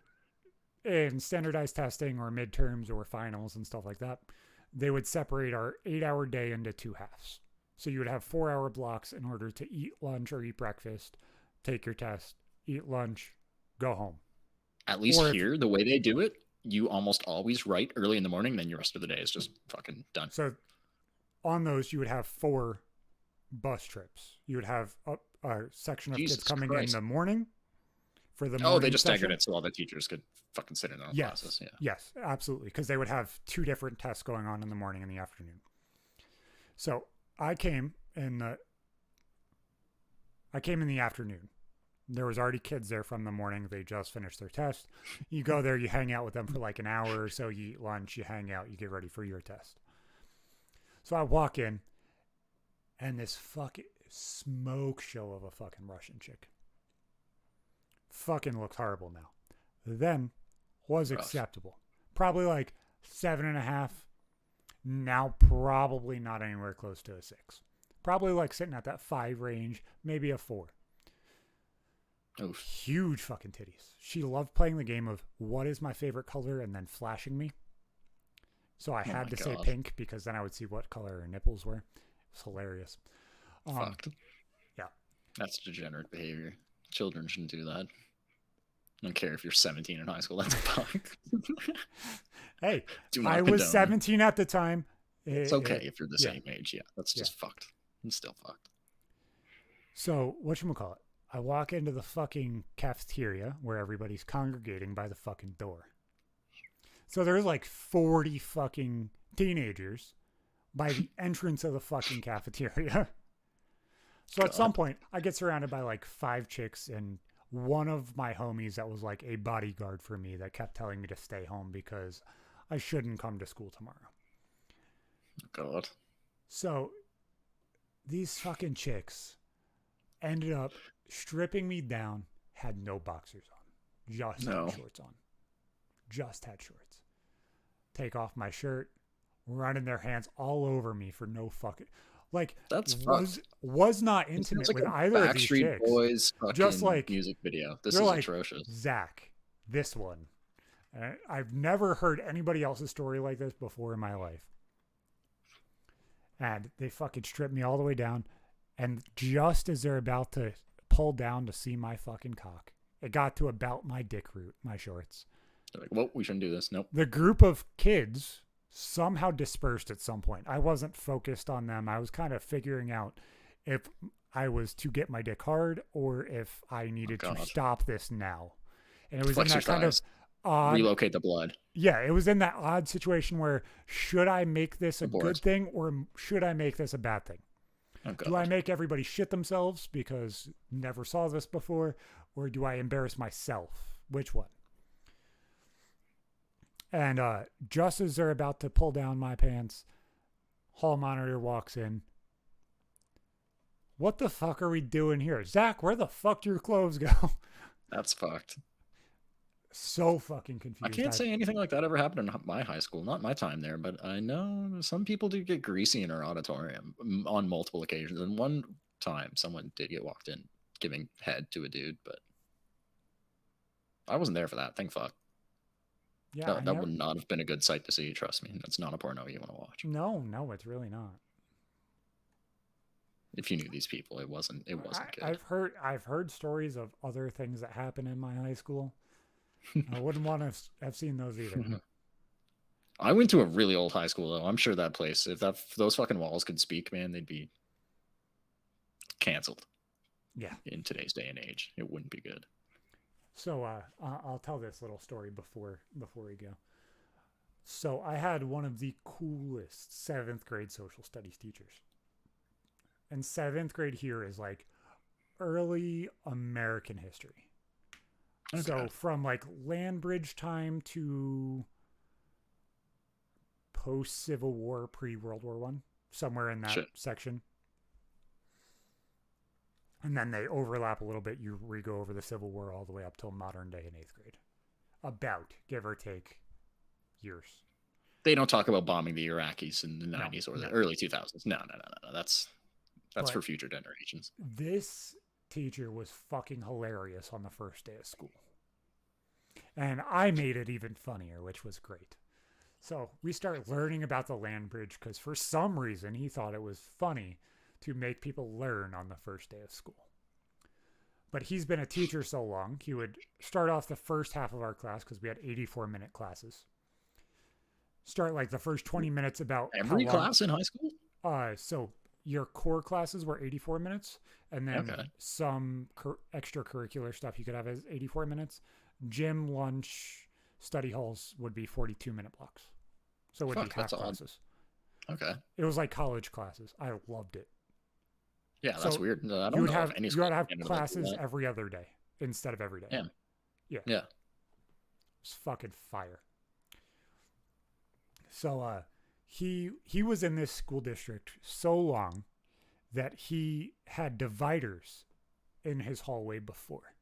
in standardized testing or midterms or finals and stuff like that, they would separate our 8-hour day into 2 halves. So you would have 4-hour blocks in order to eat lunch or eat breakfast, take your test, eat lunch, go home. At least here, the way they do it, you almost always write early in the morning, then your rest of the day is just fucking done. So on those, you would have 4 bus trips. You would have a section of kids coming in the morning for the morning Oh, they just staggered it so all the teachers could fucking sit in their own classes. Yeah. Yes, absolutely. Because they would have 2 different tests going on in the morning and the afternoon. So I came in the afternoon. There was already kids there from the morning. They just finished their test. You go there, you hang out with them for like an hour or so. You eat lunch, you hang out, you get ready for your test. So I walk in, and this fucking smoke show of a fucking Russian chick. Fucking looks horrible now. Then was acceptable. Probably like 7.5. Now probably not anywhere close to a 6. Probably like sitting at that 5 range, maybe a 4. Oof. Huge fucking titties. She loved playing the game of what is my favorite color and then flashing me. So I had to say pink because then I would see what color her nipples were. It was hilarious. Fucked. Yeah. That's degenerate behavior. Children shouldn't do that. I don't care if you're 17 in high school. That's fucked. Hey, I was 17 at the time. It's okay if you're the same age. Yeah, that's just fucked. I'm still fucked. So, whatchamacallit? I walk into the fucking cafeteria where everybody's congregating by the fucking door. So there's like 40 fucking teenagers by the entrance of the fucking cafeteria. So at some point, I get surrounded by like 5 chicks and one of my homies that was like a bodyguard for me that kept telling me to stay home because I shouldn't come to school tomorrow. God. So these fucking chicks ended up stripping me down, had no boxers on, just had shorts on. Just had shorts. Take off my shirt, running their hands all over me for no fucking... Like, that's was not intimate with either of these chicks. Boys fucking just like music video. This is like, atrocious. Zach, this one. I've never heard anybody else's story like this before in my life. And they fucking stripped me all the way down. And just as they're about to pull down to see my fucking cock, it got to about my dick root, my shorts. They're like, well, we shouldn't do this. Nope. The group of kids somehow dispersed at some point. I wasn't focused on them. I was kind of figuring out if I was to get my dick hard or if I needed to stop this now. And it was in that kind of odd... relocate the blood. Yeah, it was in that odd situation where should I make this a good thing or should I make this a bad thing? Do I make everybody shit themselves because never saw this before, or do I embarrass myself? Which one? And just as they're about to pull down my pants, hall monitor walks in. What the fuck are we doing here? Zach, where the fuck do your clothes go? That's fucked. So fucking confused. I can't say anything like that ever happened in my high school. Not my time there, but I know some people do get greasy in our auditorium on multiple occasions. And one time someone did get walked in giving head to a dude, but I wasn't there for that. Thank fuck. Yeah, that would not have been a good sight to see. Trust me, that's not a porno you want to watch. No, it's really not. If you knew these people, it wasn't good. I've heard stories of other things that happened in my high school. I wouldn't want to have seen those either. I went to a really old high school though. I'm sure that place, if those fucking walls could speak, man, they'd be canceled. Yeah. In today's day and age, it wouldn't be good. So I'll tell this little story before we go. So I had one of the coolest 7th grade social studies teachers. And 7th grade here is like early American history. Okay. So from like land bridge time to post-Civil War, pre-World War I, somewhere in that section. And then they overlap a little bit. We go over the Civil War all the way up till modern day in 8th grade. About, give or take, years. They don't talk about bombing the Iraqis in the 90s or the early 2000s. No. That's for future generations. This teacher was fucking hilarious on the first day of school. And I made it even funnier, which was great. So we start learning about the land bridge because for some reason he thought it was funny to make people learn on the first day of school. But he's been a teacher so long, he would start off the first half of our class because we had 84-minute classes. Start like the first 20 minutes about every class in high school? So your core classes were 84 minutes, and then some extracurricular stuff you could have as 84 minutes. Gym, lunch, study halls would be 42-minute blocks. So it would be half classes. Okay. It was like college classes. I loved it. Yeah, that's weird. No, I don't know if any you would have classes every other day instead of every day. Yeah. It's fucking fire. So he was in this school district so long that he had dividers in his hallway before.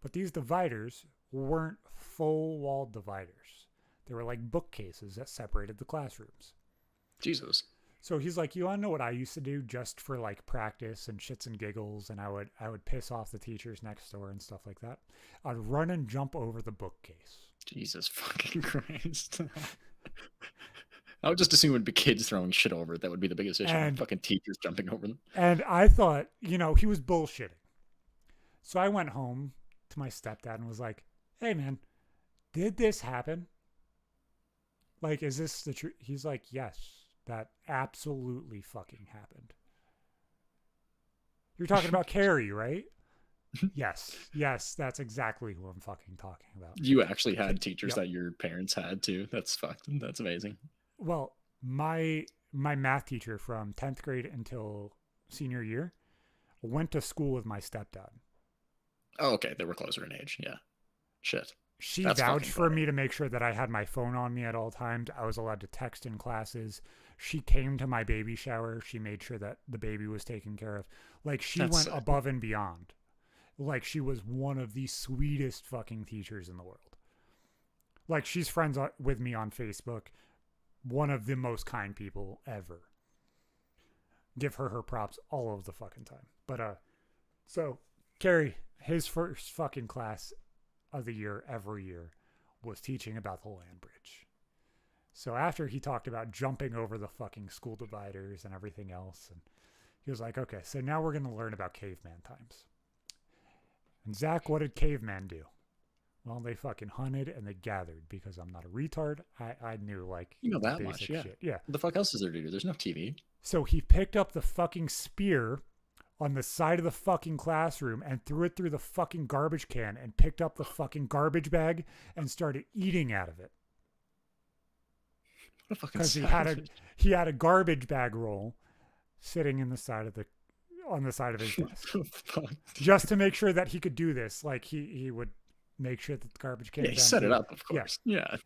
But these dividers weren't full wall dividers. They were like bookcases that separated the classrooms. Jesus. So he's like, you want to know what I used to do just for like practice and shits and giggles? And I would piss off the teachers next door and stuff like that. I'd run and jump over the bookcase. Jesus fucking Christ. I would just assume it would be kids throwing shit over it. That would be the biggest issue. And fucking teachers jumping over them. And I thought, he was bullshitting. So I went home to my stepdad and was like, hey man, did this happen? Like, is this the truth? He's like, yes, that absolutely fucking happened. You're talking about Carrie, right? Yes, that's exactly who I'm fucking talking about. You actually had teachers that your parents had too. That's fucked. That's amazing. Well, my math teacher from 10th grade until senior year went to school with my stepdad. Oh, okay. They were closer in age. Yeah. Shit. She That's vouched fucking for funny. me to make sure that I had my phone on me at all times. I was allowed to text in classes. She came to my baby shower. She made sure that the baby was taken care of. Like, she That's went sick. above and beyond. Like, she was one of the sweetest fucking teachers in the world. Like, she's friends with me on Facebook. One of the most kind people ever. Give her props all of the fucking time. But, so, Carrie, his first fucking class of the year every year was teaching about the land bridge. So after he talked about jumping over the fucking school dividers and everything else, and he was like, okay, so now we're going to learn about caveman times. And Zach, what did cavemen do? Well, they fucking hunted and they gathered because I'm not a retard. I knew, like, You know that basic much, yeah. shit. Yeah. What the fuck else is there to do? There's no TV. So he picked up the fucking spear on the side of the fucking classroom and threw it through the fucking garbage can and picked up the fucking garbage bag and started eating out of it. What a fucking Because he had a garbage bag roll sitting in the side of on the side of his desk. Just to make sure that he could do this. Like, he would make sure that the garbage can. Yeah, he set it up, of course. Yeah.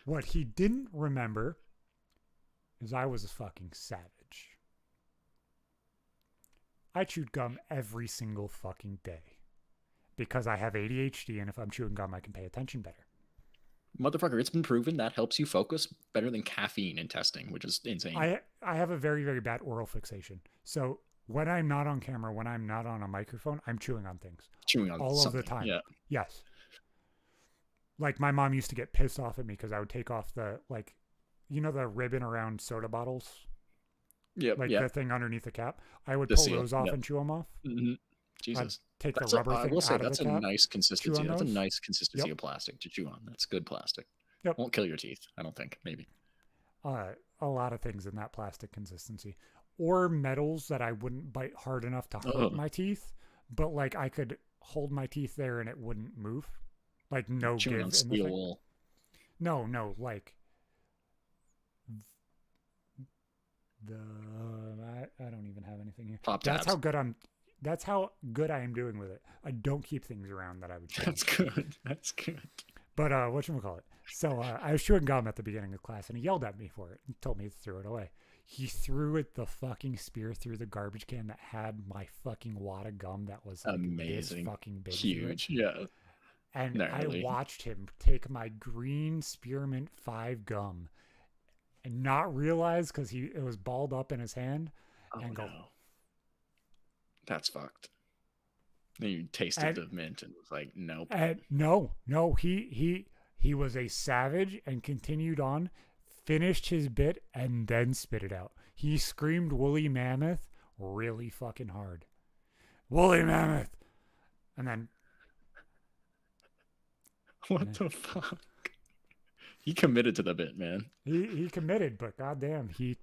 What he didn't remember is I was a fucking savage. I chewed gum every single fucking day because I have ADHD, and if I'm chewing gum, I can pay attention better. Motherfucker, it's been proven that helps you focus better than caffeine in testing, which is insane. I have a very, very bad oral fixation. So when I'm not on camera, when I'm not on a microphone, I'm chewing on things. Chewing on all something. of the time. Yeah. Yes. Like, my mom used to get pissed off at me because I would take off the, like, you know, the ribbon around soda bottles? Yep. Like the thing underneath the cap. I would The pull seal, those off yep. and chew them off. Mm-hmm. Jesus. I'd take That's the rubber I thing will say out that's of the a cap. nice consistency. on That's a those. nice consistency Yep. of plastic to chew on. That's good plastic. Yep. Won't kill your teeth, I don't think. Maybe. A lot of things in that plastic consistency. Or metals that I wouldn't bite hard enough to hurt my teeth, but, like, I could hold my teeth there and it wouldn't move. Like, no Chewing give on in the steel thing. wool. No, like I don't even have anything here. Pop That's tabs. how good I am doing with it. I don't keep things around that I would chew. That's good. That's good. But whatchamacallit. So I was chewing gum at the beginning of class, and he yelled at me for it and told me to throw it away. He threw the fucking spear through the garbage can that had my fucking wad of gum that was, like, amazing. this fucking big. Huge. Yeah. And Gnarly. I watched him take my green Spearmint 5 gum and not realize, because it was balled up in his hand, and go, no. That's fucked. Then you tasted the mint and was like, nope. No, he was a savage and continued on, finished his bit, and then spit it out. He screamed woolly mammoth really fucking hard. Woolly mammoth! And then... What the fuck? He committed to the bit, man. He committed, but goddamn, he